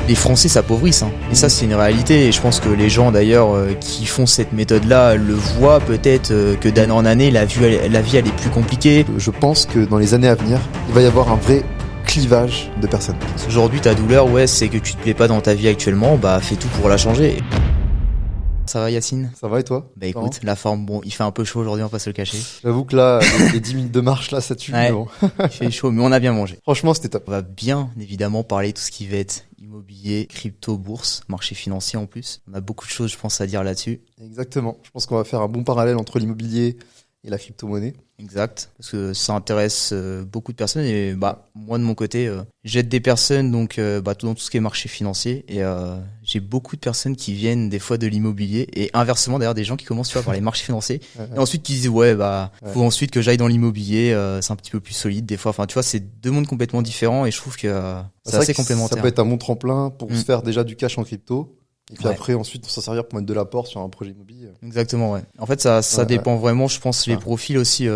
Les Français s'appauvrissent, hein. Et ça c'est une réalité, et je pense que les gens d'ailleurs qui font cette méthode-là le voient peut-être que d'année en année la vie elle est plus compliquée. Je pense que dans les années à venir, il va y avoir un vrai clivage de personnes. Aujourd'hui ta douleur, ouais, c'est que tu te plais pas dans ta vie actuellement, bah fais tout pour la changer. Ça va Yacine ? Ça va et toi ? Bah écoute, la forme, bon, il fait un peu chaud aujourd'hui, on va pas se le cacher. J'avoue que là, les 10 minutes de marche là, ça tue. Ouais, Mais bon. il fait chaud, mais on a bien mangé. Franchement, c'était top. On va bien évidemment parler de tout ce qui va être immobilier, crypto, bourse, marché financier en plus. On a beaucoup de choses, je pense, à dire là-dessus. Exactement. Je pense qu'on va faire un bon parallèle entre l'immobilier et la crypto-monnaie. Exact, parce que ça intéresse beaucoup de personnes et bah moi de mon côté, j'aide des personnes donc dans tout ce qui est marché financier et j'ai beaucoup de personnes qui viennent des fois de l'immobilier et inversement d'ailleurs des gens qui commencent par les marchés financiers et ensuite qui disent faut ensuite que j'aille dans l'immobilier, c'est un petit peu plus solide des fois. Enfin tu vois, c'est deux mondes complètement différents et je trouve que c'est assez complémentaire. Ça peut être un bon tremplin pour se faire déjà du cash en crypto. Et puis après, ensuite, s'en servir pour mettre de l'apport sur un projet immobilier. Exactement, ouais. En fait, ça dépend vraiment, je pense, les profils aussi.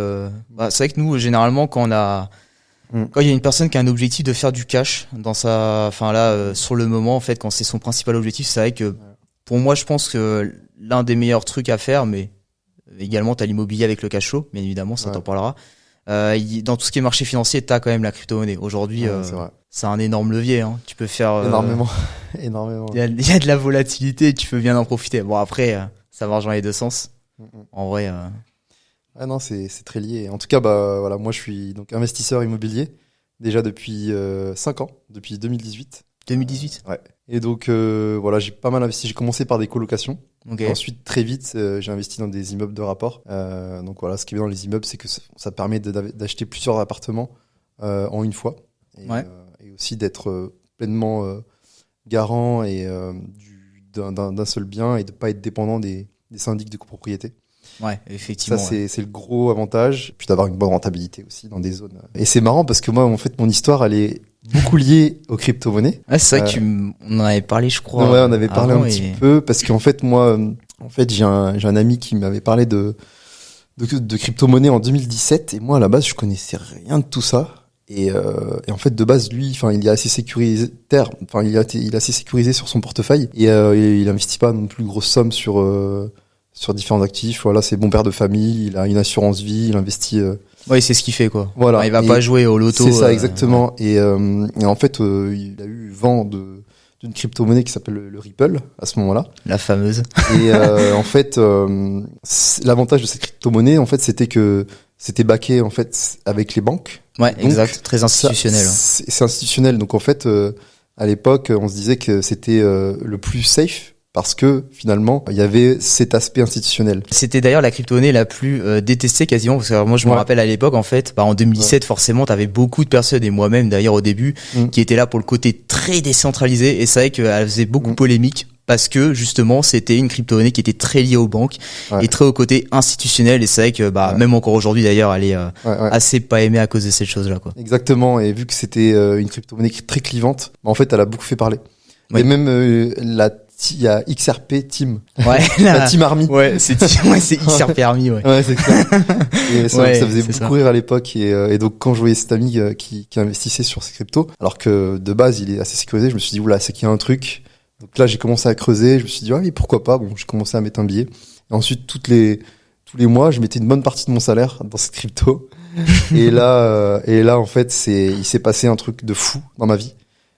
C'est vrai que nous, généralement, quand il y a une personne qui a un objectif de faire du cash dans sur le moment, en fait, quand c'est son principal objectif, c'est vrai que pour moi, je pense que l'un des meilleurs trucs à faire, mais également, t'as l'immobilier avec le cash flow, bien évidemment, ça t'en parlera. Dans tout ce qui est marché financier, t'as quand même la crypto-monnaie. Aujourd'hui, c'est un énorme levier, hein. Tu peux faire énormément. Il y a de la volatilité, tu peux bien en profiter. Bon après, ça marche dans les deux sens. En vrai. Ah non, c'est très lié. En tout cas, voilà, moi je suis donc investisseur immobilier déjà depuis 5 ans, depuis 2018. 2018. Ouais. Et donc voilà, j'ai pas mal investi. J'ai commencé par des colocations. Okay. Ensuite, très vite, j'ai investi dans des immeubles de rapport. Donc voilà, ce qui est bien dans les immeubles, c'est que ça permet d'acheter plusieurs appartements en une fois. Et aussi d'être pleinement garant et d'un seul bien et de pas être dépendant des syndics de copropriété. Ouais, effectivement. Ça, c'est le gros avantage. Puis d'avoir une bonne rentabilité aussi dans des zones. Et c'est marrant parce que moi, en fait, mon histoire, elle est beaucoup liée aux crypto-monnaies. Ouais, c'est vrai on en avait parlé, je crois. Ouais, on avait parlé un petit peu parce qu'en fait, moi, j'ai un ami qui m'avait parlé de crypto-monnaie en 2017 et moi, à la base, je connaissais rien de tout ça. Et en fait, de base, lui, il est assez sécuritaire. Il est assez sécurisé sur son portefeuille et il investit pas non plus de grosses sommes sur différents actifs. Voilà, c'est bon père de famille. Il a une assurance vie. Il investit. Ouais, c'est ce qu'il fait, quoi. Voilà. Il va pas jouer au loto. C'est ça, exactement. Ouais. Et en fait, il a eu vent d'une crypto-monnaie qui s'appelle le Ripple à ce moment-là. La fameuse. Et en fait, l'avantage de cette crypto-monnaie, en fait, c'était que c'était backé en fait avec les banques. Ouais, donc, exact, très institutionnel. C'est institutionnel, donc en fait, à l'époque, on se disait que c'était le plus safe parce que finalement, il y avait cet aspect institutionnel. C'était d'ailleurs la crypto-monnaie la plus détestée quasiment, parce que moi je me rappelle à l'époque, en fait, en 2017, forcément, t'avais beaucoup de personnes, et moi-même d'ailleurs au début, qui étaient là pour le côté très décentralisé, et c'est vrai qu'elle faisait beaucoup polémique. Parce que justement c'était une crypto-monnaie qui était très liée aux banques et très au côté institutionnel, et c'est vrai que même encore aujourd'hui d'ailleurs elle est assez pas aimée à cause de cette chose là, quoi. Exactement, et vu que c'était une crypto-monnaie très clivante, en fait elle a beaucoup fait parler. Et même il y a XRP Team. Ouais, la Team Army. Ouais, c'est XRP Army, ouais. Ouais, c'est ça. Et ça faisait beaucoup rire à l'époque, et donc quand je voyais cet ami qui investissait sur ces cryptos, alors que de base il est assez sécurisé, je me suis dit oula, c'est qu'il y a un truc. Donc là, j'ai commencé à creuser, je me suis dit, oui, pourquoi pas? Bon, j'ai commencé à mettre un billet. Et ensuite, tous les mois, je mettais une bonne partie de mon salaire dans cette crypto. et là, en fait, il s'est passé un truc de fou dans ma vie.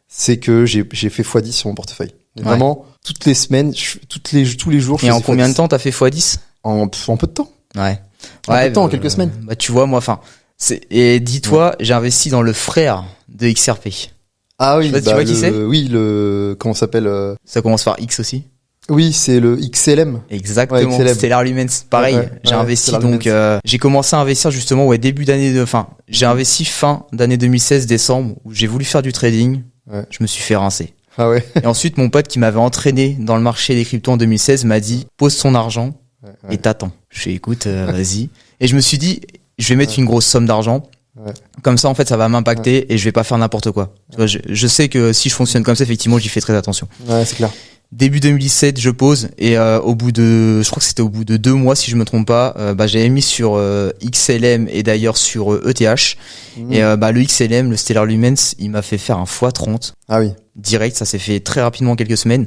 C'est que j'ai fait x10 sur mon portefeuille. Et vraiment, toutes les semaines, tous les jours, Et en combien de temps t'as fait x10? En peu de temps. Ouais. En peu de temps, en quelques semaines. Bah, tu vois, moi, et dis-toi, j'ai investi dans le frère de XRP. Ah oui, tu vois qui c'est? Oui, comment ça s'appelle Ça commence par X aussi. Oui, c'est le XLM. Exactement. XLM. Stellar Lumens. Pareil. J'ai investi donc, j'ai commencé à investir justement, j'ai investi fin d'année 2016, décembre, où j'ai voulu faire du trading. Ouais. Je me suis fait rincer. Ah ouais. Et ensuite, mon pote qui m'avait entraîné dans le marché des cryptos en 2016 m'a dit, pose ton argent et t'attends. Je fais, écoute, vas-y. Et je me suis dit, je vais mettre une grosse somme d'argent. Ouais. Comme ça, en fait, ça va m'impacter et je vais pas faire n'importe quoi. Tu vois, je sais que si je fonctionne comme ça, effectivement, j'y fais très attention. Ouais, c'est clair. Début 2017, je pose et je crois que c'était au bout de 2 mois, si je me trompe pas, j'avais mis sur XLM et d'ailleurs sur ETH. Et le XLM, le Stellar Lumens, il m'a fait faire un x30. Ah oui. direct, ça s'est fait très rapidement en quelques semaines.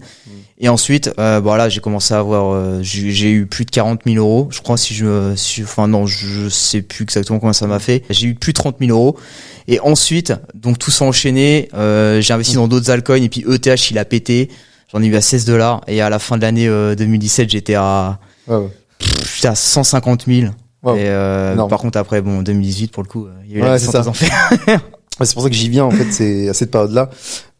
Et ensuite, voilà, j'ai commencé à avoir, j'ai eu plus de 40 000 euros. Je crois je sais plus exactement combien ça m'a fait. J'ai eu plus de 30 000 euros. Et ensuite, donc tout s'est enchaîné. J'ai investi dans d'autres altcoins et puis ETH il a pété. J'en ai eu à $16. Et à la fin de l'année 2017, j'étais à 150 000. Wow. Et par contre après, 2018 pour le coup, il y a eu la descente aux enfers. C'est pour ça que j'y viens en fait. C'est à cette période-là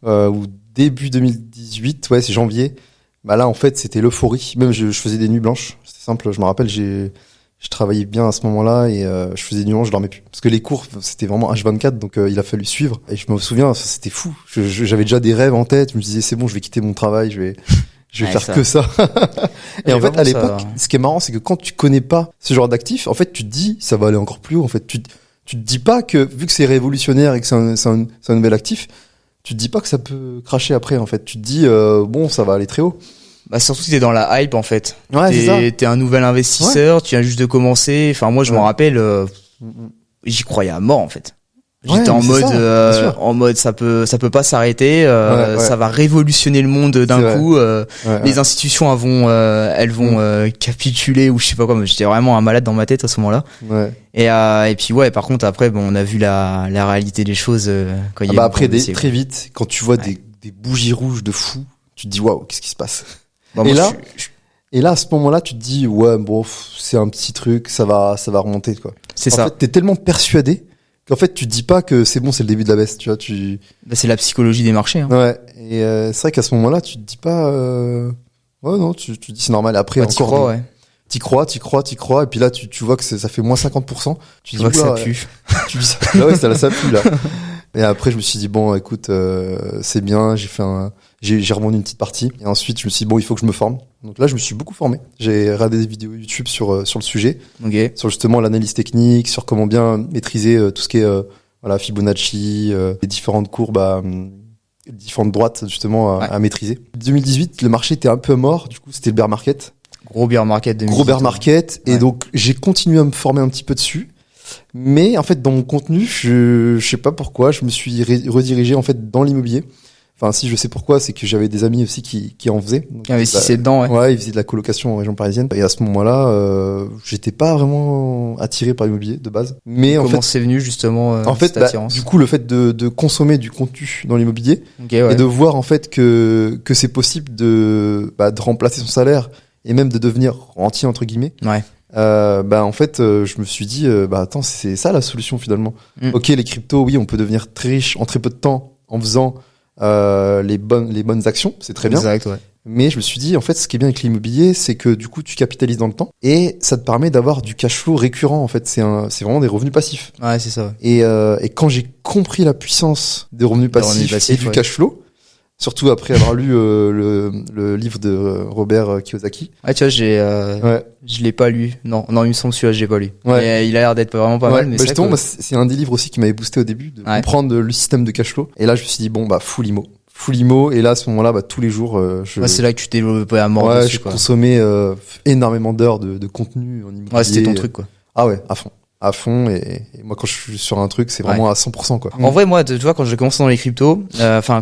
où début 2018, c'est janvier. Bah là en fait c'était l'euphorie. Même je faisais des nuits blanches. C'était simple. Je me rappelle, je travaillais bien à ce moment-là et je faisais des nuits blanches, je dormais plus parce que les cours c'était vraiment H24, donc il a fallu suivre. Et je me souviens, c'était fou. J'avais déjà des rêves en tête. Je me disais c'est bon, je vais quitter mon travail, je vais faire que ça. Et en fait à l'époque, ce qui est marrant, c'est que quand tu connais pas ce genre d'actif, en fait tu te dis ça va aller encore plus haut. En fait tu te dis pas que vu que c'est révolutionnaire et que c'est un nouvel actif, tu te dis pas que ça peut cracher après, en fait. Tu te dis, ça va aller très haut. Bah, surtout si t'es dans la hype, en fait. Ouais, t'es un nouvel investisseur, tu viens juste de commencer. Enfin, moi, je m'en rappelle, j'y croyais à mort, en fait. J'étais en mode, ça peut pas s'arrêter, ça va révolutionner le monde d'un coup, les institutions elles vont capituler ou je sais pas quoi. J'étais vraiment un malade dans ma tête à ce moment-là. Ouais. Et puis après, on a vu la réalité des choses, quand il y a après, très vite, quand tu vois des bougies rouges de fou, tu te dis, waouh, qu'est-ce qui se passe? Et là, à ce moment-là, tu te dis, c'est un petit truc, ça va remonter, quoi. C'est ça. En fait, t'es tellement persuadé qu'en fait, tu te dis pas que c'est bon, c'est le début de la baisse, tu vois, c'est la psychologie des marchés, hein. Ouais. Et, c'est vrai qu'à ce moment-là, tu te dis pas, tu te dis c'est normal. Après, encore. T'y crois, et puis là, tu vois que ça fait moins 50%. Tu vois que ça pue. Tu dis ça. Là, ça pue, là. Et après, je me suis dit, bon, écoute, c'est bien, j'ai revendu une petite partie. Et ensuite, je me suis dit, il faut que je me forme. Donc là, je me suis beaucoup formé. J'ai regardé des vidéos YouTube sur le sujet. Okay. Sur justement l'analyse technique, sur comment bien maîtriser tout ce qui est, Fibonacci, les différentes courbes différentes droites, justement, à maîtriser. 2018, le marché était un peu mort. Du coup, c'était le bear market. Gros bear market 2018. Gros bear market. Et donc, j'ai continué à me former un petit peu dessus. Mais en fait, dans mon contenu, je sais pas pourquoi, je me suis redirigé en fait dans l'immobilier. Enfin, si je sais pourquoi, c'est que j'avais des amis aussi qui en faisaient. Qui investissaient dedans, Ouais, ils faisaient de la colocation en région parisienne. Et à ce moment-là, j'étais pas vraiment attiré par l'immobilier de base. Mais comment c'est venu justement cette attirance? Du coup, le fait de consommer du contenu dans l'immobilier et de voir en fait que c'est possible de remplacer son salaire et même de devenir rentier entre guillemets. Ouais. En fait, je me suis dit, attends, c'est ça la solution finalement. Ok, les cryptos, oui, on peut devenir très riche en très peu de temps en faisant les bonnes actions, c'est très bien. Exact, ouais. Mais je me suis dit, en fait, ce qui est bien avec l'immobilier, c'est que du coup, tu capitalises dans le temps et ça te permet d'avoir du cash flow récurrent. En fait, c'est vraiment des revenus passifs. Ouais, c'est ça. Et quand j'ai compris la puissance des revenus passifs et du cash flow, surtout après avoir lu le livre de Robert Kiyosaki. Ouais, tu vois, je l'ai pas lu. Non, il me semble celui-là, je l'ai pas lu. Ouais. Mais il a l'air d'être vraiment pas mal. Mais c'est un des livres aussi qui m'avait boosté au début, de comprendre le système de cash flow. Et là, je me suis dit, full IMO. Et là, à ce moment-là, tous les jours, c'est là que tu t'es développé à mort dessus, je consommais énormément d'heures de contenu en immobilier. Ouais, c'était ton truc, quoi. Ah ouais, à fond et moi quand je suis sur un truc c'est vraiment à 100% quoi. En vrai moi tu vois quand j'ai commencé dans les cryptos,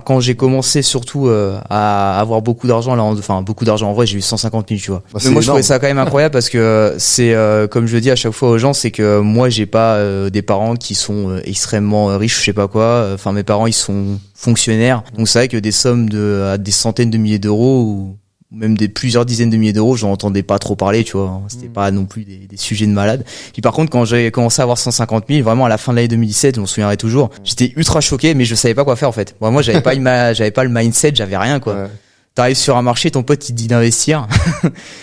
quand j'ai commencé surtout à avoir beaucoup d'argent beaucoup d'argent en vrai j'ai eu 150 000 tu vois. Mais moi je trouvais ça quand même incroyable parce que c'est comme je le dis à chaque fois aux gens, c'est que moi j'ai pas des parents qui sont extrêmement riches, je sais pas quoi. Mes parents ils sont fonctionnaires, donc c'est vrai que des sommes à des centaines de milliers d'euros ou même des plusieurs dizaines de milliers d'euros, j'en entendais pas trop parler, tu vois. C'était pas non plus des sujets de malade. Puis par contre, quand j'ai commencé à avoir 150 000, vraiment à la fin de l'année 2017, je m'en souviendrai toujours, j'étais ultra choqué, mais je savais pas quoi faire, en fait. Moi, j'avais pas le mindset, j'avais rien, quoi. Ouais. T'arrives sur un marché, ton pote, il te dit d'investir.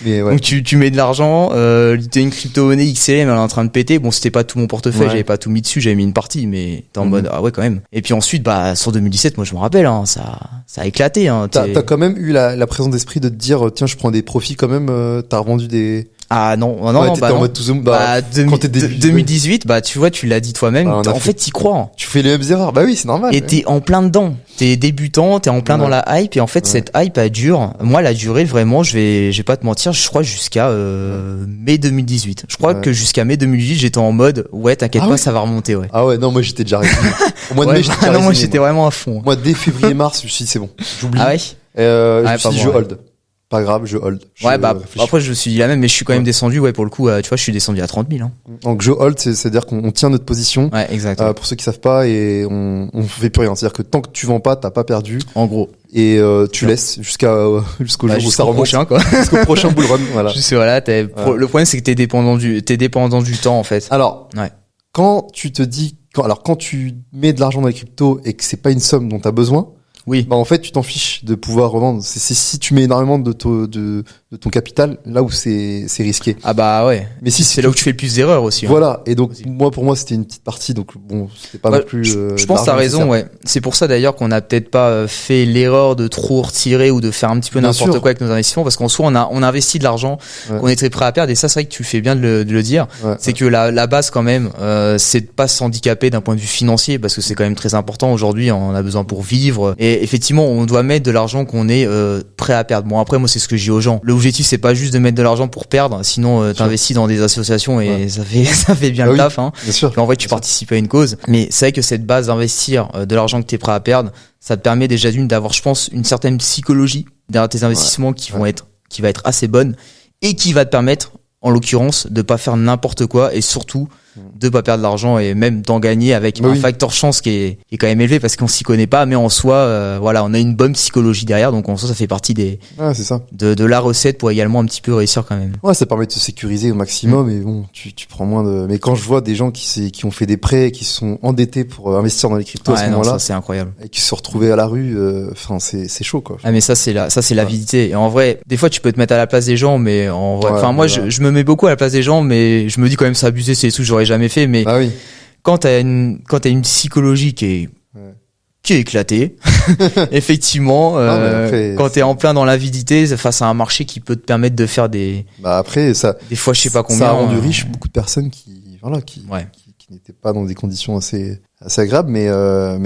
Mais ouais. Donc tu mets de l'argent, t'as une crypto-monnaie XLM, elle est en train de péter. Bon, c'était pas tout mon portefeuille, j'avais pas tout mis dessus, j'avais mis une partie, mais t'es en mode, ah ouais, quand même. Et puis ensuite, sur 2017, moi, je me rappelle, ça a éclaté, T'as quand même eu la présence d'esprit de te dire, tiens, je prends des profits quand même, t'as revendu des Ah non, t'étais en mode tout zoom. Quand t'es 2018, tu vois, tu l'as dit toi-même. En fait, t'y crois. Tu fais les mêmes erreurs. Bah oui, c'est normal. Et t'es en plein dedans. T'es débutant, t'es en plein dans la hype. Et en fait, cette hype, elle dure. Moi, elle a duré vraiment, je vais pas te mentir, je crois jusqu'à mai 2018. Je crois que jusqu'à mai 2018, j'étais en mode, t'inquiète pas, ça va remonter, ouais. Ah ouais, non, moi j'étais déjà résigné. Au mois de mai, j'étais résigné. Moi, j'étais vraiment à fond. Moi, dès février-mars, je me suis dit, c'est bon. J'oublie. Ah ouais? Je me suis dit, je hold. Pas grave, je hold. Après, je me suis dit la même, mais je suis quand même descendu, pour le coup, tu vois, je suis descendu à 30 000, hein. Donc, je hold, c'est-à-dire qu'on tient notre position. Ouais, exactement. Pour ceux qui savent pas, et on fait plus rien. C'est-à-dire que tant que tu vends pas, t'as pas perdu. En gros. Et, tu laisses jusqu'au jour où ça remonte. Prochain, quoi. Jusqu'au prochain bull run, voilà. Le problème, c'est que t'es dépendant du temps, en fait. Alors. Quand tu mets de l'argent dans les cryptos et que c'est pas une somme dont t'as besoin, oui. En fait, tu t'en fiches de pouvoir revendre. C'est si tu mets énormément de ton capital, là où c'est risqué. Ah bah ouais. Mais si c'est là où tu fais le plus d'erreurs aussi. Voilà. Et donc, pour moi, c'était une petite partie. Donc bon, c'était pas non plus. Je pense que t'as raison, ouais. C'est pour ça d'ailleurs qu'on a peut-être pas fait l'erreur de trop retirer ou de faire un petit peu n'importe quoi avec nos investissements, parce qu'en soi, on a investi de l'argent qu'on était prêt à perdre. Et ça, c'est vrai que tu fais bien de le dire. C'est que la base quand même, c'est de pas s'handicaper d'un point de vue financier, parce que c'est quand même très important aujourd'hui. On a besoin pour vivre. Et effectivement, on doit mettre de l'argent qu'on est prêt à perdre. Bon, après, moi, c'est ce que je dis aux gens. L'objectif, c'est pas juste de mettre de l'argent pour perdre, sinon t'investis dans des associations et ça fait bien le taf, hein. Bien sûr. Puis en vrai, tu participes à une cause. Mais c'est vrai que cette base d'investir de l'argent que t'es prêt à perdre, ça te permet déjà d'avoir, je pense, une certaine psychologie derrière tes investissements qui va être assez bonne et qui va te permettre, en l'occurrence, de pas faire n'importe quoi et surtout de pas perdre de l'argent et même d'en gagner avec un facteur chance qui est quand même élevé parce qu'on s'y connaît pas, mais en soi on a une bonne psychologie derrière, donc en soi ça fait partie c'est ça. de la recette pour également un petit peu réussir quand même. Ça permet de se sécuriser au maximum. Et bon, tu prends moins de. Mais quand je vois des gens qui ont fait des prêts, qui se sont endettés pour investir dans les cryptos à ce moment-là, ça c'est incroyable, et qui se sont retrouvés à la rue, c'est chaud, quoi. Mais ça c'est l'avidité. Et en vrai, des fois tu peux te mettre à la place des gens, mais en vrai, moi je me mets beaucoup à la place des gens, mais je me dis quand même c'est abusé, c'est des trucs que j'aurais jamais fait. Mais quand t'as une psychologie qui est éclatée, effectivement, quand t'es en plein dans l'avidité face à un marché qui peut te permettre de faire des fois je sais pas combien, ça a rendu riche beaucoup de personnes qui n'étaient pas dans des conditions assez agréables, mais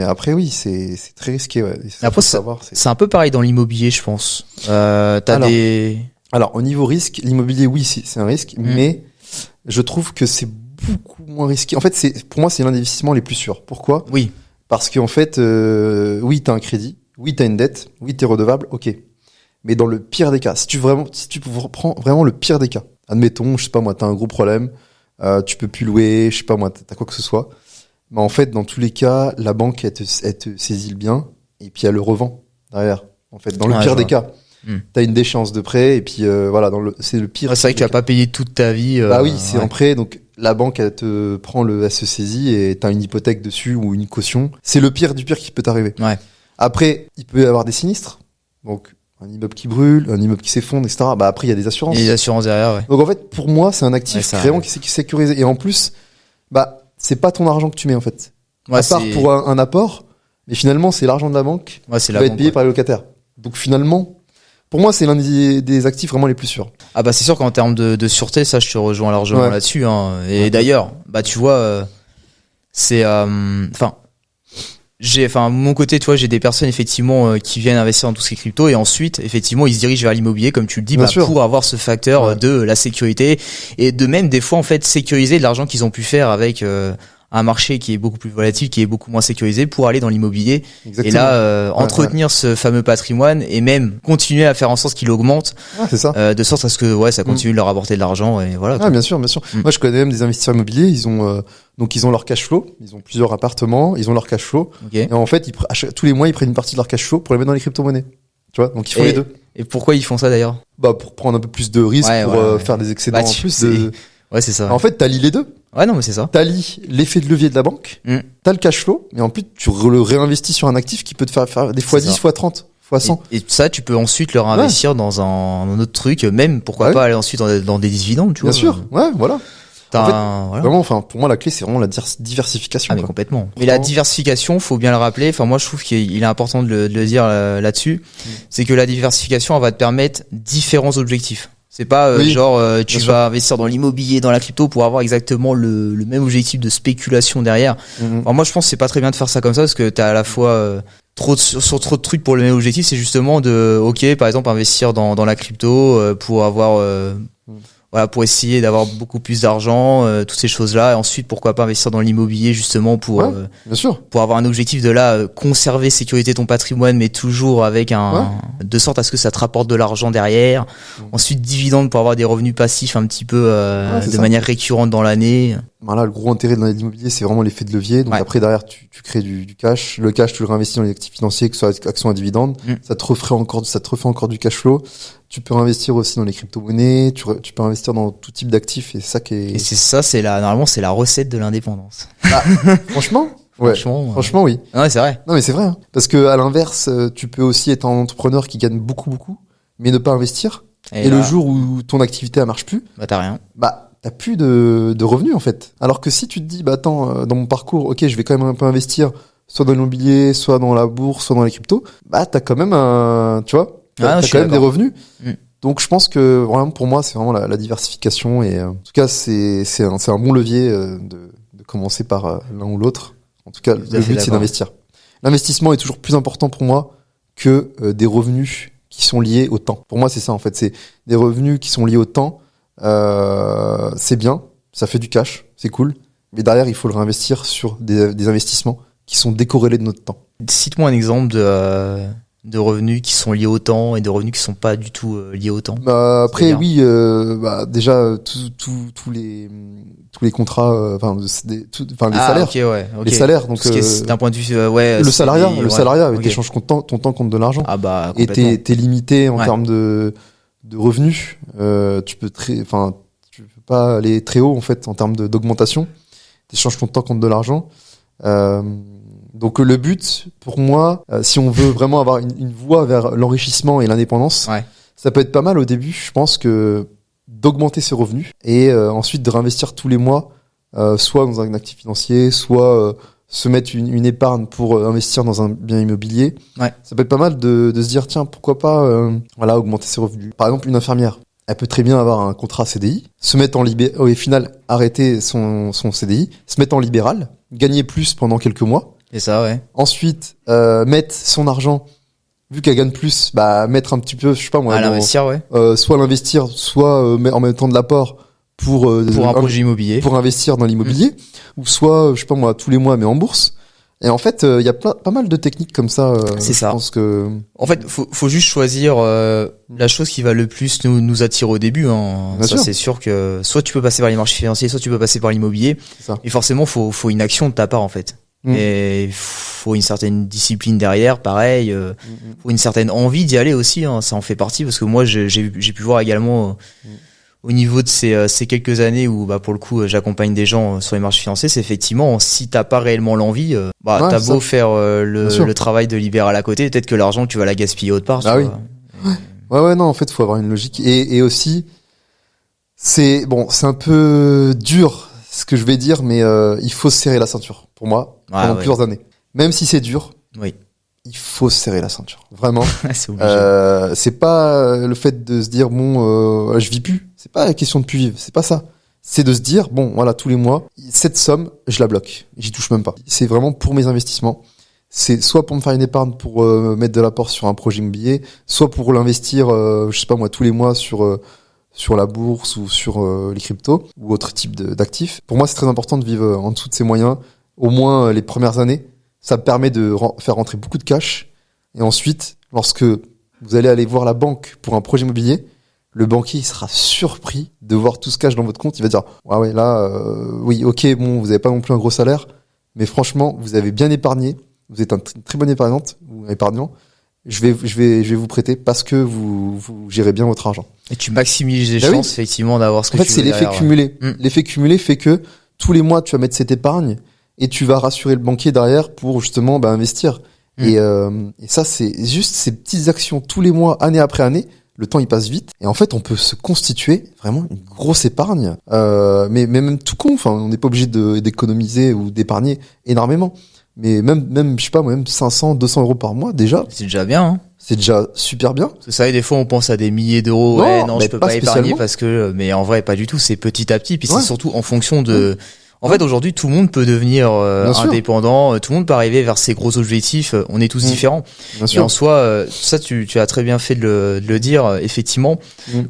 après c'est très risqué, après c'est un peu pareil dans l'immobilier, je pense. Alors au niveau risque, l'immobilier c'est un risque, mais je trouve que c'est beaucoup moins risqué. En fait, pour moi, c'est l'un des investissements les plus sûrs. Pourquoi ? Oui. Parce qu'en fait, t'as un crédit, t'as une dette, t'es redevable, ok. Mais dans le pire des cas, si tu prends vraiment le pire des cas, admettons, je sais pas moi, t'as un gros problème, tu peux plus louer, je sais pas moi, t'as quoi que ce soit. Mais en fait, dans tous les cas, la banque, elle te saisit le bien, et puis elle le revend derrière. En fait, dans le pire des cas. T'as une déchéance de prêt, et puis c'est le pire. C'est vrai que tu vas pas payer toute ta vie. C'est un prêt, donc la banque elle se saisit et t'as une hypothèque dessus ou une caution. C'est le pire du pire qui peut t'arriver. Ouais. Après, il peut y avoir des sinistres, donc un immeuble qui brûle, un immeuble qui s'effondre, etc. Après il y a des assurances. Il y a des assurances derrière. Ouais. Donc en fait, pour moi, c'est un actif vraiment qui est sécurisé. Et en plus, c'est pas ton argent que tu mets en fait. À part pour un apport, mais finalement c'est l'argent de la banque qui va être payé par les locataires. Donc finalement. Pour moi, c'est l'un des actifs vraiment les plus sûrs. Ah c'est sûr qu'en termes de sûreté, ça, je te rejoins largement là-dessus. Hein. Et d'ailleurs, tu vois, c'est, mon côté, tu vois, j'ai des personnes effectivement qui viennent investir dans tout ce qui est crypto et ensuite, effectivement, ils se dirigent vers l'immobilier, comme tu le dis, pour avoir ce facteur de la sécurité et de même des fois en fait sécuriser de l'argent qu'ils ont pu faire avec. Un marché qui est beaucoup plus volatile, qui est beaucoup moins sécurisé pour aller dans l'immobilier. Exactement. Et là entretenir ce fameux patrimoine et même continuer à faire en sorte qu'il augmente c'est ça. De sorte à ce que ça continue de leur apporter de l'argent et voilà. Bien sûr. Moi je connais même des investisseurs immobiliers, ils ont leur cash flow, ils ont plusieurs appartements, ils ont leur cash flow et en fait tous les mois ils prennent une partie de leur cash flow pour les mettre dans les crypto-monnaies. Tu vois, donc ils font les deux. Et pourquoi ils font ça d'ailleurs ? Pour prendre un peu plus de risques, faire des excédents en plus Ouais, c'est ça. En fait, t'allies les deux. Ouais, non, mais c'est ça. T'allies l'effet de levier de la banque, t'as le cash flow, mais en plus, tu le réinvestis sur un actif qui peut te faire des fois 10, fois 30, fois 100. Et ça, tu peux ensuite le réinvestir dans un autre truc, même, pourquoi pas aller ensuite dans des dividendes, tu vois. Bien sûr, voilà. Vraiment, pour moi, la clé, c'est vraiment la diversification. Mais complètement. Mais la diversification, faut bien le rappeler. Moi, je trouve qu'il est important de le dire là-dessus. C'est que la diversification, elle va te permettre différents objectifs. C'est pas tu vas investir dans l'immobilier, dans la crypto pour avoir exactement le même objectif de spéculation derrière. Alors moi je pense que c'est pas très bien de faire ça comme ça parce que t'as à la fois trop de trucs pour le même objectif. C'est justement par exemple investir dans la crypto pour avoir pour essayer d'avoir beaucoup plus d'argent, toutes ces choses-là. Et ensuite, pourquoi pas investir dans l'immobilier justement pour bien sûr. Pour avoir un objectif de conserver, sécuriser ton patrimoine, mais toujours avec de sorte à ce que ça te rapporte de l'argent derrière. Ensuite, dividendes pour avoir des revenus passifs un petit peu manière récurrente dans l'année. Voilà, le gros intérêt de l'immobilier, c'est vraiment l'effet de levier. Donc après, derrière, tu crées du cash. Le cash, tu le réinvestis dans les actifs financiers, que ce soit actions à dividendes. Ça te refait encore du cash flow. Tu peux investir aussi dans les crypto-monnaies. Tu peux investir dans tout type d'actifs. Et c'est ça qui est... Et normalement, c'est la recette de l'indépendance. Franchement? Ouais. Franchement, oui. Ouais, c'est vrai. Non, mais c'est vrai, hein. Parce que, à l'inverse, tu peux aussi être un entrepreneur qui gagne beaucoup, mais ne pas investir. Et le jour où ton activité, elle marche plus. T'as rien. T'as plus de revenus, en fait. Alors que si tu te dis, attends, dans mon parcours, ok, je vais quand même un peu investir, soit dans l'immobilier, soit dans la bourse, soit dans les cryptos, t'as quand même t'as quand même des revenus. Donc, je pense que, vraiment, pour moi, c'est vraiment la diversification et, en tout cas, c'est un bon levier, de commencer par l'un ou l'autre. En tout cas, le but, c'est d'investir. L'investissement est toujours plus important pour moi que des revenus qui sont liés au temps. Pour moi, c'est ça, en fait. C'est des revenus qui sont liés au temps. C'est bien, ça fait du cash, c'est cool. Mais derrière, il faut le réinvestir sur des investissements qui sont décorrélés de notre temps. Cite-moi un exemple de revenus qui sont liés au temps et de revenus qui sont pas du tout liés au temps. Après, oui, déjà tous les contrats, les salaires. Okay. Les salaires, donc d'un point de vue le salariat, t'échanges ton temps contre de l'argent. Et t'es limité en termes de revenus. Tu peux pas aller très haut en fait en termes d'augmentation. T'échanges ton temps contre de l'argent. Donc le but, pour moi, si on veut vraiment avoir une voie vers l'enrichissement et l'indépendance, ça peut être pas mal au début, je pense, que d'augmenter ses revenus et ensuite de réinvestir tous les mois, soit dans un actif financier, soit se mettre une épargne pour investir dans un bien immobilier. Ça peut être pas mal de se dire, tiens, pourquoi pas augmenter ses revenus. Par exemple, une infirmière, elle peut très bien avoir un contrat CDI, se mettre en au final arrêter son CDI, se mettre en libéral, gagner plus pendant quelques mois. C'est ça, ouais. Ensuite, mettre son argent, vu qu'elle gagne plus, mettre un petit peu, je sais pas moi, l'investir, soit l'investir, soit en même temps de l'apport pour un projet immobilier, pour investir dans l'immobilier, ou soit, je sais pas moi, tous les mois, mais en bourse. Et en fait, il y a pas mal de techniques comme ça. C'est ça. Je pense que... En fait, faut juste choisir la chose qui va le plus nous attirer au début. C'est sûr que soit tu peux passer par les marchés financiers, soit tu peux passer par l'immobilier. Et forcément, faut une action de ta part en fait. Et faut une certaine discipline derrière, pareil. Faut une certaine envie d'y aller aussi. Ça en fait partie parce que moi, j'ai pu voir également. Au niveau de ces quelques années où pour le coup j'accompagne des gens sur les marchés financiers, c'est effectivement si t'as pas réellement l'envie, t'as beau faire le travail de libéral à côté, peut-être que l'argent tu vas la gaspiller autre part. Non, en fait faut avoir une logique et aussi c'est un peu dur ce que je vais dire, mais il faut se serrer la ceinture pour moi pendant plusieurs années, même si c'est dur. Il faut se serrer la ceinture, vraiment. C'est obligé. C'est pas le fait de se dire je vis plus. C'est pas la question de plus vivre. C'est pas ça. C'est de se dire tous les mois, cette somme, je la bloque. J'y touche même pas. C'est vraiment pour mes investissements. C'est soit pour me faire une épargne pour mettre de l'apport sur un projet immobilier, soit pour l'investir, je sais pas moi, tous les mois sur la bourse ou sur les cryptos ou autre type d'actifs. Pour moi, c'est très important de vivre en dessous de ses moyens, au moins les premières années. Ça me permet de faire rentrer beaucoup de cash. Et ensuite, lorsque vous allez aller voir la banque pour un projet immobilier, le banquier il sera surpris de voir tout ce cash dans votre compte. Il va dire vous avez pas non plus un gros salaire, mais franchement, vous avez bien épargné. Vous êtes une très bonne épargnante ou épargnant. Je vais vous prêter parce que vous gérez bien votre argent. Et tu maximises les chances effectivement d'avoir ce que tu veux. En fait, c'est l'effet cumulé. L'effet cumulé fait que tous les mois, tu vas mettre cette épargne. Et tu vas rassurer le banquier derrière pour justement investir. Et ça, c'est juste ces petites actions tous les mois, année après année. Le temps, il passe vite. Et en fait, on peut se constituer vraiment une grosse épargne. Mais même tout con, on n'est pas obligé d'économiser ou d'épargner énormément. Mais même, je sais pas, même 500, 200 euros par mois, déjà. C'est déjà bien, c'est déjà super bien. C'est ça, et des fois on pense à des milliers d'euros. Non, je peux pas épargner parce que, mais en vrai pas du tout. C'est petit à petit. Puis c'est surtout en fonction de. En fait, aujourd'hui, tout le monde peut devenir indépendant. Tout le monde peut arriver vers ses gros objectifs. On est tous différents. Et en soi, ça, tu as très bien fait de le dire. Effectivement,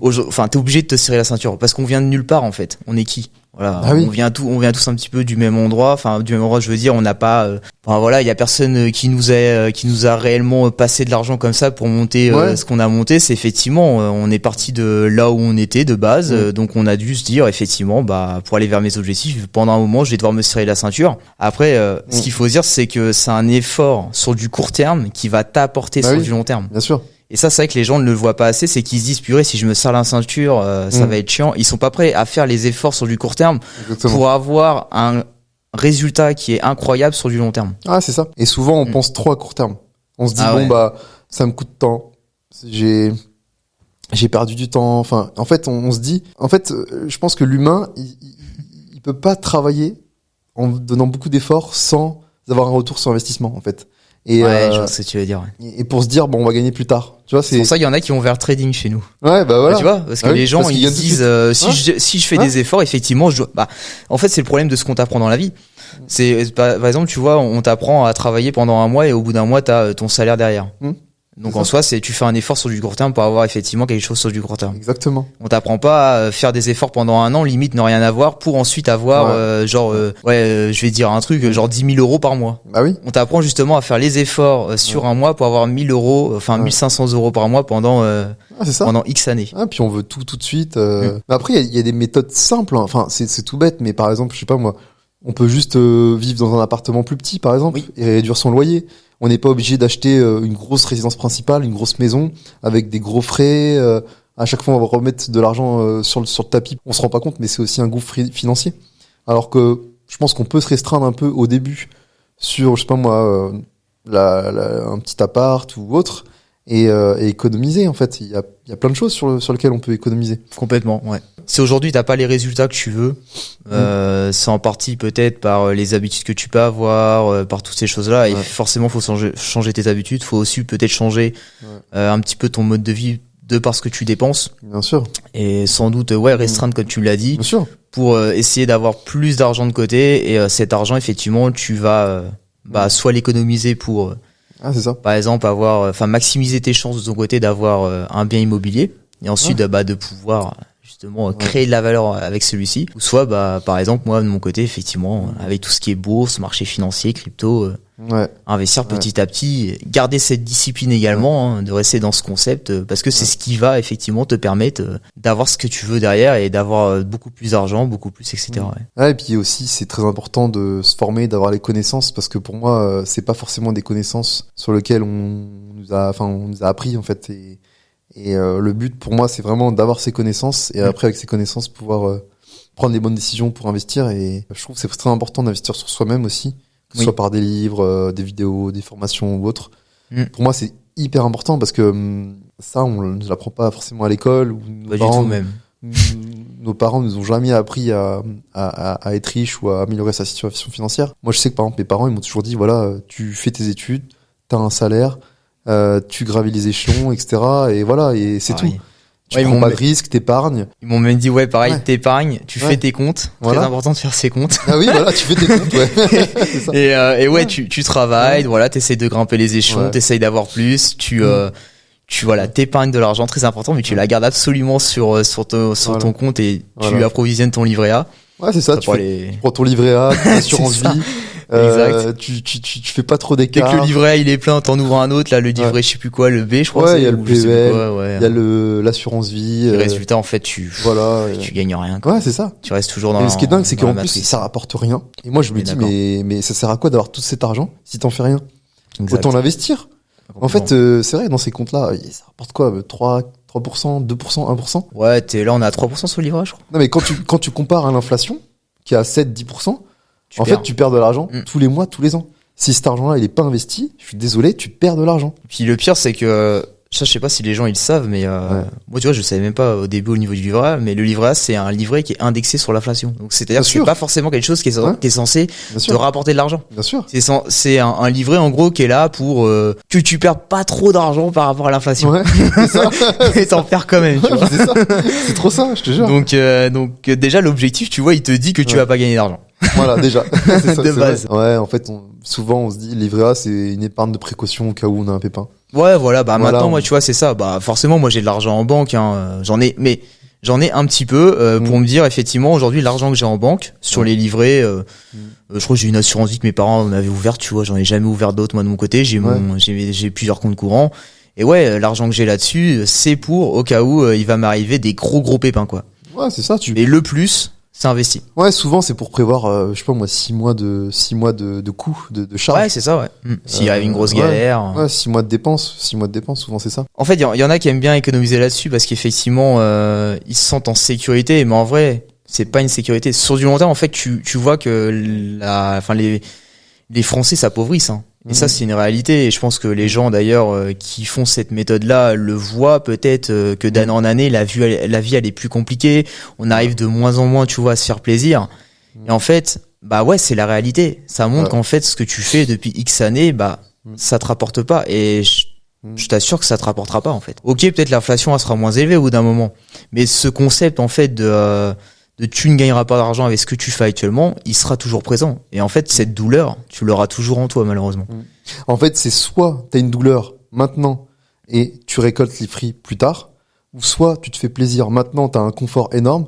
enfin, t'es obligé de te serrer la ceinture parce qu'on vient de nulle part en fait. On est qui? Voilà, on vient tous un petit peu du même endroit. Enfin, du même endroit, je veux dire, on n'a pas. Enfin voilà, il y a personne qui nous a réellement passé de l'argent comme ça pour monter ce qu'on a monté. C'est effectivement, on est parti de là où on était de base, donc on a dû se dire effectivement, pour aller vers mes objectifs, pendant un moment, je vais devoir me serrer la ceinture. Après, ce qu'il faut dire, c'est que c'est un effort sur du court terme qui va t'apporter sur du long terme. Bien sûr. Et ça, c'est vrai que les gens ne le voient pas assez, c'est qu'ils se disent, purée, si je me serre la ceinture, ça va être chiant. Ils sont pas prêts à faire les efforts sur du court terme pour avoir un résultat qui est incroyable sur du long terme. Ah, c'est ça. Et souvent, on pense trop à court terme. On se dit, ça me coûte de temps. J'ai perdu du temps. Enfin, en fait, on se dit, je pense que l'humain, il peut pas travailler en donnant beaucoup d'efforts sans avoir un retour sur investissement, en fait. Et je vois ce que tu veux dire. Et pour se dire, on va gagner plus tard. Tu vois, c'est pour ça qu'il y en a qui vont vers le trading chez nous. Ouais, voilà. Tu vois, parce que les gens, ils se disent, si je fais des efforts, effectivement, en fait, c'est le problème de ce qu'on t'apprend dans la vie. C'est, par exemple, tu vois, on t'apprend à travailler pendant un mois et au bout d'un mois, t'as ton salaire derrière. Donc en soi, tu fais un effort sur du court terme pour avoir effectivement quelque chose sur du court terme. Exactement. On t'apprend pas à faire des efforts pendant un an, limite ne rien avoir, pour ensuite avoir je vais dire un truc, genre 10 000 euros par mois. Bah oui. On t'apprend justement à faire les efforts sur un mois pour avoir 1 000 euros, 1 500 euros par mois pendant X années. Ah, puis on veut tout de suite. Mais après, il y a des méthodes simples. Enfin, c'est tout bête, mais par exemple, je sais pas moi, on peut juste vivre dans un appartement plus petit, par exemple, et réduire son loyer. On n'est pas obligé d'acheter une grosse résidence principale, une grosse maison avec des gros frais. À chaque fois, on va remettre de l'argent sur le tapis. On se rend pas compte, mais c'est aussi un gouffre financier. Alors que je pense qu'on peut se restreindre un peu au début sur, je sais pas moi, un petit appart ou autre, et économiser. En fait, il y a plein de choses sur lesquelles on peut économiser. Complètement, ouais. Si aujourd'hui t'as pas les résultats que tu veux, c'est en partie peut-être par les habitudes que tu peux avoir, par toutes ces choses-là. Et forcément, faut changer tes habitudes. Faut aussi peut-être changer un petit peu ton mode de vie de par ce que tu dépenses. Bien sûr. Et sans doute, restreindre comme tu l'as dit. Bien sûr. Pour essayer d'avoir plus d'argent de côté. Et cet argent, effectivement, tu vas soit l'économiser pour c'est ça. Par exemple, maximiser tes chances de ton côté d'avoir un bien immobilier. Et ensuite, de pouvoir justement créer de la valeur avec celui-ci. Ou soit, par exemple, moi, de mon côté, effectivement, avec tout ce qui est bourse, marché financier, crypto, investir petit à petit, garder cette discipline également, de rester dans ce concept, parce que c'est ce qui va effectivement te permettre d'avoir ce que tu veux derrière et d'avoir beaucoup plus d'argent, beaucoup plus, etc. Et puis aussi, c'est très important de se former, d'avoir les connaissances, parce que pour moi, c'est pas forcément des connaissances sur lesquelles on nous a appris, en fait, et le but pour moi, c'est vraiment d'avoir ces connaissances et après avec ces connaissances pouvoir prendre les bonnes décisions pour investir. Et je trouve que c'est très important d'investir sur soi-même aussi, que ce soit par des livres, des vidéos, des formations ou autres. Pour moi, c'est hyper important parce que ça, on ne l'apprend pas forcément à l'école. Ou nos parents nous ont jamais appris à être riches ou à améliorer sa situation financière. Moi, je sais que par exemple, mes parents, ils m'ont toujours dit, voilà, tu fais tes études, t'as un salaire, tu gravis les échelons, etc. Et voilà, et c'est tout. Tu prends pas de risque, t'épargnes. Ils m'ont même dit, t'épargnes, tu fais tes comptes. Très important de faire ses comptes. Ah oui, voilà, tu fais tes comptes, C'est ça. Tu travailles, t'essayes de grimper les échelons, t'essayes d'avoir plus, tu t'épargnes de l'argent, très important, mais tu la gardes absolument sur ton compte et tu approvisionnes ton livret A. Ouais, c'est ça, tu prends ton livret A, ton assurance vie. Exact. Tu fais pas trop d'écart. Dès que le livret A, il est plein, t'en ouvres un autre, là, le livret, je sais plus quoi, le B, je crois. Il y a le PEL, il y a l'assurance vie. Le résultat, en fait, tu gagnes rien, quoi. Ouais, c'est ça. Tu restes toujours dans Mais ce qui est dingue, c'est qu'en plus, ça rapporte rien. Et moi, je me dis, mais ça sert à quoi d'avoir tout cet argent si t'en fais rien? Autant l'investir. En fait, c'est vrai, dans ces comptes-là, ça rapporte quoi? 3%, 2%, 1%? Ouais, là, on est à 3% sur le livret, je crois. Non, mais quand tu compares à l'inflation, qui est à 7-10%, fait, tu perds de l'argent tous les mois, tous les ans. Si cet argent-là, il est pas investi, je suis désolé, tu perds de l'argent. Puis le pire, c'est que Ça, je sais pas si les gens ils le savent, mais moi tu vois, je savais même pas au début au niveau du livret A, mais le livret A c'est un livret qui est indexé sur l'inflation. Donc c'est-à-dire que c'est pas forcément quelque chose qui est censé te rapporter de l'argent. Bien sûr. C'est un livret en gros qui est là pour que tu perds pas trop d'argent par rapport à l'inflation. Ouais, c'est ça. Et t'en perds quand même. Tu vois. C'est ça. C'est trop ça, je te jure. Donc déjà l'objectif, tu vois, il te dit que tu vas pas gagner d'argent. Voilà, déjà. C'est ça, de base. Ouais, en fait, souvent on se dit livret A c'est une épargne de précaution au cas où on a un pépin. Ouais, voilà, maintenant moi tu vois, c'est ça. Bah forcément moi j'ai de l'argent en banque j'en ai un petit peu pour me dire effectivement aujourd'hui l'argent que j'ai en banque sur les livrets je crois que j'ai une assurance vie que mes parents m'avaient ouverte, tu vois, j'en ai jamais ouvert d'autres moi de mon côté, j'ai plusieurs comptes courants et ouais, l'argent que j'ai là-dessus, c'est pour au cas où il va m'arriver des gros pépins quoi. Ouais, c'est ça, Et le plus c'est investi. Ouais, souvent c'est pour prévoir je sais pas moi 6 mois de coûts de charges. Ouais, c'est ça, ouais. S'il y a une grosse galère. Ouais, 6 mois de dépenses, souvent c'est ça. En fait, il y en a qui aiment bien économiser là-dessus parce qu'effectivement ils se sentent en sécurité, mais en vrai, c'est pas une sécurité. Sur du long terme, en fait, tu vois que les Français s'appauvrissent hein. Et ça, c'est une réalité. Et je pense que les gens, d'ailleurs, qui font cette méthode-là, le voient peut-être que d'année en année, la vie, elle est plus compliquée. On arrive de moins en moins, tu vois, à se faire plaisir. Et en fait, bah ouais, c'est la réalité. Ça montre qu'en fait, ce que tu fais depuis X années, bah, ça te rapporte pas. Et je t'assure que ça te rapportera pas, en fait. Ok, peut-être l'inflation, elle sera moins élevée au bout d'un moment. Mais ce concept, en fait, de tu ne gagneras pas d'argent avec ce que tu fais actuellement, il sera toujours présent. Et en fait, cette douleur, tu l'auras toujours en toi, malheureusement. En fait, c'est soit t'as une douleur maintenant et tu récoltes les fruits plus tard, ou soit tu te fais plaisir maintenant, t'as un confort énorme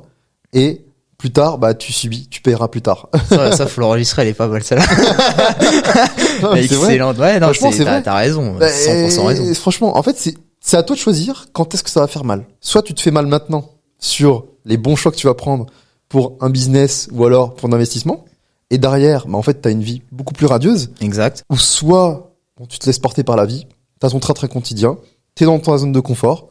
et plus tard, bah tu subis, tu paieras plus tard. Ça faut l'enregistrer, elle est pas mal celle-là. Excellente. Ouais, non, t'as raison, 100% raison. Franchement, en fait, c'est à toi de choisir quand est-ce que ça va faire mal. Soit tu te fais mal maintenant sur les bons choix que tu vas prendre pour un business ou alors pour un investissement, et derrière, bah en fait, t'as une vie beaucoup plus radieuse. Exact. Ou soit, tu te laisses porter par la vie, t'as ton train-train quantidien, t'es dans ta zone de confort,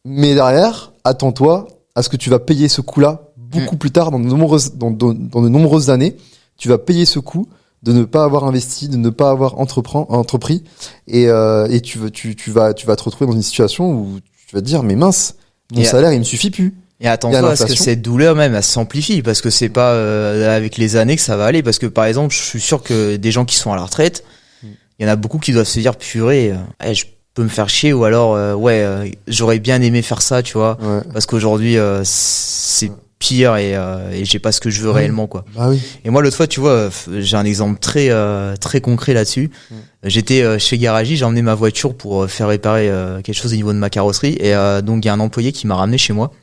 mais derrière, attends-toi à ce que tu vas payer ce coup-là beaucoup plus tard, dans de nombreuses années, tu vas payer ce coup de ne pas avoir investi, de ne pas avoir entrepris, et tu vas te retrouver dans une situation où tu vas te dire, mais mince, mon salaire, il me suffit plus. Et attends-toi à ce que cette douleur même, elle s'amplifie, parce que c'est pas avec les années que ça va aller, parce que par exemple, je suis sûr que des gens qui sont à la retraite, il y en a beaucoup qui doivent se dire, purée, je peux me faire chier, ou alors, j'aurais bien aimé faire ça, tu vois, parce qu'aujourd'hui, c'est pire et j'ai pas ce que je veux réellement, quoi. Ah oui. Et moi, l'autre fois, tu vois, j'ai un exemple très concret là-dessus. J'étais chez Garagi, j'ai emmené ma voiture pour faire réparer quelque chose au niveau de ma carrosserie, et donc il y a un employé qui m'a ramené chez moi.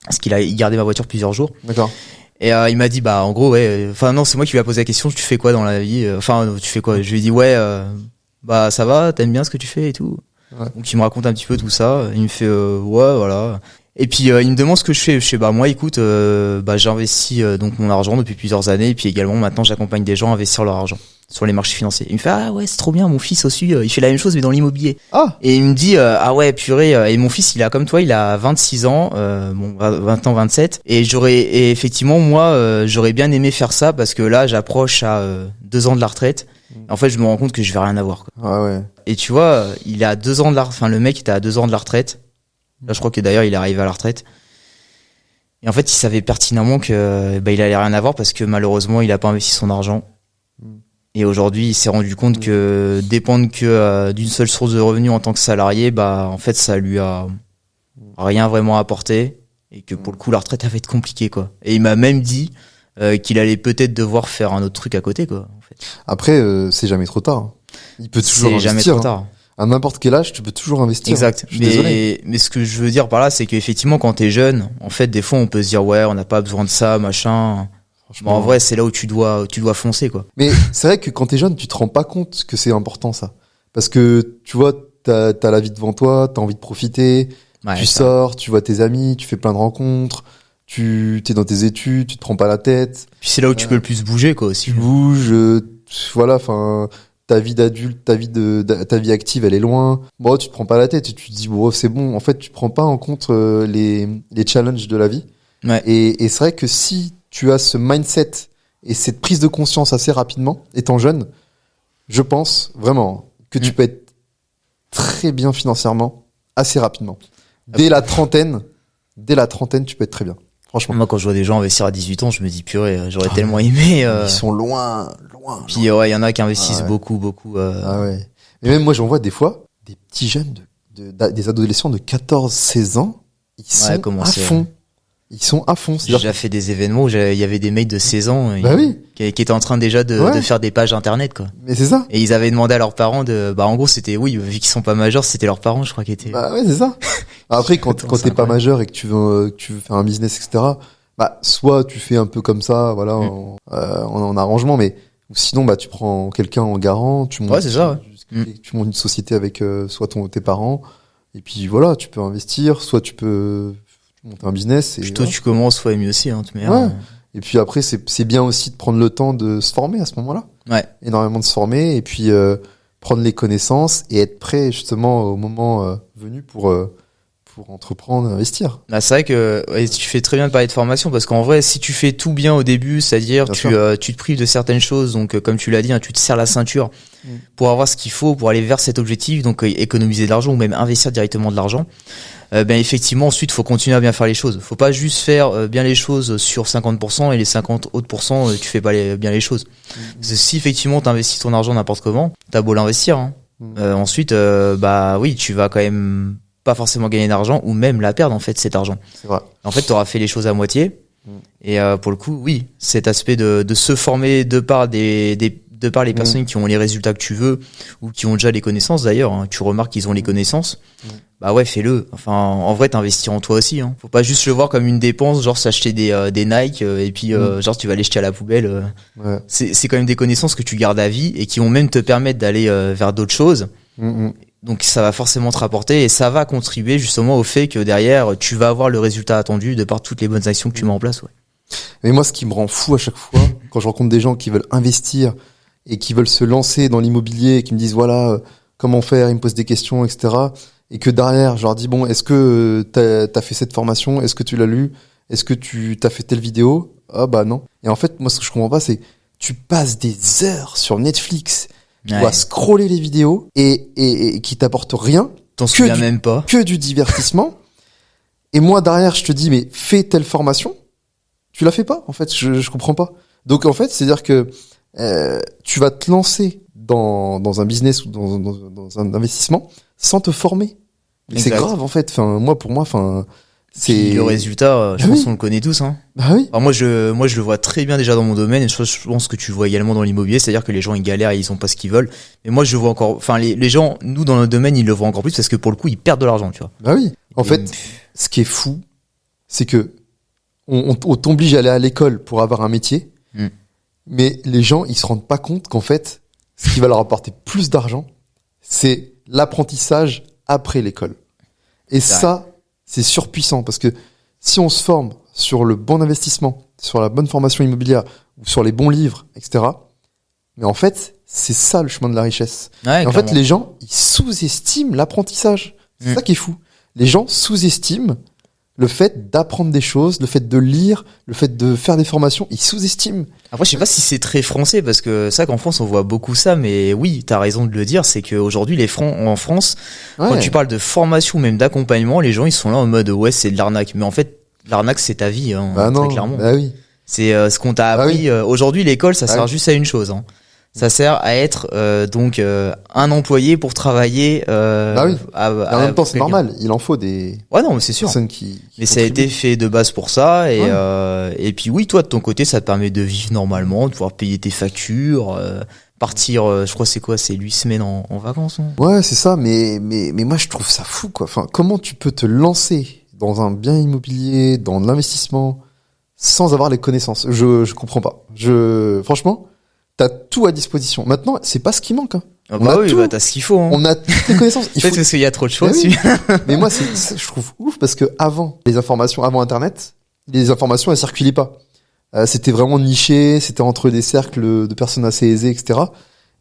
Parce il gardait ma voiture plusieurs jours. D'accord. Et il m'a dit, bah en gros, non, c'est moi qui lui ai posé la question, tu fais quoi dans la vie, tu fais quoi? Je lui ai dit, bah ça va, t'aimes bien ce que tu fais et tout. Donc il me raconte un petit peu tout ça, il me fait ouais, voilà. Et puis il me demande ce que je fais. Je sais, bah moi écoute, j'investis donc mon argent depuis plusieurs années, et puis également maintenant j'accompagne des gens à investir leur argent sur les marchés financiers. Il me fait, ah ouais, c'est trop bien, mon fils aussi il fait la même chose mais dans l'immobilier. Et il me dit, ah ouais, purée, et mon fils il a comme toi, il a 26 ans, 20 ans, 27, et effectivement moi j'aurais bien aimé faire ça, parce que là j'approche à 2 ans de la retraite. En fait, je me rends compte que je vais rien avoir, quoi. Ah ouais. Et tu vois, il est à 2 ans le mec était à 2 ans de la retraite. Là, je crois que d'ailleurs, il est arrivé à la retraite. Et en fait, il savait pertinemment que, il allait rien avoir, parce que malheureusement, il a pas investi son argent. Et aujourd'hui, il s'est rendu compte que dépendre que d'une seule source de revenus en tant que salarié, en fait, ça lui a rien vraiment apporté, et que pour le coup, la retraite va être compliquée, quoi. Et il m'a même dit qu'il allait peut-être devoir faire un autre truc à côté, quoi. En fait. Après, c'est jamais trop tard. Il peut toujours investir. C'est jamais trop tard. À n'importe quel âge, tu peux toujours investir. Exact. Mais ce que je veux dire par là, c'est qu'effectivement, quand t'es jeune, en fait, des fois, on peut se dire, ouais, on n'a pas besoin de ça, machin. Bon, en vrai, c'est là où tu dois foncer, quoi. Mais c'est vrai que quand t'es jeune, tu te rends pas compte que c'est important, ça. Parce que, tu vois, t'as la vie devant toi, t'as envie de profiter, tu sors, tu vois tes amis, tu fais plein de rencontres, t'es dans tes études, tu te prends pas la tête. Puis c'est là où tu peux le plus bouger, quoi, aussi. Tu bouges, voilà, enfin, ta vie d'adulte, ta vie active, elle est loin. Bon, tu te prends pas la tête et tu te dis, bon, c'est bon. En fait, tu prends pas en compte les challenges de la vie. Ouais. Et c'est vrai que si tu as ce mindset et cette prise de conscience assez rapidement, étant jeune, je pense vraiment que tu peux être très bien financièrement assez rapidement. Dès la trentaine, tu peux être très bien. Franchement. Moi, quand je vois des gens investir à 18 ans, je me dis, purée, j'aurais tellement aimé. Ils sont loin. Puis, ouais, il y en a qui investissent beaucoup. Ah ouais. Mais même moi, j'en vois des fois, des petits jeunes des adolescents de 14, 16 ans, ils sont à fond. Ils sont à fond. J'ai déjà fait des événements où il y avait des mecs de 16 ans qui étaient en train déjà de faire des pages internet, quoi. Mais c'est ça. Et ils avaient demandé à leurs parents en gros, c'était, vu qu'ils sont pas majeurs, c'était leurs parents, je crois, qui étaient. Bah ouais, c'est ça. Après, quand t'es pas majeur et que tu veux faire un business, etc., soit tu fais un peu comme ça, voilà, en arrangement, mais, ou sinon, tu prends quelqu'un en garant, tu montes. Ouais, c'est ça, tu montes une société avec, soit tes parents, et puis voilà, tu peux investir, soit tu peux monter un business. Et plutôt tu commences, soit mieux aussi, hein, Et puis après, c'est bien aussi de prendre le temps de se former à ce moment-là. Ouais. Énormément de se former, et puis, prendre les connaissances et être prêt, justement, au moment, venu pour entreprendre, investir. C'est vrai que tu fais très bien de parler de formation, parce qu'en vrai, si tu fais tout bien au début, c'est-à-dire tu te prives de certaines choses, donc comme tu l'as dit, tu te serres la ceinture pour avoir ce qu'il faut pour aller vers cet objectif, donc économiser de l'argent ou même investir directement de l'argent. Effectivement, ensuite, faut continuer à bien faire les choses. Faut pas juste faire bien les choses sur 50% et les 50 autres pourcents, tu fais pas bien les choses. Parce que si effectivement t'investis ton argent n'importe comment, t'as beau l'investir, ensuite, oui, tu vas quand même pas forcément gagner d'argent ou même la perdre, en fait, cet argent. C'est vrai. En fait, t'auras fait les choses à moitié. Et pour le coup, oui, cet aspect de se former de par les personnes qui ont les résultats que tu veux ou qui ont déjà les connaissances, d'ailleurs, tu remarques qu'ils ont les connaissances. Fais-le. Enfin, en vrai, t'investis en toi aussi, Faut pas juste le voir comme une dépense, genre s'acheter des Nike et puis genre tu vas les jeter à la poubelle. C'est quand même des connaissances que tu gardes à vie et qui vont même te permettre d'aller vers d'autres choses. Donc ça va forcément te rapporter et ça va contribuer justement au fait que derrière tu vas avoir le résultat attendu de par toutes les bonnes actions que tu mets en place. Mais moi, ce qui me rend fou à chaque fois, quand je rencontre des gens qui veulent investir et qui veulent se lancer dans l'immobilier et qui me disent voilà comment faire, ils me posent des questions, etc. Et que derrière, je leur dis bon, est-ce que t'as fait cette formation, est-ce que tu l'as lu, est-ce que tu t'as fait telle vidéo? Ah bah non. Et en fait, moi, ce que je comprends pas, c'est tu passes des heures sur Netflix. Tu vas scroller les vidéos et qui t'apportent rien. T'en souviens même pas. Que du divertissement. Et moi, derrière, je te dis, mais fais telle formation. Tu la fais pas, en fait. Je comprends pas. Donc, en fait, c'est-à-dire que, tu vas te lancer dans un business ou dans un investissement sans te former. C'est grave, en fait. Pour moi, c'est le résultat, je pense qu'on le connaît tous, Bah oui. Alors moi je le vois très bien déjà dans mon domaine et je pense que tu le vois également dans l'immobilier, c'est-à-dire que les gens ils galèrent et ils ont pas ce qu'ils veulent. Mais moi je le vois encore, les gens, nous dans notre domaine, ils le voient encore plus parce que pour le coup, ils perdent de l'argent, tu vois. Bah oui. En fait, ce qui est fou, c'est que on t'oblige à aller à l'école pour avoir un métier. Mais les gens, ils se rendent pas compte qu'en fait, ce qui va leur apporter plus d'argent, c'est l'apprentissage après l'école. Et ça, c'est surpuissant parce que si on se forme sur le bon investissement, sur la bonne formation immobilière ou sur les bons livres, etc. Mais en fait, c'est ça le chemin de la richesse. Et en fait, les gens, ils sous-estiment l'apprentissage. C'est ça qui est fou. Les gens sous-estiment le fait d'apprendre des choses, le fait de lire, le fait de faire des formations, ils sous-estiment. Après, je sais pas si c'est très français, parce que c'est vrai qu'en France, on voit beaucoup ça, mais oui, t'as raison de le dire, c'est qu'aujourd'hui, en France, quand tu parles de formation, même d'accompagnement, les gens, ils sont là en mode, ouais, c'est de l'arnaque. Mais en fait, l'arnaque, c'est ta vie, très clairement. Bah oui. C'est ce qu'on t'a appris. Aujourd'hui, l'école, ça sert juste à une chose, Ça sert à être un employé pour travailler. En même temps, c'est normal. Il en faut des. Ouais, non, mais c'est sûr. Personnes qui mais ça a été fait de base pour ça, et puis oui, toi de ton côté, ça te permet de vivre normalement, de pouvoir payer tes factures, partir. Je crois c'est 8 semaines en vacances. Ouais, c'est ça. Mais moi, je trouve ça fou, quoi. Enfin, comment tu peux te lancer dans un bien immobilier, dans l'investissement, sans avoir les connaissances? Je comprends pas. Franchement. T'as tout à disposition. Maintenant, c'est pas ce qui manque. T'as ce qu'il faut. On a toutes les connaissances. Peut-être parce qu'il y a trop de choix dessus. Mais moi, je trouve ouf parce que avant Internet, les informations elles circulaient pas. C'était vraiment niché, c'était entre des cercles de personnes assez aisées, etc.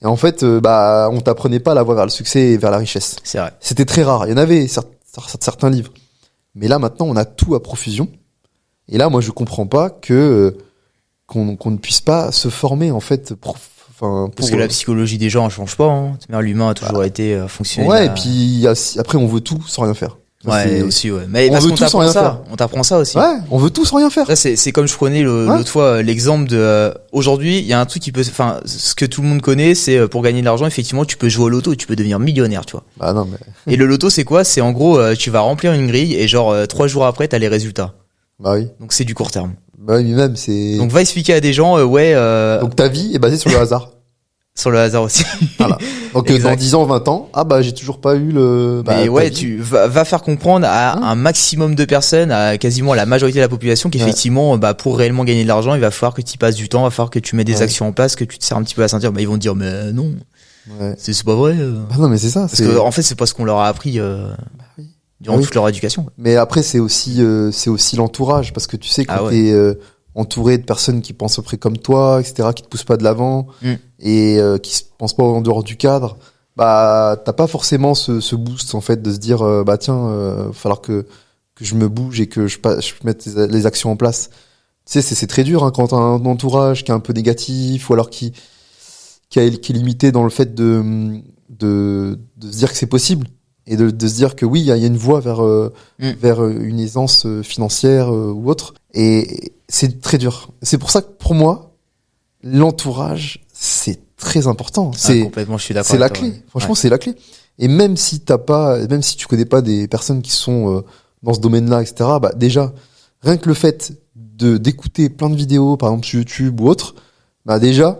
Et en fait, on t'apprenait pas à la voie vers le succès et vers la richesse. C'est vrai. C'était très rare. Il y en avait certains livres. Mais là, maintenant, on a tout à profusion. Et là, moi, je comprends pas qu'on ne puisse pas se former, en fait, enfin. Parce que la psychologie des gens elle change pas. Hein. L'humain a toujours été fonctionnel. Ouais, et puis après on veut tout sans rien faire. Ça, ouais, aussi, ouais. Mais parce qu'on t'apprend ça. On t'apprend ça aussi. Ouais, on veut tout sans rien faire. Là, c'est comme je prenais l'autre fois l'exemple de aujourd'hui, il y a un truc qui peut, enfin, ce que tout le monde connaît, c'est pour gagner de l'argent, effectivement, tu peux jouer au loto et tu peux devenir millionnaire, tu vois. Bah non, mais. Et le loto, c'est quoi? C'est en gros, tu vas remplir une grille et genre 3 jours après, t'as les résultats. Bah oui. Donc c'est du court terme. Bah oui, même c'est. Donc va expliquer à des gens, Donc ta vie est basée sur le hasard. Sur le hasard aussi. Voilà. Donc dans 10 ans, 20 ans, ah bah j'ai toujours pas eu le. Bah, mais ouais, tu vas faire comprendre à un maximum de personnes, à quasiment la majorité de la population, qu'effectivement, bah pour réellement gagner de l'argent, il va falloir que tu y passes du temps, il va falloir que tu mets des actions en place, que tu te serres un petit peu la ceinture. Bah ils vont te dire mais non, c'est pas vrai. Bah non mais c'est ça. Parce que en fait c'est pas ce qu'on leur a appris durant toute leur éducation. Mais après c'est aussi l'entourage, parce que tu sais quand t'es entouré de personnes qui pensent à peu près comme toi, etc., qui te poussent pas de l'avant et qui pensent pas en dehors du cadre, bah t'as pas forcément ce boost en fait de se dire bah tiens, falloir que je me bouge et que je mette les actions en place. Tu sais, c'est très dur hein, quand t'as un entourage qui est un peu négatif ou alors qui est limité dans le fait de se dire que c'est possible et de se dire que oui, il y a une voie vers une aisance financière ou autre. Et c'est très dur. C'est pour ça que pour moi, l'entourage, c'est très important. Complètement, je suis d'accord. C'est la clé. Franchement, c'est la clé. Et même si tu connais pas des personnes qui sont dans ce domaine-là, etc., bah, déjà, rien que le fait d'écouter plein de vidéos, par exemple sur YouTube ou autre, bah, déjà,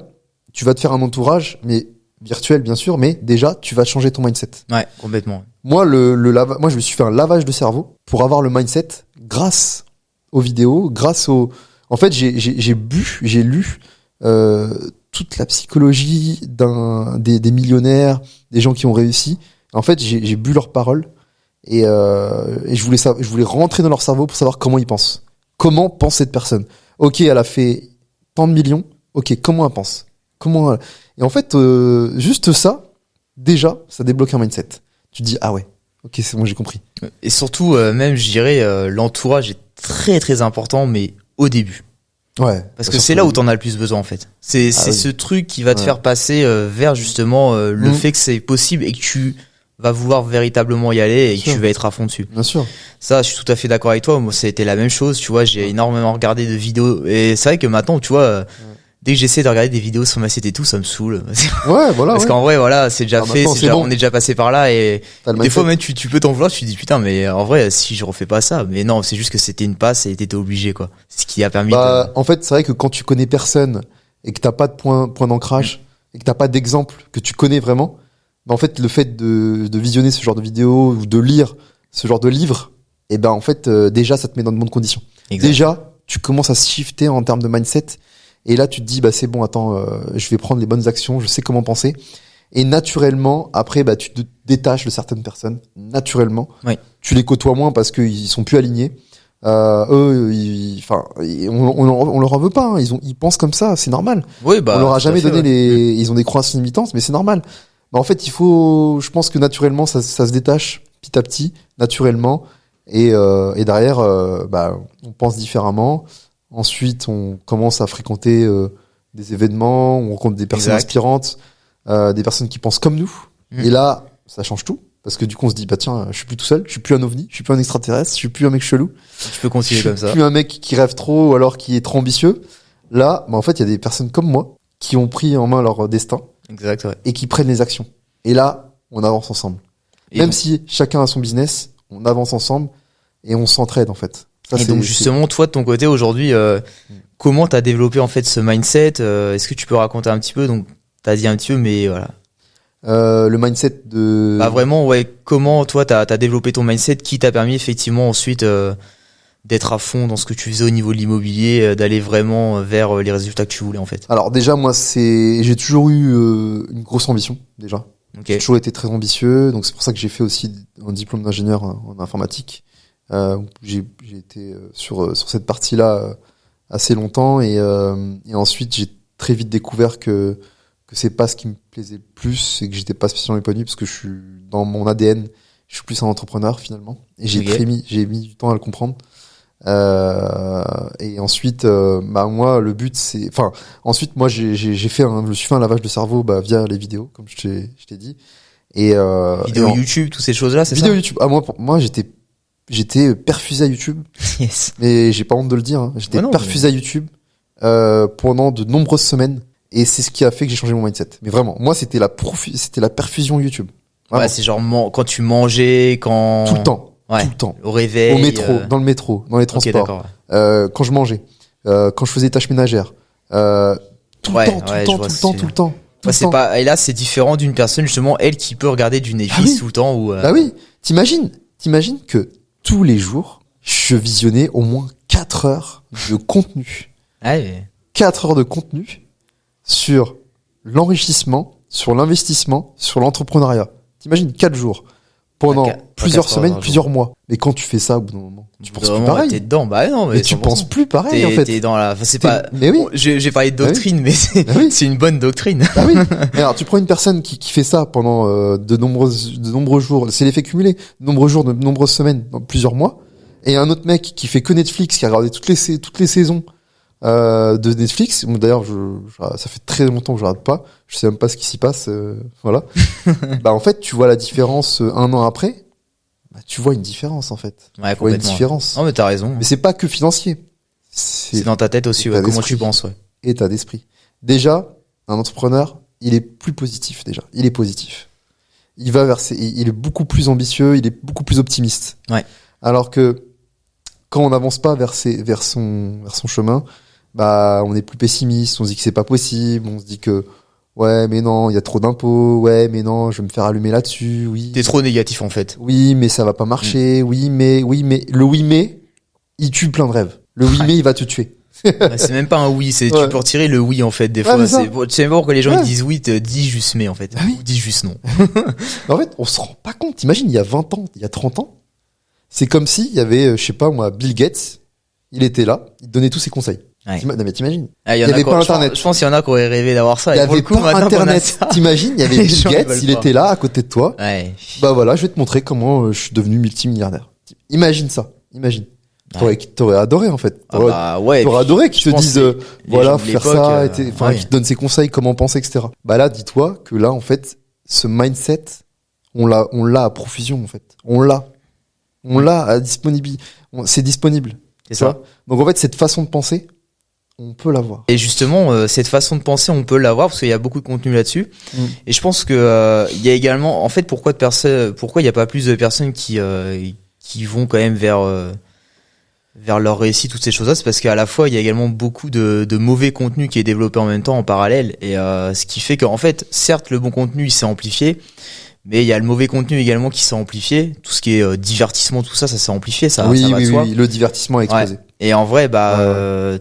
tu vas te faire un entourage, mais virtuel, bien sûr, mais déjà, tu vas changer ton mindset. Ouais, complètement. Moi, moi, je me suis fait un lavage de cerveau pour avoir le mindset grâce aux vidéos, en fait, j'ai lu toute la psychologie des millionnaires, des gens qui ont réussi. En fait, j'ai bu leurs paroles et je voulais rentrer dans leur cerveau pour savoir comment ils pensent. Comment pense cette personne? Ok, elle a fait tant de millions. Ok, comment elle pense? Et en fait, juste ça, déjà, ça débloque un mindset. Tu te dis ah ouais, ok, c'est bon, j'ai compris. Et surtout, même, je dirais, l'entourage est très très important, mais au début. Ouais. Parce que c'est là où t'en as le plus besoin en fait. C'est ce truc qui va te faire passer vers justement le fait que c'est possible et que tu vas vouloir véritablement y aller et que tu vas être à fond dessus. Bien sûr. Ça, je suis tout à fait d'accord avec toi. Moi, ça a été la même chose. Tu vois, j'ai énormément regardé de vidéos et c'est vrai que maintenant, tu vois, dès que j'essaie de regarder des vidéos sur Mindset et tout, ça me saoule. Ouais, voilà. Parce qu'en vrai, voilà, c'est déjà fait, bon. on est déjà passé par là et des fois même tu peux t'en vouloir, tu te dis putain, mais en vrai, si je refais pas ça, mais non, c'est juste que c'était une passe et t'étais obligé, quoi. C'est ce qui a permis en fait, c'est vrai que quand tu connais personne et que t'as pas de point d'ancrage et que t'as pas d'exemple que tu connais vraiment, bah, en fait, le fait de visionner ce genre de vidéos ou de lire ce genre de livres, et ben, en fait, déjà, ça te met dans de bonnes conditions. Exact. Déjà, tu commences à se shifter en termes de mindset. Et là, tu te dis, bah, c'est bon, attends, je vais prendre les bonnes actions, je sais comment penser. Et naturellement, après, bah, tu te détaches de certaines personnes. Naturellement. Oui. Tu les côtoies moins parce qu'ils sont plus alignés. Eux, on leur en veut pas, hein. Ils pensent comme ça, c'est normal. Oui, bah. On leur a jamais donné ils ont des croyances limitantes, mais c'est normal. Bah, en fait, je pense que naturellement, ça se détache petit à petit, naturellement. Et derrière, bah, on pense différemment. Ensuite, on commence à fréquenter des événements, on rencontre des personnes inspirantes, des personnes qui pensent comme nous. Et là, ça change tout. Parce que du coup, on se dit, bah tiens, je suis plus tout seul, je suis plus un ovni, je suis plus un extraterrestre, je suis plus un mec chelou. Tu peux continuer comme ça. Je suis plus un mec qui rêve trop ou alors qui est trop ambitieux. Là, bah en fait, il y a des personnes comme moi qui ont pris en main leur destin. Exact, ouais. Et qui prennent les actions. Et là, on avance ensemble. Même si chacun a son business, on avance ensemble et on s'entraide en fait. Ça, et donc justement, toi de ton côté aujourd'hui, comment t'as développé en fait ce mindset? Est-ce que tu peux raconter un petit peu? Donc t'as dit un petit peu, mais voilà. Le mindset de. Bah vraiment, ouais. Comment toi t'as développé ton mindset qui t'a permis effectivement ensuite d'être à fond dans ce que tu faisais au niveau de l'immobilier, d'aller vraiment vers les résultats que tu voulais en fait. Alors déjà moi j'ai toujours eu une grosse ambition déjà. Okay. J'ai toujours été très ambitieux, donc c'est pour ça que j'ai fait aussi un diplôme d'ingénieur en informatique. J'ai été sur cette partie-là assez longtemps et ensuite j'ai très vite découvert que c'est pas ce qui me plaisait le plus et que j'étais pas spécialement épanoui parce que je suis dans mon ADN, je suis plus un entrepreneur finalement et j'ai mis du temps à le comprendre. Et ensuite, moi, le but, c'est, enfin, ensuite, moi, je me suis fait un lavage de cerveau, via les vidéos, comme je t'ai dit. Et vidéo YouTube, toutes ces choses-là, c'est ça? Vidéo YouTube. Moi, j'étais perfusé à YouTube. Yes. Mais j'ai pas honte de le dire, hein. J'étais perfusé à YouTube, pendant de nombreuses semaines. Et c'est ce qui a fait que j'ai changé mon mindset. Mais vraiment, moi, c'était la perfusion YouTube. Vraiment. Ouais, c'est genre quand tu mangeais, quand... Tout le temps. Ouais. Tout le temps. Au réveil. Au métro, dans le métro, dans les transports. Okay, d'accord. Quand je mangeais, quand je faisais tâches ménagères. Tout le temps. Ouais, c'est pas, et là, c'est différent d'une personne, justement, elle qui peut regarder du Netflix tout le temps ou, Bah oui. T'imagines que tous les jours, je visionnais au moins 4 heures de contenu. Ouais. 4 heures de contenu sur l'enrichissement, sur l'investissement, sur l'entrepreneuriat. T'imagines 4 jours pendant plusieurs semaines, plusieurs mois. Mais quand tu fais ça, au bout d'un moment, tu penses plus pareil. T'es dedans, non, mais tu penses plus pareil, en fait. T'es dans la, enfin, c'est pas, mais oui. Bon, j'ai parlé de doctrine, mais c'est une bonne doctrine. Ah oui. Alors, tu prends une personne qui fait ça pendant, de nombreux jours, c'est l'effet cumulé, de nombreux jours, de nombreuses semaines, dans plusieurs mois. Et un autre mec qui fait que Netflix, qui a regardé toutes les saisons, de Netflix. D'ailleurs, ça fait très longtemps que je regarde pas. Je sais même pas ce qui s'y passe, voilà. En fait, tu vois la différence un an après. Tu vois une différence, en fait. Ouais, tu vois une différence. Non, mais t'as raison. Mais c'est pas que financier. C'est dans ta tête aussi, ouais, comment tu penses, ouais. État d'esprit. Déjà, un entrepreneur, il est plus positif, déjà. Il est positif. Il est beaucoup plus ambitieux, il est beaucoup plus optimiste. Ouais. Alors que, quand on n'avance pas vers son chemin, on est plus pessimiste, on se dit que c'est pas possible, on se dit que, ouais, mais non, il y a trop d'impôts, ouais, mais non, je vais me faire allumer là-dessus, oui. T'es trop négatif, en fait. Oui, mais ça va pas marcher, oui, mais, le oui, mais, il tue plein de rêves. Le oui, mais, il va te tuer. C'est même pas un oui, tu peux retirer le oui, en fait, des fois. Tu sais même pas pourquoi les gens ils disent oui, dis juste mais, en fait. Ou dis juste non. En fait, on se rend pas compte. T'imagines, il y a 20 ans, il y a 30 ans, c'est comme s'il y avait, je sais pas moi, Bill Gates, il était là, il donnait tous ses conseils. Ouais. Non mais t'imagines, il y avait pas Internet. Je pense qu'il y en a qui auraient rêvé d'avoir ça. Il y avait pas Internet. T'imagines, il y avait Bill Gates, il était là à côté de toi. Ouais. Voilà, je vais te montrer comment je suis devenu multimilliardaire. Imagine ça, imagine. T'aurais adoré, en fait. T'aurais adoré qu'ils te disent, voilà, faut faire ça, qu'ils te donnent ses conseils, comment penser, etc. Là, dis-toi que là, en fait, ce mindset, on l'a à profusion, en fait. On l'a à disponible. C'est disponible. C'est ça. Donc, en fait, cette façon de penser, on peut l'avoir. Et justement, cette façon de penser, on peut l'avoir parce qu'il y a beaucoup de contenu là-dessus. Et je pense que, il y a également, en fait, pourquoi il n'y a pas plus de personnes qui vont quand même vers leur réussite, toutes ces choses-là, c'est parce qu'à la fois il y a également beaucoup de mauvais contenu qui est développé en même temps en parallèle, et ce qui fait qu'en fait, certes, le bon contenu il s'est amplifié, mais il y a le mauvais contenu également qui s'est amplifié. Tout ce qui est divertissement, tout ça s'est amplifié, ça va de soi. Oui, le divertissement a explosé. Ouais. Et en vrai,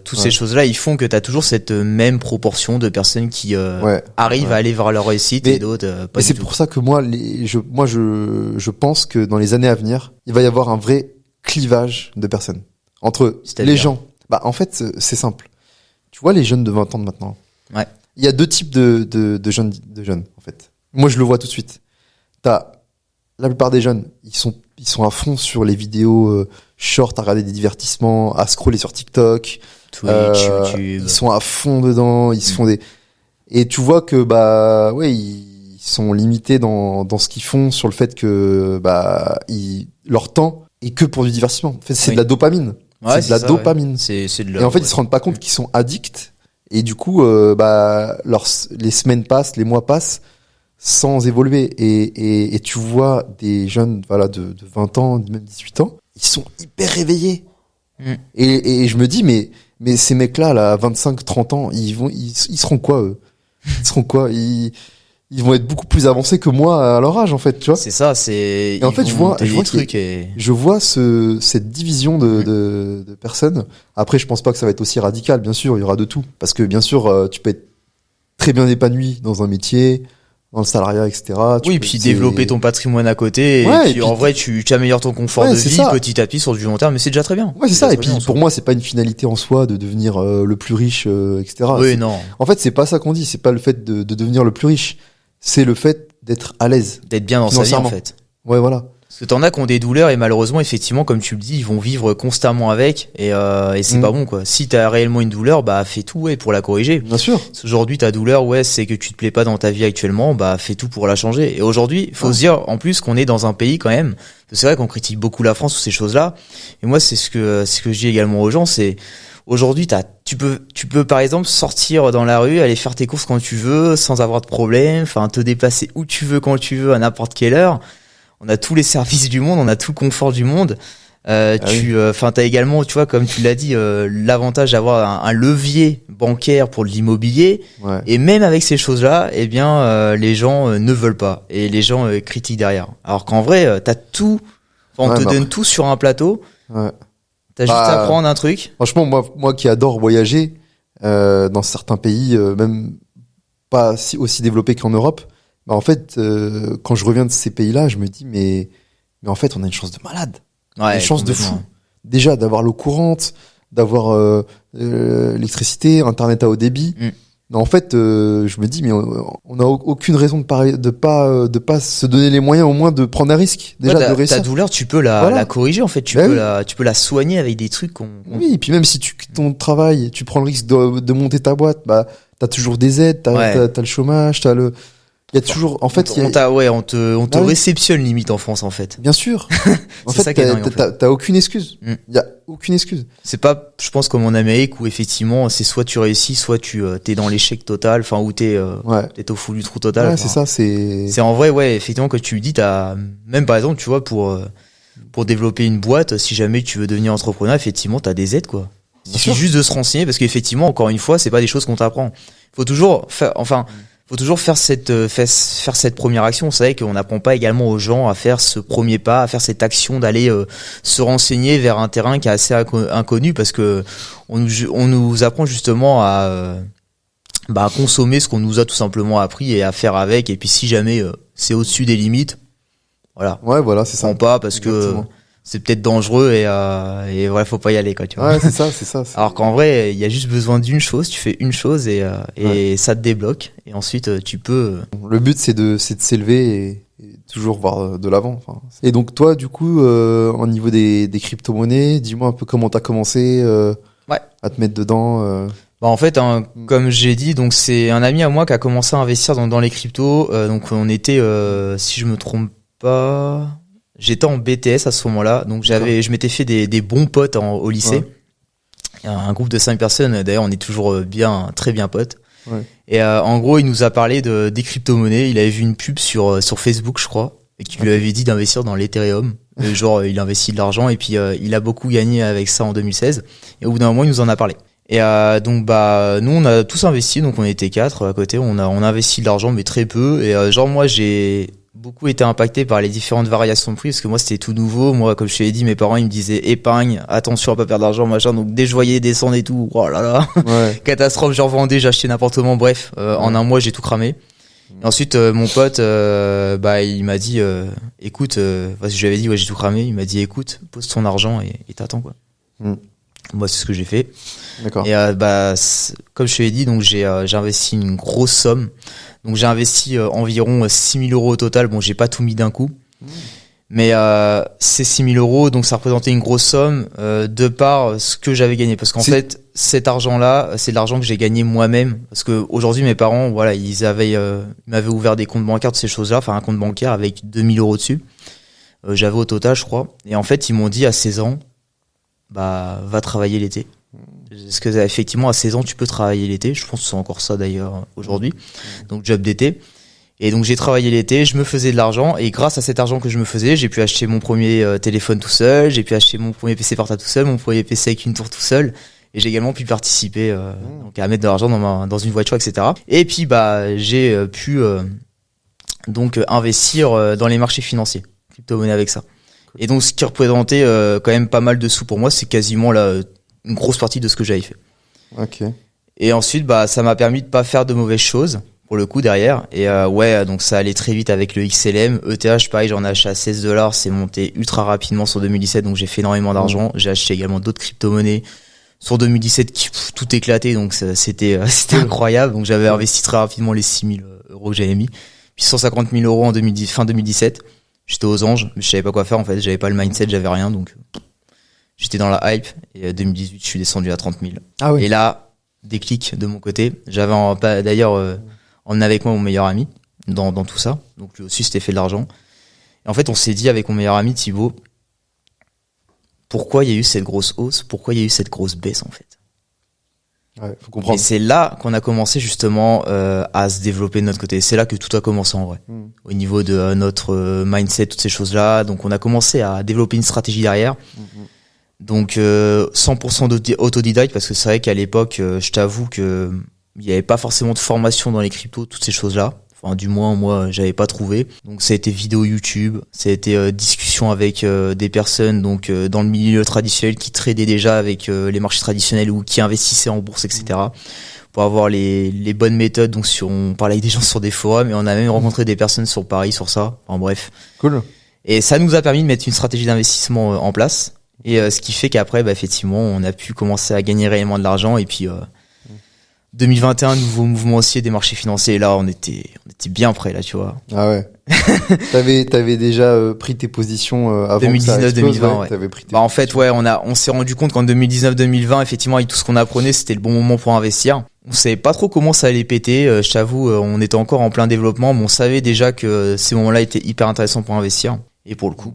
toutes ces choses-là, ils font que t'as toujours cette même proportion de personnes qui arrivent à aller vers leur réussite, et d'autres pas. Et c'est pour ça que moi, je pense que dans les années à venir, il va y avoir un vrai clivage de personnes entre les gens. En fait, c'est simple. Tu vois les jeunes de 20 ans de maintenant. Ouais. Il y a deux types de jeunes, en fait. Moi, je le vois tout de suite. T'as la plupart des jeunes, ils sont à fond sur les vidéos short, à regarder des divertissements, à scroller sur TikTok, Twitch, YouTube. Ils sont à fond dedans, ils se font des. Et tu vois que ils sont limités dans ce qu'ils font, sur le fait que leur temps est que pour du divertissement. En fait, c'est de la dopamine. Ouais, c'est de la dopamine. Ouais. C'est de la... Et en fait, ils se rendent pas compte qu'ils sont addicts. Et du coup, les semaines passent, les mois passent sans évoluer. Et tu vois des jeunes, de 20 ans, même 18 ans, ils sont hyper réveillés. Et je me dis, mais ces mecs-là, à 25, 30 ans, ils seront quoi, eux? Ils seront quoi? Ils vont être beaucoup plus avancés que moi à leur âge, en fait, tu vois. C'est ça, et en fait, je vois cette division de personnes. Après, je pense pas que ça va être aussi radical, bien sûr, il y aura de tout. Parce que, bien sûr, tu peux être très bien épanoui dans un métier, dans le salariat, etc. Oui, puis développer ton patrimoine à côté, et puis en vrai, tu améliores ton confort de vie petit à petit sur du long terme, mais c'est déjà très bien. Ouais, c'est ça. Et puis, pour moi, c'est pas une finalité en soi de devenir le plus riche, etc. Oui, non. En fait, c'est pas ça qu'on dit, c'est pas le fait de devenir le plus riche. C'est le fait d'être à l'aise. D'être bien dans sa vie, en fait. Ouais, voilà. Parce que t'en as qui ont des douleurs et malheureusement, effectivement, comme tu le dis, ils vont vivre constamment avec et c'est pas bon, quoi. Si t'as réellement une douleur, bah, fais tout, ouais, pour la corriger. Bien sûr. Aujourd'hui, ta douleur, ouais, c'est que tu te plais pas dans ta vie actuellement, bah, fais tout pour la changer. Et aujourd'hui, faut se dire, en plus, qu'on est dans un pays quand même. C'est vrai qu'on critique beaucoup la France ou ces choses-là. Et moi, c'est ce que je dis également aux gens, c'est, aujourd'hui, tu peux par exemple sortir dans la rue, aller faire tes courses quand tu veux, sans avoir de problème, enfin, te déplacer où tu veux, quand tu veux, à n'importe quelle heure. On a tous les services du monde, on a tout le confort du monde. T'as également, tu vois, comme tu l'as dit, l'avantage d'avoir un levier bancaire pour l'immobilier. Ouais. Et même avec ces choses-là, eh bien, les gens ne veulent pas et les gens critiquent derrière. Alors qu'en vrai, t'as tout. Enfin, on te donne tout sur un plateau. Ouais. T'as juste à prendre un truc. Franchement, moi qui adore voyager dans certains pays, même pas aussi développés qu'en Europe. Bah en fait, quand je reviens de ces pays-là, je me dis mais en fait, on a une chance de malade, une chance de fou. Déjà d'avoir l'eau courante, d'avoir l'électricité, internet à haut débit. Mais en fait, je me dis mais on n'a aucune raison de pas se donner les moyens au moins de prendre un risque déjà de réussir. Ta douleur, tu peux la corriger en fait, tu peux la soigner avec des trucs Oui, et puis même si tu quittes ton travail, tu prends le risque de monter ta boîte, bah t'as toujours des aides, t'as le chômage, il y a toujours, en fait, on te réceptionne limite en France, en fait. Bien sûr. En fait, t'as aucune excuse. Il y a aucune excuse. C'est pas, je pense, comme en Amérique où effectivement, c'est soit tu réussis, soit t'es dans l'échec total, enfin, où t'es au fond du trou total. Ouais, c'est ça, c'est en vrai, ouais, effectivement, que tu le dis, même par exemple, tu vois, pour développer une boîte, si jamais tu veux devenir entrepreneur, effectivement, t'as des aides, quoi. Il suffit juste de se renseigner parce qu'effectivement, encore une fois, c'est pas des choses qu'on t'apprend. Faut toujours faire cette première action. C'est vrai qu'on n'apprend pas également aux gens à faire ce premier pas, à faire cette action d'aller se renseigner vers un terrain qui est assez inconnu parce que on nous apprend justement à consommer ce qu'on nous a tout simplement appris et à faire avec. Et puis si jamais c'est au-dessus des limites, voilà. Ouais, voilà, c'est ça. Pas parce Exactement. Que c'est peut-être dangereux et voilà, faut pas y aller, quoi, tu vois. Ouais, c'est ça. Alors qu'en vrai, il y a juste besoin d'une chose, tu fais une chose et ça te débloque et ensuite tu peux. Le but c'est de s'élever et toujours voir de l'avant. Enfin. Et donc toi, du coup, au niveau des crypto-monnaies, dis-moi un peu comment t'as commencé à te mettre dedans. Bah en fait, comme j'ai dit, donc c'est un ami à moi qui a commencé à investir dans les cryptos. Donc on était, si je me trompe pas. J'étais en BTS à ce moment-là, donc je m'étais fait des bons potes au lycée. Ouais. Un groupe de 5 personnes, d'ailleurs on est toujours très bien potes. Ouais. Et en gros il nous a parlé des crypto-monnaies, il avait vu une pub sur Facebook je crois, et qui lui avait dit d'investir dans l'Ethereum. Genre il investit de l'argent et puis il a beaucoup gagné avec ça en 2016. Et au bout d'un moment il nous en a parlé. Et donc nous on a tous investi, donc on était 4 à côté, on a investi de l'argent mais très peu. Et moi j'ai beaucoup été impacté par les différentes variations de prix parce que moi c'était tout nouveau. Moi, comme je te l'ai dit, mes parents ils me disaient épargne, attention à pas perdre d'argent, machin. Donc dès que je voyais descendre et tout, oh là là, catastrophe, j'en vendais, j'achetais n'importe comment. Bref, en un mois j'ai tout cramé. Et ensuite mon pote il m'a dit écoute, parce que je lui avais dit j'ai tout cramé, il m'a dit écoute, pose ton argent et t'attends, quoi. Moi c'est ce que j'ai fait. D'accord. Et comme je te l'ai dit, donc j'ai investi une grosse somme. Donc j'ai investi environ 6 000 euros au total. Bon, j'ai pas tout mis d'un coup, mais ces 6 000 euros, donc ça représentait une grosse somme de par ce que j'avais gagné. Parce qu'en fait, cet argent-là, c'est de l'argent que j'ai gagné moi-même. Parce que aujourd'hui, mes parents, voilà, ils m'avaient ouvert des comptes bancaires, de ces choses-là, enfin un compte bancaire avec 2 000 euros dessus. J'avais au total, je crois. Et en fait, ils m'ont dit à 16 ans, va travailler l'été. Parce que effectivement à 16 ans tu peux travailler l'été, je pense que c'est encore ça d'ailleurs aujourd'hui. Donc job d'été. Et donc j'ai travaillé l'été, je me faisais de l'argent et grâce à cet argent que je me faisais, j'ai pu acheter mon premier téléphone tout seul, j'ai pu acheter mon premier PC portable tout seul, mon premier PC avec une tour tout seul et j'ai également pu participer donc à mettre de l'argent dans une voiture, etc. Et puis j'ai pu donc investir dans les marchés financiers, crypto-monnaie avec ça. Et donc ce qui représentait quand même pas mal de sous pour moi, c'est quasiment une grosse partie de ce que j'avais fait. Ok. Et ensuite, ça m'a permis de pas faire de mauvaises choses, pour le coup, derrière. Et donc ça allait très vite avec le XLM. ETH, pareil, j'en ai acheté à $16, c'est monté ultra rapidement sur 2017, donc j'ai fait énormément d'argent. J'ai acheté également d'autres crypto-monnaies sur 2017 qui tout éclaté, donc c'était incroyable. Donc j'avais investi très rapidement les 6 000 euros que j'avais mis. Puis 150 000 euros fin 2017. J'étais aux anges, mais je savais pas quoi faire en fait. J'avais pas le mindset, j'avais rien, donc j'étais dans la hype. Et 2018, je suis descendu à 30 000. Ah oui. Et là, déclic de mon côté. J'avais d'ailleurs emmené avec moi mon meilleur ami dans tout ça. Donc lui aussi, c'était fait de l'argent. Et en fait, on s'est dit avec mon meilleur ami Thibaut, pourquoi il y a eu cette grosse hausse, pourquoi il y a eu cette grosse baisse en fait. Ouais, faut comprendre. Et c'est là qu'on a commencé justement à se développer de notre côté. C'est là que tout a commencé en vrai. Au niveau de notre mindset, toutes ces choses-là. Donc on a commencé à développer une stratégie derrière. Donc 100% autodidacte, parce que c'est vrai qu'à l'époque, je t'avoue que il n'y avait pas forcément de formation dans les cryptos, toutes ces choses-là. Enfin, du moins, moi, j'avais pas trouvé. Donc, ça a été vidéo YouTube, ça a été discussion avec des personnes donc dans le milieu traditionnel qui tradaient déjà avec les marchés traditionnels ou qui investissaient en bourse, etc. Pour avoir les bonnes méthodes. Donc, on parlait avec des gens sur des forums et on a même rencontré des personnes sur Paris sur ça. Enfin, bref. Cool. Et ça nous a permis de mettre une stratégie d'investissement en place. Et ce qui fait qu'après, effectivement, on a pu commencer à gagner réellement de l'argent. Et puis 2021, nouveau mouvement aussi des marchés financiers. Et là, on était bien prêts, là, tu vois. Ah ouais. T'avais déjà pris tes positions avant 2019, 2020, ouais. T'avais pris tes en fait, ouais, on s'est rendu compte qu'en 2019, 2020, effectivement, avec tout ce qu'on apprenait, c'était le bon moment pour investir. On savait pas trop comment ça allait péter. Je t'avoue, on était encore en plein développement, mais on savait déjà que ces moments-là étaient hyper intéressants pour investir. Et pour le coup,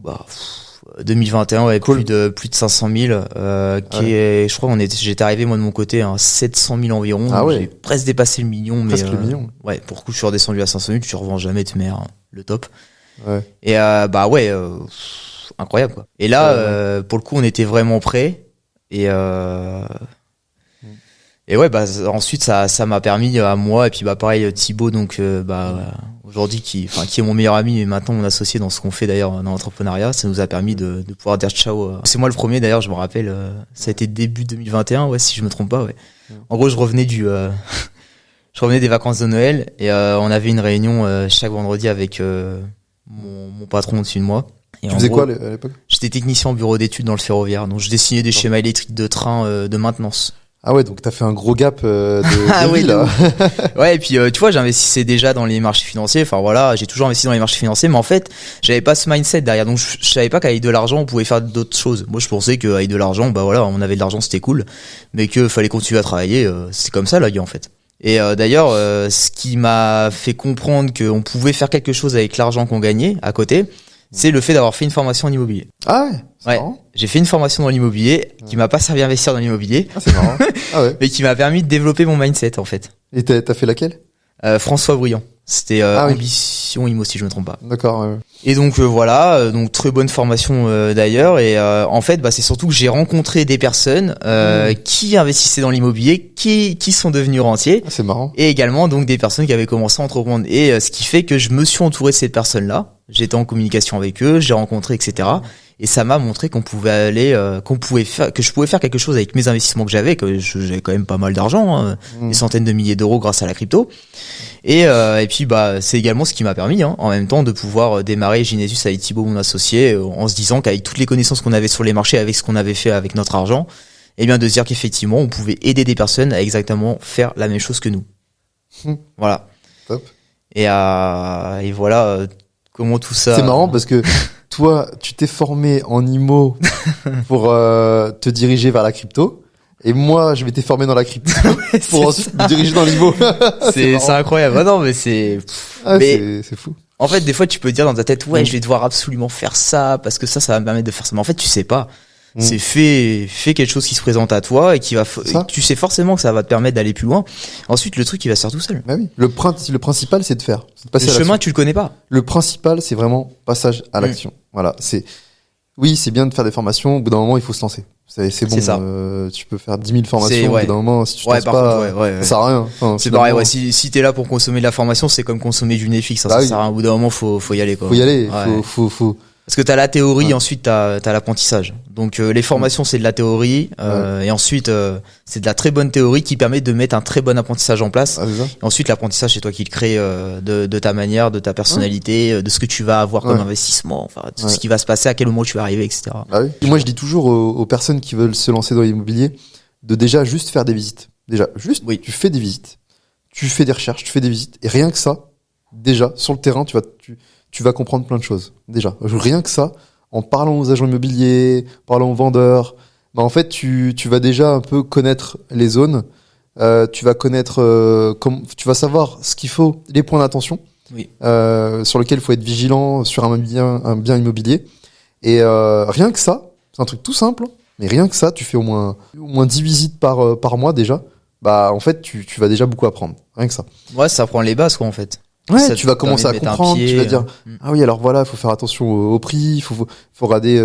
2021, ouais, cool. plus de 500 000, je crois j'étais arrivé, moi, de mon côté, à 700 000 environ. Ah ouais. J'ai presque dépassé le million, presque mais, le million. Ouais, pour le coup, je suis redescendu à 500 000, tu revends jamais de mer, le top. Ouais. Et, incroyable, quoi. Et là, pour le coup, on était vraiment prêts. Et ouais, ensuite, ça m'a permis à moi, et puis, pareil, Thibaut, donc, aujourd'hui, qui est mon meilleur ami et maintenant mon associé dans ce qu'on fait d'ailleurs dans l'entrepreneuriat, ça nous a permis de pouvoir dire ciao. C'est moi le premier d'ailleurs, je me rappelle, ça a été début 2021, ouais, si je me trompe pas, ouais. En gros, je revenais des vacances de Noël et on avait une réunion chaque vendredi avec mon patron au-dessus de moi. Et tu faisais quoi à l'époque? J'étais technicien en bureau d'études dans le ferroviaire, donc je dessinais des schémas électriques de train de maintenance. Ah ouais, donc t'as fait un gros gap de vie, là. Ouais, et puis tu vois, j'investissais déjà dans les marchés financiers. Enfin voilà, j'ai toujours investi dans les marchés financiers, mais en fait, j'avais pas ce mindset derrière. Donc je savais pas qu'avec de l'argent, on pouvait faire d'autres choses. Moi, je pensais qu'avec de l'argent, on avait de l'argent, c'était cool, mais que fallait continuer à travailler. C'est comme ça la vie en fait. Et d'ailleurs, ce qui m'a fait comprendre qu'on pouvait faire quelque chose avec l'argent qu'on gagnait à côté, c'est le fait d'avoir fait une formation en immobilier. Ah ouais. Ouais, j'ai fait une formation dans l'immobilier qui m'a pas servi à investir dans l'immobilier. Ah, c'est marrant. Ah ouais. Mais qui m'a permis de développer mon mindset en fait. Et t'as fait laquelle? François Briand. C'était Ambition Immo si je me trompe pas. D'accord. Ouais. Et donc voilà, donc très bonne formation d'ailleurs. Et en fait, c'est surtout que j'ai rencontré des personnes qui investissaient dans l'immobilier, qui sont devenus rentiers. Ah, c'est marrant. Et également donc des personnes qui avaient commencé à entreprendre. Et ce qui fait que je me suis entouré de ces personnes-là. J'étais en communication avec eux, j'ai rencontré, etc. Et ça m'a montré qu'on pouvait aller, que je pouvais faire quelque chose avec mes investissements que j'avais quand même pas mal d'argent, des centaines de milliers d'euros grâce à la crypto. Et puis c'est également ce qui m'a permis, en même temps, de pouvoir démarrer Genesis avec Thibaut, mon associé, en se disant qu'avec toutes les connaissances qu'on avait sur les marchés, avec ce qu'on avait fait avec notre argent, et bien de se dire qu'effectivement, on pouvait aider des personnes à exactement faire la même chose que nous. Voilà. Top. Et voilà comment tout ça. C'est marrant parce que toi, tu t'es formé en IMO pour te diriger vers la crypto. Et moi, je m'étais formé dans la crypto pour ensuite me diriger dans l'IMO. C'est incroyable. Ah non, mais c'est fou. En fait, des fois, tu peux dire dans ta tête, je vais devoir absolument faire ça parce que ça va me permettre de faire ça. Mais en fait, tu sais pas. C'est fais quelque chose qui se présente à toi et tu sais forcément que ça va te permettre d'aller plus loin. Ensuite, le truc, il va se faire tout seul. Bah oui. Le principal, c'est de faire. C'est de passer le à chemin, l'action. tu le connais pas. Le principal, c'est vraiment passage à l'action. Voilà. Oui, c'est bien de faire des formations. Au bout d'un moment, il faut se lancer. C'est bon. Ça. Tu peux faire 10 000 formations. Au bout d'un moment, si tu te lances pas, ça sert à rien. Enfin, c'est pareil. Ouais, si t'es là pour consommer de la formation, c'est comme consommer du Netflix. Ça sert à rien. Au bout d'un moment, faut y aller, quoi. Faut y aller. Faut. Parce que t'as la théorie, ensuite t'as l'apprentissage. Donc les formations c'est de la théorie, et ensuite c'est de la très bonne théorie qui permet de mettre un très bon apprentissage en place. Et ensuite l'apprentissage c'est toi qui le crée de ta manière, de ta personnalité, de ce que tu vas avoir comme investissement, enfin de ce qui va se passer, à quel moment tu vas arriver, etc. Et moi je dis toujours aux personnes qui veulent se lancer dans l'immobilier de déjà juste faire des visites. Tu fais des visites, tu fais des recherches, tu fais des visites, et rien que ça, déjà sur le terrain tu tu vas comprendre plein de choses. Déjà, rien que ça, en parlant aux agents immobiliers, en parlant aux vendeurs, bah en fait, tu vas déjà un peu connaître les zones. Tu vas connaître, tu vas savoir ce qu'il faut, les points d'attention, sur lesquels il faut être vigilant sur un bien immobilier. Et rien que ça, c'est un truc tout simple, mais rien que ça, tu fais au moins 10 visites par mois déjà. Bah en fait, tu vas déjà beaucoup apprendre. Rien que ça. Ouais, ça prend les bases quoi en fait. Ouais, ça tu vas commencer à comprendre, tu vas dire ah oui, alors voilà, il faut faire attention au prix, faut regarder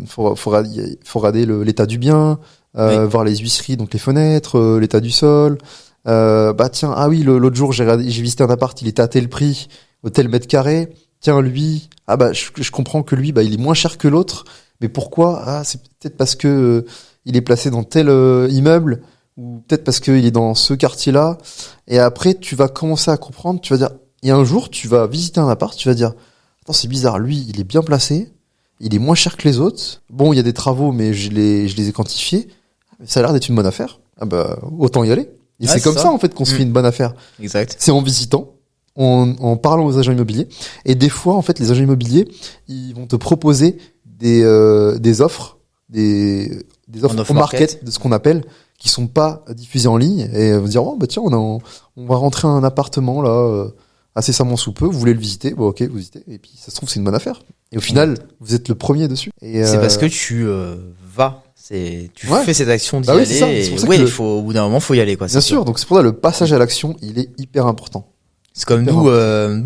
faut regarder l'état du bien, voir les huisseries, donc les fenêtres, l'état du sol. Bah tiens, ah oui, l'autre jour j'ai visité un appart, il était à tel prix, au tel mètre carré. Tiens, lui, ah bah je comprends que lui, bah il est moins cher que l'autre, mais pourquoi? Ah, c'est peut-être parce que il est placé dans tel immeuble, ou peut-être parce qu'il est dans ce quartier-là. Et après, tu vas commencer à comprendre, tu vas dire, et un jour, tu vas visiter un appart, tu vas dire, attends, c'est bizarre, lui, il est bien placé, il est moins cher que les autres. Bon, il y a des travaux, mais je les ai quantifiés. Ça a l'air d'être une bonne affaire. Ah bah, autant y aller. Et c'est comme ça, en fait, qu'on se fait une bonne affaire. Exact. C'est en visitant, en parlant aux agents immobiliers. Et des fois, en fait, les agents immobiliers, ils vont te proposer des offres, des offres au market, de ce qu'on appelle, qui sont pas diffusées en ligne, et vous dire, oh, bah tiens, on va rentrer à un appartement, là, incessamment sous peu, vous voulez le visiter? Bon, ok, vous visitez. Et puis, ça se trouve, c'est une bonne affaire. Et au final, vous êtes le premier dessus. Et c'est parce que tu vas. Tu fais cette action d'y aller. C'est pour ça il faut, au bout d'un moment, faut y aller, quoi. Bien sûr. Donc, c'est pour ça, le passage à l'action, il est hyper important. C'est comme nous,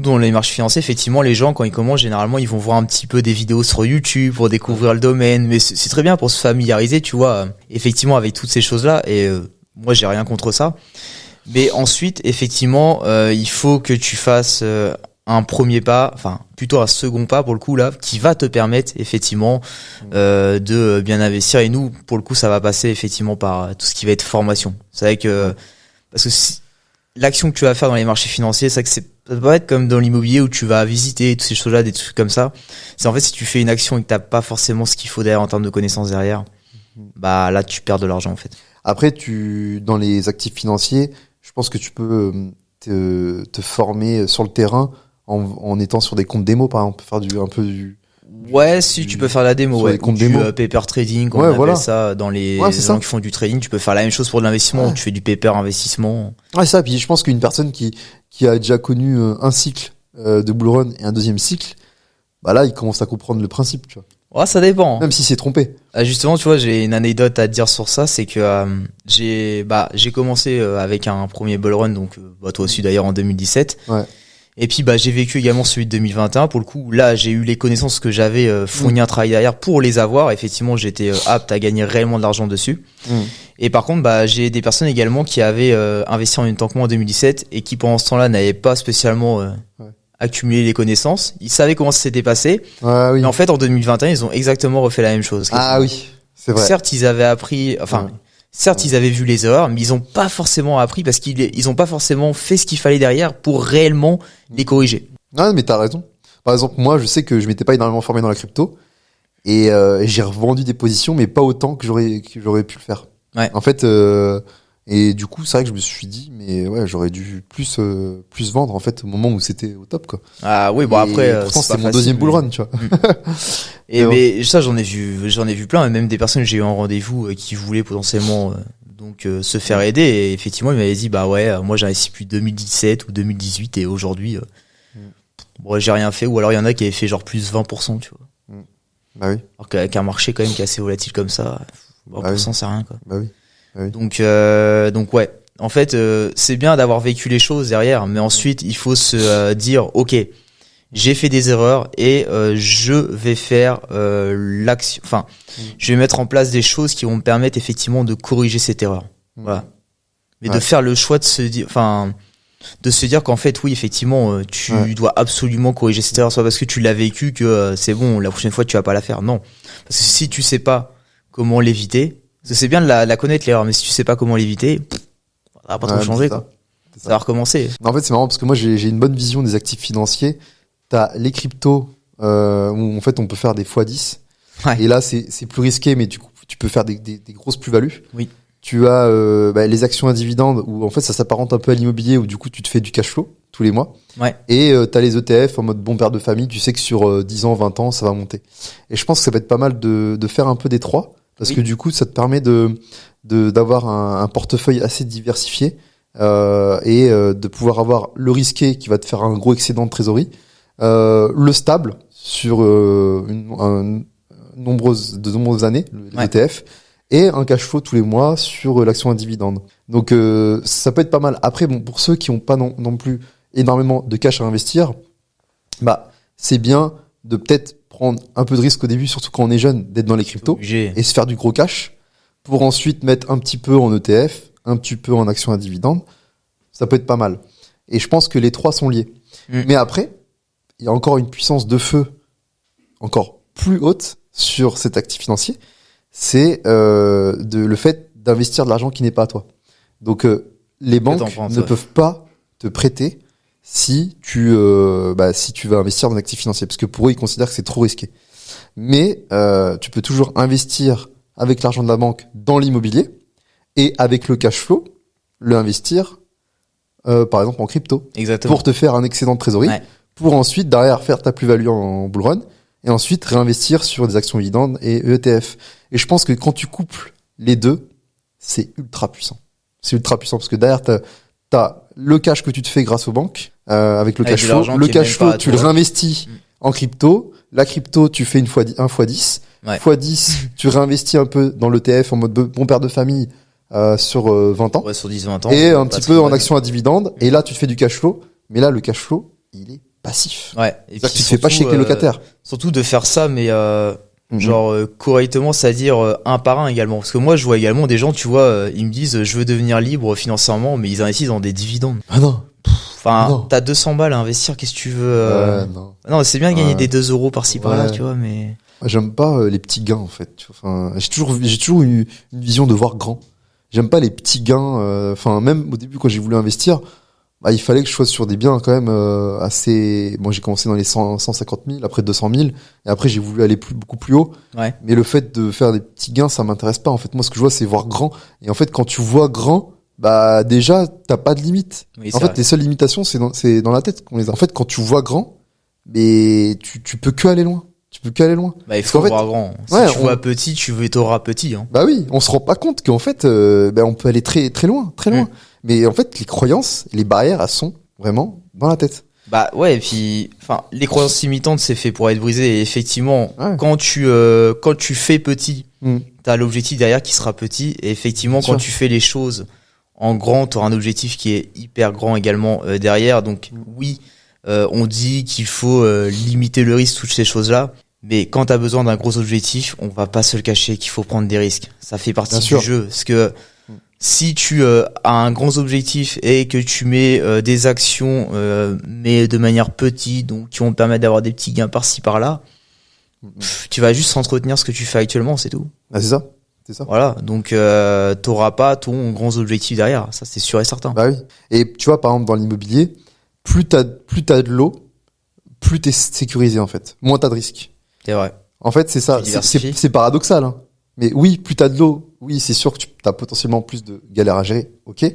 dans les marchés financiers, effectivement, les gens, quand ils commencent, généralement, ils vont voir un petit peu des vidéos sur YouTube pour découvrir le domaine. Mais c'est très bien pour se familiariser, tu vois, effectivement, avec toutes ces choses-là. Et moi, j'ai rien contre ça. Mais ensuite, effectivement, il faut que tu fasses un premier pas, enfin plutôt un second pas pour le coup là, qui va te permettre effectivement de bien investir. Et nous, pour le coup, ça va passer effectivement par tout ce qui va être formation. C'est vrai que parce que l'action que tu vas faire dans les marchés financiers, c'est vrai que ça peut pas être comme dans l'immobilier où tu vas visiter toutes ces choses-là, des trucs comme ça. C'est en fait si tu fais une action et que t'as pas forcément ce qu'il faut derrière en termes de connaissances derrière, bah là tu perds de l'argent en fait. Après, dans les actifs financiers, je pense que tu peux te former sur le terrain en étant sur des comptes démo, par exemple, faire tu peux faire la démo, ouais, ou du paper trading, comme on appelle ça dans les gens qui font du trading. Tu peux faire la même chose pour de l'investissement, où tu fais du paper investissement. Ouais, ça. Puis je pense qu'une personne qui a déjà connu un cycle de bull run et un deuxième cycle, bah là, il commence à comprendre le principe, tu vois. Ouais, ça dépend. Même si c'est trompé. Justement, tu vois, j'ai une anecdote à te dire sur ça, c'est que j'ai commencé avec un premier bull run, donc toi aussi d'ailleurs en 2017. Ouais. Et puis j'ai vécu également celui de 2021. Pour le coup, là j'ai eu les connaissances que j'avais fourni un travail derrière pour les avoir. Effectivement, j'étais apte à gagner réellement de l'argent dessus. Et par contre, j'ai des personnes également qui avaient investi en même temps que moi en 2017 et qui pendant ce temps-là n'avaient pas spécialement accumulé les connaissances. Ils savaient comment ça s'était passé. Oui. Mais en fait, en 2021, ils ont exactement refait la même chose. Ah oui, c'est vrai. Certes, ils avaient appris, certes, ils avaient vu les erreurs, mais ils ont pas forcément appris parce qu'ils ont pas forcément fait ce qu'il fallait derrière pour réellement les corriger. Non, mais t'as raison. Par exemple, moi, je sais que je m'étais pas énormément formé dans la crypto et j'ai revendu des positions, mais pas autant que j'aurais pu le faire. Ouais. En fait, et du coup, c'est vrai que je me suis dit, mais ouais, j'aurais dû plus vendre en fait au moment où c'était au top, quoi. Ah oui, bon après, pourtant c'était mon deuxième bull run, tu vois. Et mais ça, j'en ai vu plein, et même des personnes que j'ai eu en rendez-vous qui voulaient potentiellement se faire aider. Et effectivement, ils m'avaient dit, moi j'ai investi depuis 2017 ou 2018 et aujourd'hui, j'ai rien fait. Ou alors il y en a qui avaient fait genre plus 20%, tu vois. Bah oui. Alors qu'un marché quand même qui est assez volatile comme ça, 20% c'est rien, quoi. Bah oui. Oui. Donc ouais. En fait, c'est bien d'avoir vécu les choses derrière, mais ensuite il faut se dire, ok, j'ai fait des erreurs et je vais faire l'action. Enfin, je vais mettre en place des choses qui vont me permettre effectivement de corriger cette erreur. Voilà. Mais de faire le choix de se dire, qu'en fait, oui, effectivement, tu dois absolument corriger cette erreur, soit parce que tu l'as vécu que c'est bon, la prochaine fois tu vas pas la faire. Non, parce que si tu sais pas comment l'éviter. C'est bien de la connaître l'erreur, mais si tu sais pas comment l'éviter, ça va pas trop changer, quoi. Ça va recommencer. En fait, c'est marrant parce que moi, j'ai une bonne vision des actifs financiers. T'as les cryptos, où en fait, on peut faire des x10. Ouais. Et là, c'est plus risqué, mais tu peux faire des grosses plus-values. Oui. Tu as les actions à dividendes où en fait ça s'apparente un peu à l'immobilier où du coup tu te fais du cash flow tous les mois. Ouais. Et tu as les ETF en mode bon père de famille, tu sais que sur 10 ans, 20 ans, ça va monter. Et je pense que ça peut être pas mal de faire un peu des trois parce que du coup ça te permet d'avoir un portefeuille assez diversifié et de pouvoir avoir le risqué qui va te faire un gros excédent de trésorerie, le stable sur de nombreuses années, les ETF, et un cash flow tous les mois sur l'action à dividende. Donc ça peut être pas mal. Après, bon, pour ceux qui n'ont pas non plus énormément de cash à investir, bah c'est bien de peut-être prendre un peu de risque au début, surtout quand on est jeune, d'être dans les cryptos et se faire du gros cash pour ensuite mettre un petit peu en ETF, un petit peu en action à dividende. Ça peut être pas mal. Et je pense que les trois sont liés. Mais après, il y a encore une puissance de feu encore plus haute sur cet actif financier, c'est le fait d'investir de l'argent qui n'est pas à toi. Donc les banques ne peuvent pas te prêter si tu vas investir dans un actif financier, parce que pour eux ils considèrent que c'est trop risqué. Mais tu peux toujours investir avec l'argent de la banque dans l'immobilier et avec le cash flow le investir par exemple en crypto. Exactement. Pour te faire un excédent de trésorerie, pour ensuite derrière faire ta plus-value en bull run et ensuite réinvestir sur des actions dividendes et ETF. Et je pense que quand tu couples les deux, c'est ultra puissant. C'est ultra puissant parce que derrière t'as le cash que tu te fais grâce aux banques avec le cash flow. Le cash flow, tu le réinvestis en crypto. La crypto, tu fais 1 x 10. Fois 10, tu réinvestis un peu dans l'ETF en mode bon père de famille sur 20 ans. Ouais, sur 10-20 ans. Et un petit peu en action à dividende. Et là, tu te fais du cash flow. Mais là, le cash flow, il est passif. Ouais. Et puis tu te fais pas chier avec les locataires. Surtout de faire ça, mais correctement, c'est-à-dire un par un également. Parce que moi, je vois également des gens, tu vois, ils me disent, je veux devenir libre financièrement, mais ils investissent dans des dividendes. Ah non. Enfin, t'as 200 balles à investir, qu'est-ce que tu veux Non, c'est bien de gagner des 2 euros par-ci par-là, tu vois, mais j'aime pas les petits gains en fait. Enfin, j'ai toujours une vision de voir grand. J'aime pas les petits gains. Enfin, même au début quand j'ai voulu investir, il fallait que je sois sur des biens quand même assez. Moi, j'ai commencé dans les 150 000, après 200 000, et après j'ai voulu aller beaucoup plus haut. Ouais. Mais le fait de faire des petits gains, ça m'intéresse pas. En fait, moi, ce que je vois, c'est voir grand. Et en fait, quand tu vois grand, déjà, t'as pas de limite. Oui, en fait, les seules limitations, c'est dans la tête qu'on les a. En fait, quand tu vois grand, mais tu peux que aller loin. Tu peux qu'aller loin. Il faut voir grand. Si tu vois petit, t'auras petit. Hein. Bah oui, on se rend pas compte qu'en fait, on peut aller très très loin, très loin. Mais en fait, les croyances, les barrières, elles sont vraiment dans la tête. Bah ouais, et puis, enfin, les croyances limitantes, c'est fait pour être brisé. Et effectivement, quand tu fais petit, t'as l'objectif derrière qui sera petit. Et effectivement, quand tu fais les choses en grand, t'auras un objectif qui est hyper grand également derrière. Donc oui, on dit qu'il faut limiter le risque, toutes ces choses-là. Mais quand t'as besoin d'un gros objectif, on va pas se le cacher qu'il faut prendre des risques. Ça fait partie du jeu. Parce que si tu as un gros objectif et que tu mets des actions, mais de manière petite, donc qui vont te permettre d'avoir des petits gains par-ci par-là, tu vas juste entretenir ce que tu fais actuellement, c'est tout. Ah, c'est ça. C'est ça. Voilà. Donc, t'auras pas ton gros objectif derrière. Ça, c'est sûr et certain. Bah oui. Et tu vois, par exemple, dans l'immobilier, plus t'as de l'eau, plus t'es sécurisé, en fait. Moins t'as de risques. C'est vrai. En fait, c'est ça. C'est paradoxal, hein. Mais oui, plus t'as de l'eau, oui, c'est sûr que tu as potentiellement plus de galères à gérer, ok.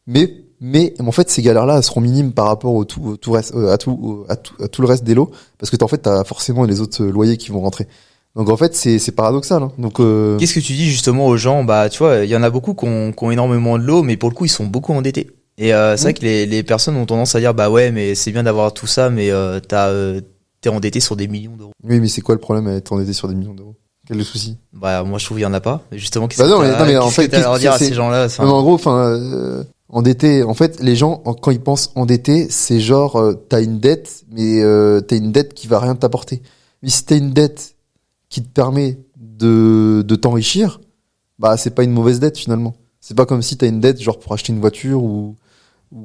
Mais en fait, ces galères-là, elles seront minimes par rapport à tout le reste des lots, parce que en fait, t'as forcément les autres loyers qui vont rentrer. Donc en fait, c'est paradoxal, hein. Donc qu'est-ce que tu dis justement aux gens? Bah, tu vois, il y en a beaucoup qui ont énormément de lots, mais pour le coup, ils sont beaucoup endettés. Et c'est vrai que les personnes ont tendance à dire, bah ouais, mais c'est bien d'avoir tout ça, mais t'es endetté sur des millions d'euros. Oui, mais c'est quoi le problème à être endetté sur des millions d'euros? Quel est le souci? Bah moi je trouve qu'il y en a pas. Justement, qu'est-ce que t'as à leur dire à ces gens-là? En gros, endetté. En fait, les gens quand ils pensent endetté, c'est genre t'as une dette, mais t'as une dette qui va rien t'apporter. Mais si t'as une dette qui te permet de t'enrichir, bah c'est pas une mauvaise dette finalement. C'est pas comme si t'as une dette genre pour acheter une voiture ou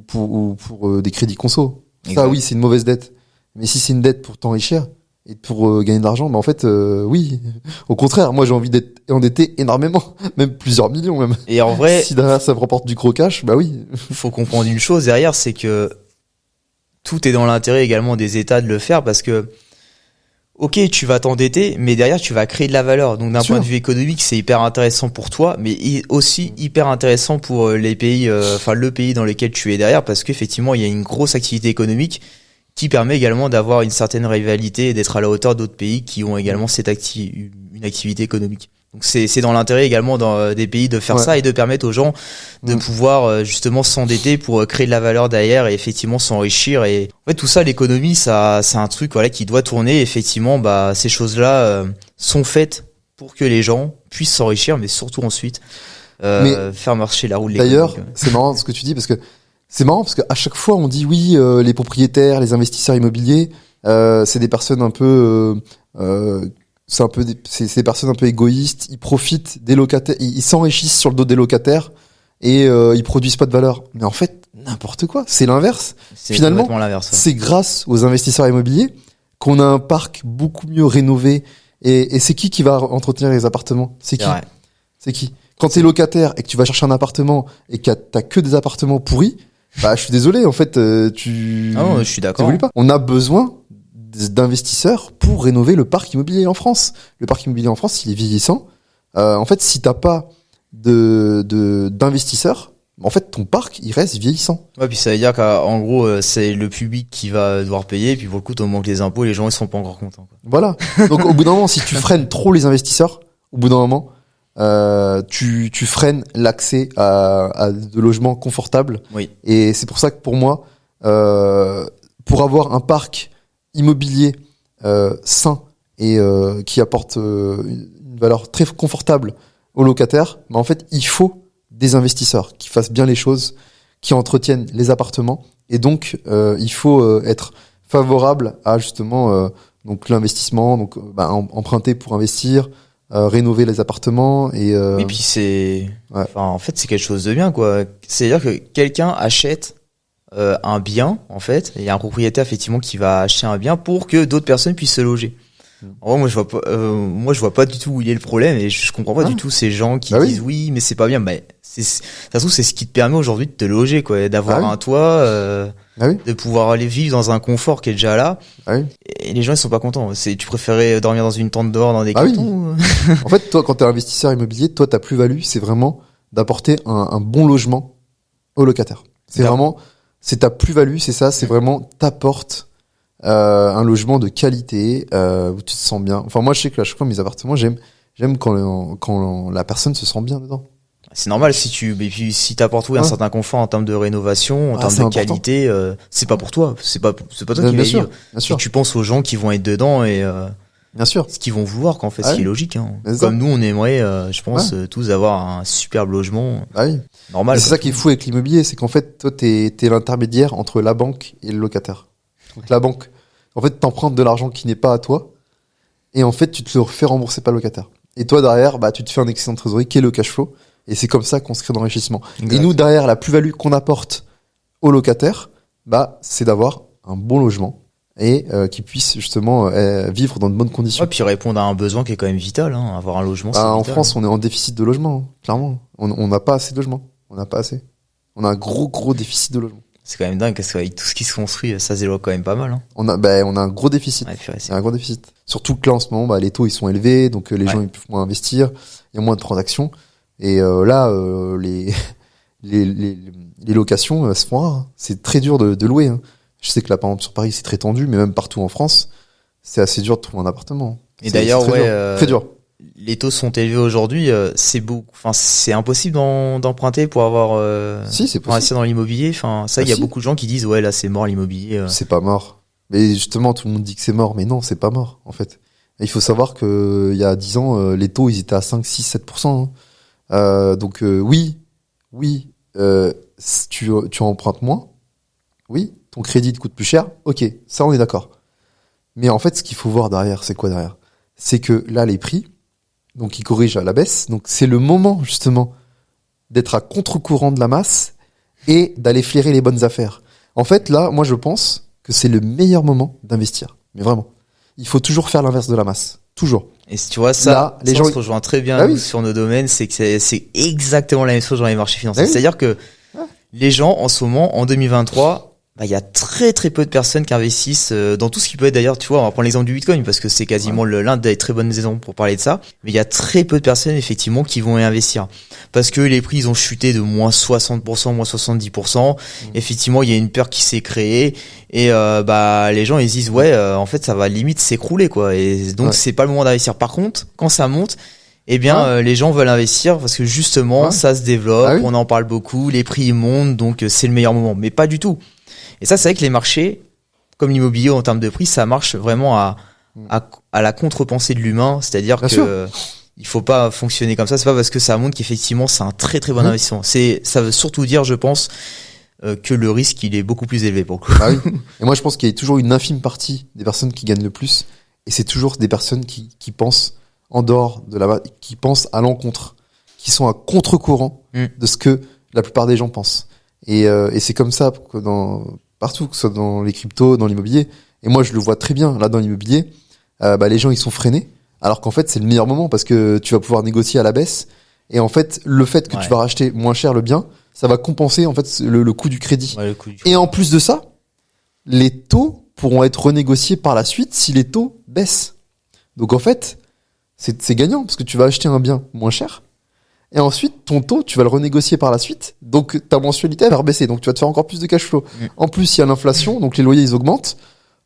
pour des crédits conso. Ça oui, c'est une mauvaise dette. Mais si c'est une dette pour t'enrichir et pour gagner de l'argent, bah en fait oui, au contraire, moi j'ai envie d'être endetté énormément, même plusieurs millions même. Et en vrai, si derrière ça me rapporte du gros cash, bah oui. Faut comprendre une chose derrière, c'est que tout est dans l'intérêt également des États de le faire, parce que ok, tu vas t'endetter, mais derrière tu vas créer de la valeur. Donc d'un point de vue économique, c'est hyper intéressant pour toi, mais aussi hyper intéressant pour les pays, le pays dans lequel tu es derrière, parce qu'effectivement il y a une grosse activité économique qui permet également d'avoir une certaine rivalité et d'être à la hauteur d'autres pays qui ont également une activité économique. Donc c'est dans l'intérêt également des pays de faire ça et de permettre aux gens de pouvoir justement s'endetter pour créer de la valeur derrière et effectivement s'enrichir. Et en fait tout ça, l'économie, ça c'est un truc qui doit tourner. Effectivement, ces choses-là sont faites pour que les gens puissent s'enrichir, mais surtout ensuite faire marcher la roue de l'économie. D'ailleurs, c'est marrant ce que tu dis parce qu'à chaque fois on dit oui, les propriétaires, les investisseurs immobiliers, c'est des personnes un peu c'est des personnes un peu égoïstes, ils profitent des locataires, ils s'enrichissent sur le dos des locataires et ils produisent pas de valeur. Mais en fait, n'importe quoi, c'est l'inverse. Finalement, c'est grâce aux investisseurs immobiliers qu'on a un parc beaucoup mieux rénové et c'est qui va entretenir les appartements? C'est qui? Quand t'es locataire et que tu vas chercher un appartement et que t'as que des appartements pourris, je suis désolé, en fait, je suis d'accord. On a besoin d'investisseurs pour rénover le parc immobilier en France. Le parc immobilier en France, il est vieillissant. En fait, si t'as pas d'investisseurs, en fait, ton parc, il reste vieillissant. Ouais, puis ça veut dire qu'en gros, c'est le public qui va devoir payer, et puis pour le coup, t'en manques les impôts, les gens, ils sont pas encore contents, quoi. Voilà. Donc, au bout d'un moment, si tu freines trop les investisseurs, au bout d'un moment, tu freines l'accès à de logements confortables. Oui. Et c'est pour ça que pour moi, pour avoir un parc immobilier sain et qui apporte une valeur très confortable aux locataires, en fait, il faut des investisseurs qui fassent bien les choses, qui entretiennent les appartements. Et donc, il faut être favorable à justement donc l'investissement, donc emprunter pour investir, rénover les appartements et oui, puis en fait c'est quelque chose de bien, quoi. C'est-à-dire que quelqu'un achète un bien, en fait, il y a un propriétaire effectivement qui va acheter un bien pour que d'autres personnes puissent se loger. En vrai, moi je vois pas du tout où il est le problème et je comprends pas du tout ces gens qui disent oui mais c'est pas bien. Ça se trouve c'est ce qui te permet aujourd'hui de te loger, quoi, d'avoir un toit, de pouvoir aller vivre dans un confort qui est déjà là. Et les gens ils sont pas contents. Tu préférais dormir dans une tente dehors dans des cartons? En fait, toi quand t'es investisseur immobilier, toi ta plus-value c'est vraiment d'apporter un bon logement aux locataires. C'est ta plus-value, c'est ça, c'est vraiment t'apportes un logement de qualité où tu te sens bien. Enfin moi je sais que à chaque fois mes appartements j'aime quand la personne se sent bien dedans. C'est normal si t'apportes un certain confort en termes de rénovation, en termes de qualité, c'est pas pour toi, c'est pas toi qui vas vivre. Si tu penses aux gens qui vont être dedans et bien sûr, ce qu'ils vont vouloir, qu'en fait, ce qui est logique, hein. Comme nous on aimerait je pense tous avoir un superbe logement. Normal. C'est ça qui est fou avec l'immobilier, c'est qu'en fait toi t'es l'intermédiaire entre la banque et le locataire. Donc la banque, en fait, t'empruntes de l'argent qui n'est pas à toi, et en fait, tu te le fais rembourser par le locataire. Et toi, derrière, tu te fais un excédent de trésorerie qui est le cash flow, et c'est comme ça qu'on se crée d'enrichissement. Et nous, derrière, la plus-value qu'on apporte aux locataires, c'est d'avoir un bon logement, et qui puisse justement vivre dans de bonnes conditions. Ouais, puis répondre à un besoin qui est quand même vital, hein. Avoir un logement, c'est vital. En France, on est en déficit de logement, hein, clairement. On n'a pas assez de logements. On n'a pas assez. On a un gros déficit de logement. C'est quand même dingue parce qu'avec tout ce qui se construit, ça se développe quand même pas mal, hein. On a un gros déficit. Un gros déficit. Surtout que là, en ce moment, les taux, ils sont élevés, donc les gens, ils peuvent moins investir. Il y a moins de transactions. Et les locations se font rares, hein. C'est très dur de louer, hein. Je sais que là, par exemple, sur Paris, c'est très tendu, mais même partout en France, c'est assez dur de trouver un appartement. Et d'ailleurs, très dur. Les taux sont élevés aujourd'hui, c'est impossible d'emprunter pour avoir si, c'est pour investir dans l'immobilier. Il y a beaucoup de gens qui disent là c'est mort l'immobilier. C'est pas mort. Mais justement, tout le monde dit que c'est mort, mais non, c'est pas mort en fait. Et il faut savoir que il y a 10 ans, les taux ils étaient à 5, 6, 7%. Donc oui, tu empruntes moins. Oui, ton crédit te coûte plus cher. OK, ça on est d'accord. Mais en fait, ce qu'il faut voir derrière, c'est quoi derrière? C'est que là les prix, donc ils corrigent à la baisse. Donc c'est le moment justement d'être à contre-courant de la masse et d'aller flairer les bonnes affaires. En fait, là, moi je pense que c'est le meilleur moment d'investir. Mais vraiment, il faut toujours faire l'inverse de la masse, toujours. Et si tu vois ça, les gens se rejoignent très bien sur nos domaines. C'est que c'est exactement la même chose dans les marchés financiers. C'est-à-dire que les gens en ce moment, en 2023, bah, y a très très peu de personnes qui investissent dans tout ce qui peut être, d'ailleurs, tu vois, on va prendre l'exemple du Bitcoin parce que c'est quasiment l'un des très bonnes exemples pour parler de ça, mais il y a très peu de personnes effectivement qui vont y investir parce que les prix ils ont chuté de moins 60%, moins 70%. Effectivement, il y a une peur qui s'est créée et bah les gens ils disent en fait ça va limite s'écrouler quoi, et donc c'est pas le moment d'investir. Par contre, quand ça monte, eh bien, les gens veulent investir parce que justement, ça se développe, on en parle beaucoup, les prix ils montent, donc c'est le meilleur moment. Mais pas du tout. Et ça, c'est vrai que les marchés, comme l'immobilier en termes de prix, ça marche vraiment à la contre-pensée de l'humain. C'est-à-dire que il faut pas fonctionner comme ça. C'est pas parce que ça monte qu'effectivement c'est un très très bon investissement. Ça veut surtout dire, je pense, que le risque il est beaucoup plus élevé pour le coup. Ah oui. Et moi, je pense qu'il y a toujours une infime partie des personnes qui gagnent le plus, et c'est toujours des personnes qui pensent en dehors de qui pensent à l'encontre, qui sont à contre-courant de ce que la plupart des gens pensent. Et c'est comme ça partout, que ce soit dans les cryptos, dans l'immobilier. Et moi, je le vois très bien. Là, dans l'immobilier, les gens, ils sont freinés. Alors qu'en fait, c'est le meilleur moment parce que tu vas pouvoir négocier à la baisse. Et en fait, le fait que tu vas racheter moins cher le bien, ça va compenser, en fait, le coût du crédit. Et en plus de ça, les taux pourront être renégociés par la suite si les taux baissent. Donc, en fait, c'est gagnant parce que tu vas acheter un bien moins cher. Et ensuite, ton taux, tu vas le renégocier par la suite. Donc, ta mensualité, elle va rebaisser. Donc, tu vas te faire encore plus de cash flow. En plus, il y a l'inflation. Donc, les loyers, ils augmentent.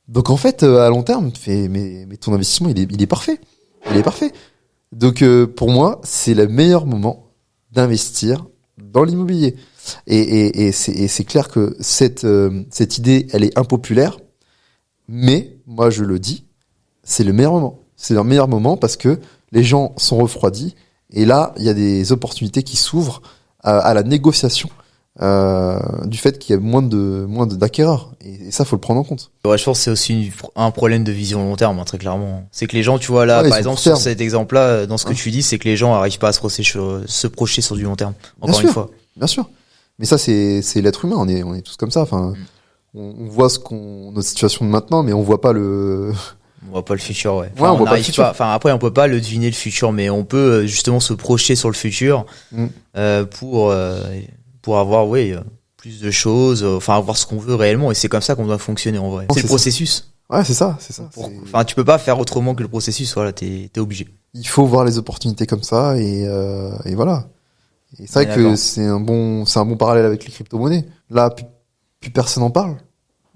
Donc, en fait, à long terme, mais ton investissement, il est parfait. Il est parfait. Donc, pour moi, c'est le meilleur moment d'investir dans l'immobilier. Et c'est clair que cette idée, elle est impopulaire. Mais, moi, je le dis, c'est le meilleur moment. C'est le meilleur moment parce que les gens sont refroidis. Et là, il y a des opportunités qui s'ouvrent à la négociation du fait qu'il y a moins d'acquéreurs. Et ça, faut le prendre en compte. Ouais, je pense que c'est aussi un problème de vision long terme, très clairement. C'est que les gens, tu vois là, par exemple, sur cet exemple-là, dans ce que tu dis, c'est que les gens arrivent pas à se projeter sur du long terme. Encore une fois. Bien sûr. Mais ça, c'est l'être humain. On est tous comme ça. Enfin, on voit notre situation de maintenant, mais on voit pas on voit pas le futur, Enfin, on n'arrive pas. Enfin, après, on peut pas le deviner le futur, mais on peut justement se projeter sur le futur pour avoir, plus de choses, enfin avoir ce qu'on veut réellement. Et c'est comme ça qu'on doit fonctionner en vrai. C'est le processus. Ouais, c'est ça. Enfin, tu peux pas faire autrement que le processus. Voilà, t'es obligé. Il faut voir les opportunités comme ça et voilà. Et c'est vrai que c'est un bon parallèle avec les crypto-monnaies. Là, plus personne en parle.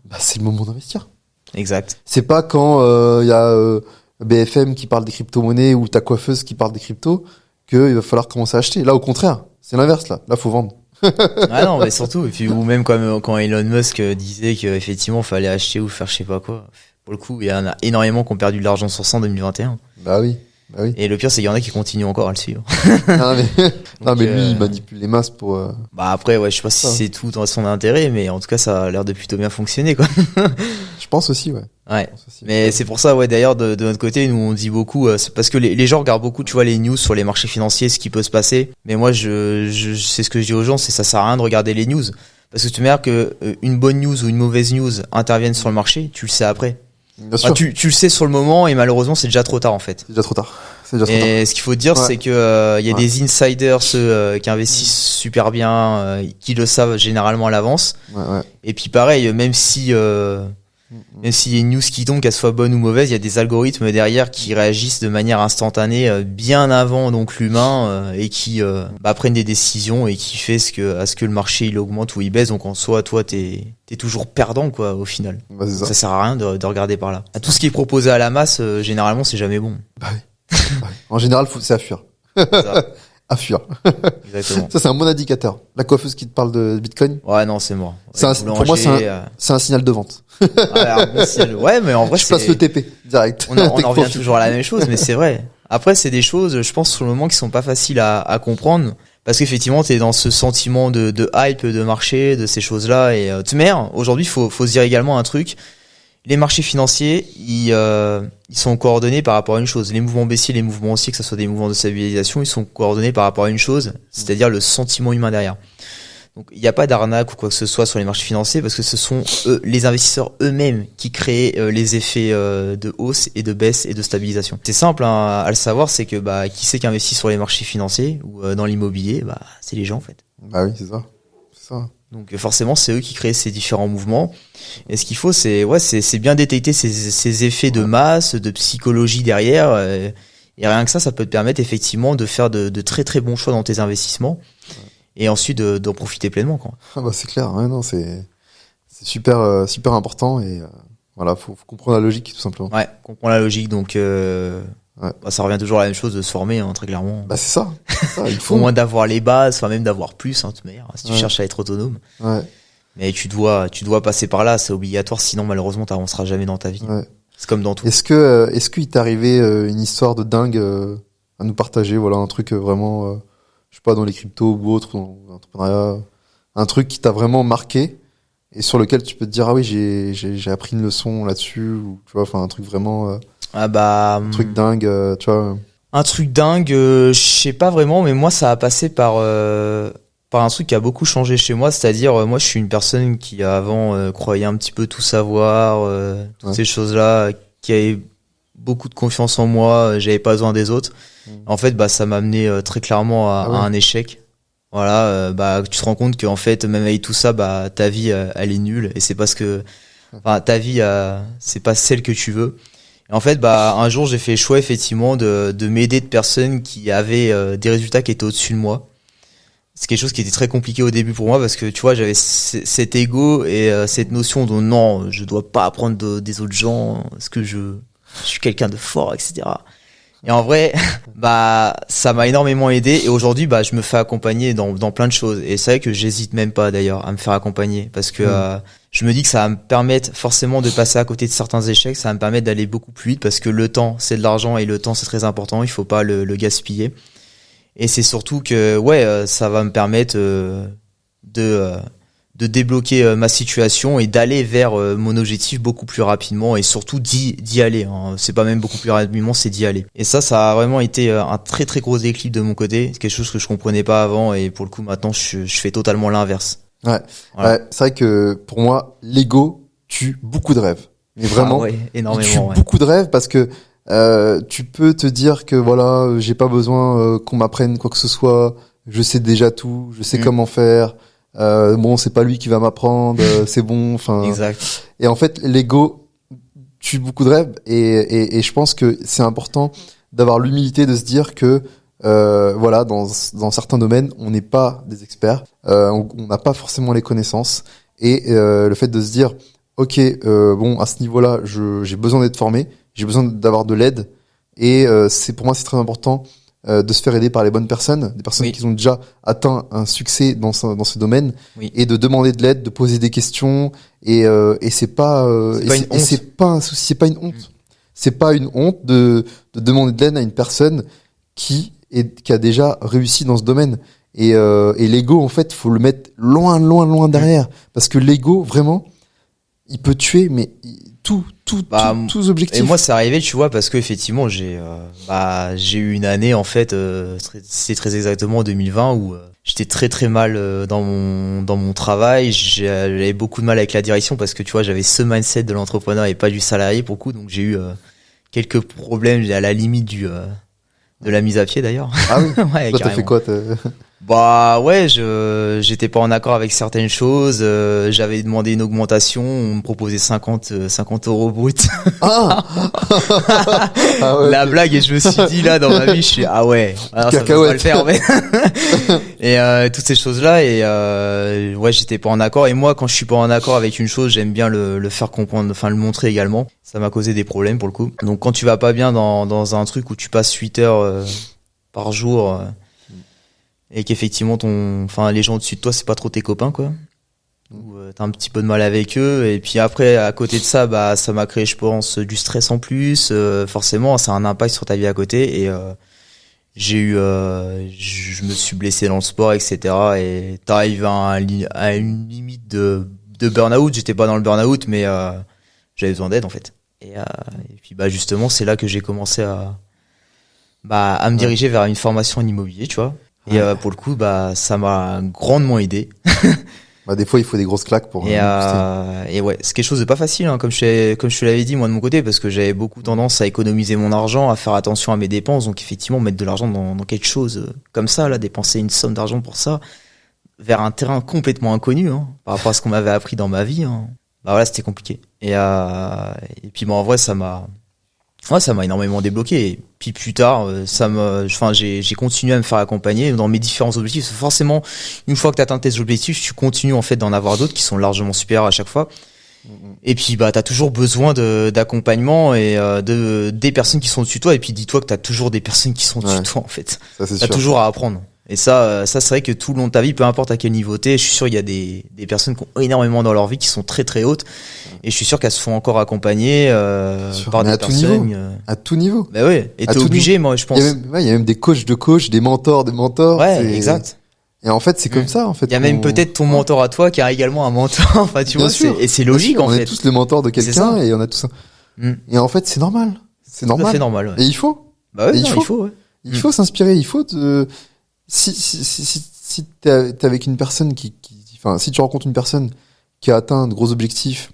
Bah, c'est le moment d'investir. Exact. C'est pas quand y a BFM qui parle des crypto-monnaies ou ta coiffeuse qui parle des cryptos qu'il va falloir commencer à acheter. Là, au contraire, c'est l'inverse. Là, faut vendre. Ah non, mais surtout, et puis ou même quand Elon Musk disait qu'effectivement fallait acheter ou faire je sais pas quoi. Pour le coup, il y en a énormément qui ont perdu de l'argent sur ça en 2021. Bah oui. Et le pire, c'est qu'il y en a qui continuent encore à le suivre. non, mais lui, il manipule les masses pour. Bah après, je sais pas si c'est tout dans son intérêt, mais en tout cas, ça a l'air de plutôt bien fonctionner, quoi. Je pense aussi, ouais. Mais c'est pour ça, d'ailleurs, de notre côté, nous, on dit beaucoup, c'est parce que les gens regardent beaucoup, tu vois, les news sur les marchés financiers, ce qui peut se passer. Mais moi, c'est ce que je dis aux gens, c'est ça sert à rien de regarder les news. Parce que tu me dis que une bonne news ou une mauvaise news interviennent sur le marché, tu le sais après. Bien sûr. Tu le sais sur le moment et malheureusement c'est déjà trop tard en fait. C'est déjà trop tard. Ce qu'il faut dire c'est que y a des insiders qui investissent super bien, qui le savent généralement à l'avance. Et puis pareil, même s'il y a une news qui tombe, qu'elle soit bonne ou mauvaise, il y a des algorithmes derrière qui réagissent de manière instantanée bien avant donc l'humain et qui prennent des décisions et qui fait à ce que le marché il augmente ou il baisse. Donc en soi, toi t'es toujours perdant quoi au final. Ça sert à rien de regarder par là. Tout ce qui est proposé à la masse, généralement c'est jamais bon. Bah oui. En général, c'est à fuir. À fuir. Exactement. Ça, c'est un bon indicateur. La coiffeuse qui te parle de Bitcoin. Ouais, non, c'est mort. Pour moi, c'est un signal de vente. Ouais, mais en vrai, je passe le TP direct. On en revient toujours à la même chose, mais c'est vrai. Après, c'est des choses, je pense, sur le moment qui sont pas faciles à comprendre. Parce qu'effectivement, t'es dans ce sentiment de hype, de marché, de ces choses-là. Et, aujourd'hui, faut se dire également un truc. Les marchés financiers, ils sont coordonnés par rapport à une chose. Les mouvements baissiers, les mouvements haussiers, que ce soit des mouvements de stabilisation, ils sont coordonnés par rapport à une chose, c'est-à-dire le sentiment humain derrière. Donc, il n'y a pas d'arnaque ou quoi que ce soit sur les marchés financiers parce que ce sont les investisseurs eux-mêmes qui créent les effets de hausse et de baisse et de stabilisation. C'est simple à le savoir, c'est que qui c'est qui investit sur les marchés financiers ou dans l'immobilier, c'est les gens en fait. Bah oui, c'est ça. Donc forcément, c'est eux qui créent ces différents mouvements. Et ce qu'il faut, c'est bien détecter ces effets de masse, de psychologie derrière. Et rien que ça peut te permettre effectivement de faire de très très bons choix dans tes investissements. Et ensuite d'en profiter pleinement, quoi. Ah bah c'est clair, ouais, non, c'est super super important et voilà, faut comprendre la logique tout simplement. Ouais, comprendre la logique, donc ça revient toujours à la même chose de se former, hein, très clairement. Bah c'est ça, il faut au moins d'avoir les bases, enfin même d'avoir plus, hein, de toute manière, si tu cherches à être autonome. Ouais. Mais tu dois passer par là, c'est obligatoire, sinon malheureusement t'avanceras jamais dans ta vie. Ouais. C'est comme dans tout. Est-ce qu'il t'est arrivé une histoire de dingue à nous partager, voilà, un truc vraiment, je sais pas, dans les cryptos ou autre, dans l'entrepreneuriat, un truc qui t'a vraiment marqué et sur lequel tu peux te dire ah oui j'ai appris une leçon là-dessus, ou tu vois, enfin un truc vraiment un truc dingue, tu vois. Un truc dingue, je sais pas vraiment, mais moi ça a passé par un truc qui a beaucoup changé chez moi, c'est-à-dire moi je suis une personne qui avant croyait un petit peu tout savoir, toutes ces choses-là, qui avait beaucoup de confiance en moi, j'avais pas besoin des autres. En fait, ça m'a amené très clairement à un échec. Voilà, tu te rends compte qu'en fait, même avec tout ça, ta vie elle est nulle et c'est parce que ta vie c'est pas celle que tu veux. Et en fait, un jour, j'ai fait le choix effectivement de m'aider de personnes qui avaient des résultats qui étaient au-dessus de moi. C'est quelque chose qui était très compliqué au début pour moi parce que tu vois, j'avais cet ego et cette notion de non, je dois pas apprendre des autres gens parce que je suis quelqu'un de fort, etc. Et en vrai, ça m'a énormément aidé et aujourd'hui, je me fais accompagner dans plein de choses. Et c'est vrai que j'hésite même pas d'ailleurs à me faire accompagner parce que je me dis que ça va me permettre forcément de passer à côté de certains échecs, ça va me permettre d'aller beaucoup plus vite parce que le temps, c'est de l'argent et le temps, c'est très important, il faut pas le gaspiller. Et c'est surtout que ça va me permettre de débloquer ma situation et d'aller vers mon objectif beaucoup plus rapidement et surtout d'y aller, hein. C'est pas même beaucoup plus rapidement, c'est d'y aller. Et ça a vraiment été un très très gros déclic de mon côté. C'est quelque chose que je comprenais pas avant et pour le coup maintenant je fais totalement l'inverse. Ouais. Voilà. Ouais, c'est vrai que pour moi l'ego tue beaucoup de rêves. Mais vraiment, énormément. Il tue beaucoup de rêves parce que tu peux te dire que voilà, j'ai pas besoin qu'on m'apprenne quoi que ce soit, je sais déjà tout, je sais comment faire. Bon, c'est pas lui qui va m'apprendre, c'est bon, enfin. Exact. Et en fait, l'ego tue beaucoup de rêves et je pense que c'est important d'avoir l'humilité de se dire que voilà, dans certains domaines, on n'est pas des experts, on n'a pas forcément les connaissances et le fait de se dire OK, bon, à ce niveau-là, j'ai besoin d'être formé, j'ai besoin d'avoir de l'aide et pour moi c'est très important de se faire aider par les bonnes personnes, des personnes qui ont déjà atteint un succès dans ce domaine, et de demander de l'aide, de poser des questions, et c'est pas un souci, c'est pas une honte. C'est pas une honte de demander de l'aide à une personne qui a déjà réussi dans ce domaine. Et l'ego, en fait, faut le mettre loin derrière, parce que l'ego, vraiment, il peut tuer, mais tous objectifs. Et moi, c'est arrivé, tu vois, parce que effectivement, j'ai eu une année, en fait, c'est très exactement en 2020 où j'étais très très mal dans mon travail. J'avais beaucoup de mal avec la direction parce que tu vois, j'avais ce mindset de l'entrepreneur et pas du salarié pour le coup, donc j'ai eu quelques problèmes à la limite de la mise à pied d'ailleurs. Ah oui. Ouais, toi, t'as fait quoi j'étais pas en accord avec certaines choses, j'avais demandé une augmentation, on me proposait 50 € brut. Ah la blague, et je me suis dit là dans ma vie, je suis alors ça peut pas le faire, mais et toutes ces choses-là et j'étais pas en accord, et moi quand je suis pas en accord avec une chose, j'aime bien le faire comprendre, enfin le montrer également. Ça m'a causé des problèmes pour le coup. Donc quand tu vas pas bien dans un truc où tu passes 8 heures par jour et qu'effectivement les gens au-dessus de toi c'est pas trop tes copains quoi, ou t'as un petit peu de mal avec eux, et puis après à côté de ça ça m'a créé, je pense, du stress en plus, forcément ça a un impact sur ta vie à côté, et je me suis blessé dans le sport, etc. et t'arrives à une limite de burn-out. J'étais pas dans le burn-out, mais j'avais besoin d'aide en fait, et puis justement c'est là que j'ai commencé à me diriger vers une formation en immobilier, tu vois. Et pour le coup, ça m'a grandement aidé. Des fois, il faut des grosses claques pour. Et c'est quelque chose de pas facile, hein, comme je te l'avais dit moi de mon côté, parce que j'avais beaucoup tendance à économiser mon argent, à faire attention à mes dépenses. Donc effectivement, mettre de l'argent dans quelque chose comme ça, là, dépenser une somme d'argent pour ça, vers un terrain complètement inconnu, hein, par rapport à ce qu'on m'avait appris dans ma vie, hein. Bah voilà, c'était compliqué. Et puis en vrai, ça m'a énormément débloqué. Et puis plus tard, j'ai continué à me faire accompagner dans mes différents objectifs. Forcément, une fois que tu atteins tes objectifs, tu continues en fait d'en avoir d'autres qui sont largement supérieurs à chaque fois. Et puis bah t'as toujours besoin d'accompagnement et des personnes qui sont au-dessus de toi. Et puis dis-toi que t'as toujours des personnes qui sont au-dessus de toi en fait. Ça, c'est t'as sûr. toujours à apprendre. Et ça c'est vrai que tout le long de ta vie, peu importe à quel niveau t'es, je suis sûr il y a des personnes qui ont énormément dans leur vie qui sont très très hautes. Et je suis sûr qu'elles se font encore accompagner par des personnes. À tout niveau. Bah ouais. Et t'es obligé, moi je pense. Il y a même des coachs de coachs, des mentors de mentors. Ouais, exact. Et en fait, c'est comme ça, en fait. Il y a même peut-être ton mentor à toi qui a également un mentor. Enfin, tu vois, et c'est logique, en fait. On est tous le mentor de quelqu'un et on a tout ça. Et en fait, c'est normal. C'est normal. C'est normal, ouais. Et il faut. Bah ouais, il faut, ouais. Il faut s'inspirer. Il faut si t'es avec une personne si tu rencontres une personne qui a atteint de gros objectifs,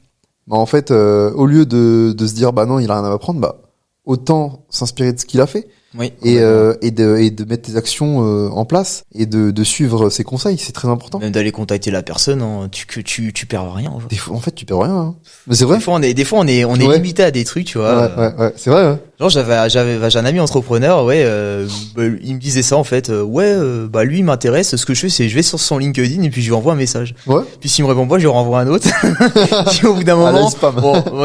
bah, en fait, au lieu de se dire, bah non, il a rien à m'apprendre, bah, autant s'inspirer de ce qu'il a fait. Oui. Et de mettre tes actions en place et de suivre ses conseils, c'est très important. Même d'aller contacter la personne, hein, tu perds rien. En fait, tu perds rien. Hein. Mais c'est vrai. Des fois on est limité à des trucs, tu vois. Ouais, c'est vrai. Ouais. Genre j'ai un ami entrepreneur, il me disait ça en fait. Lui il m'intéresse. Ce que je fais, c'est je vais sur son LinkedIn et puis je lui envoie un message. Ouais. Puis s'il me répond pas, je lui renvoie un autre. Puis au bout d'un moment,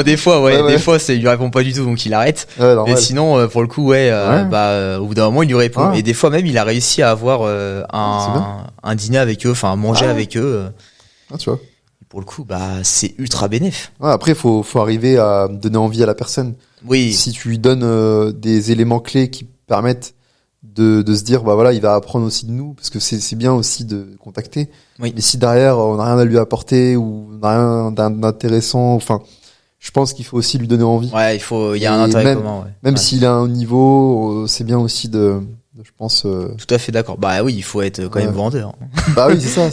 des fois, des fois il lui répond pas du tout, donc il arrête. Et sinon, pour le coup, au bout d'un moment, il lui répond. Et des fois même, il a réussi à avoir un dîner avec eux, enfin manger avec eux. Tu vois. Pour le coup, c'est ultra bénéf. Ouais, après, faut arriver à donner envie à la personne. Oui. Si tu lui donnes des éléments clés qui permettent de se dire, bah voilà, il va apprendre aussi de nous, parce que c'est bien aussi de contacter. Oui. Mais si derrière, on n'a rien à lui apporter ou on n'a rien d'intéressant, enfin, je pense qu'il faut aussi lui donner envie. Ouais, il y a un intérêt commun, ouais. Même s'il a un niveau, c'est bien aussi je pense. Tout à fait d'accord. Bah oui, il faut être quand même vendeur. Bah oui, c'est ça.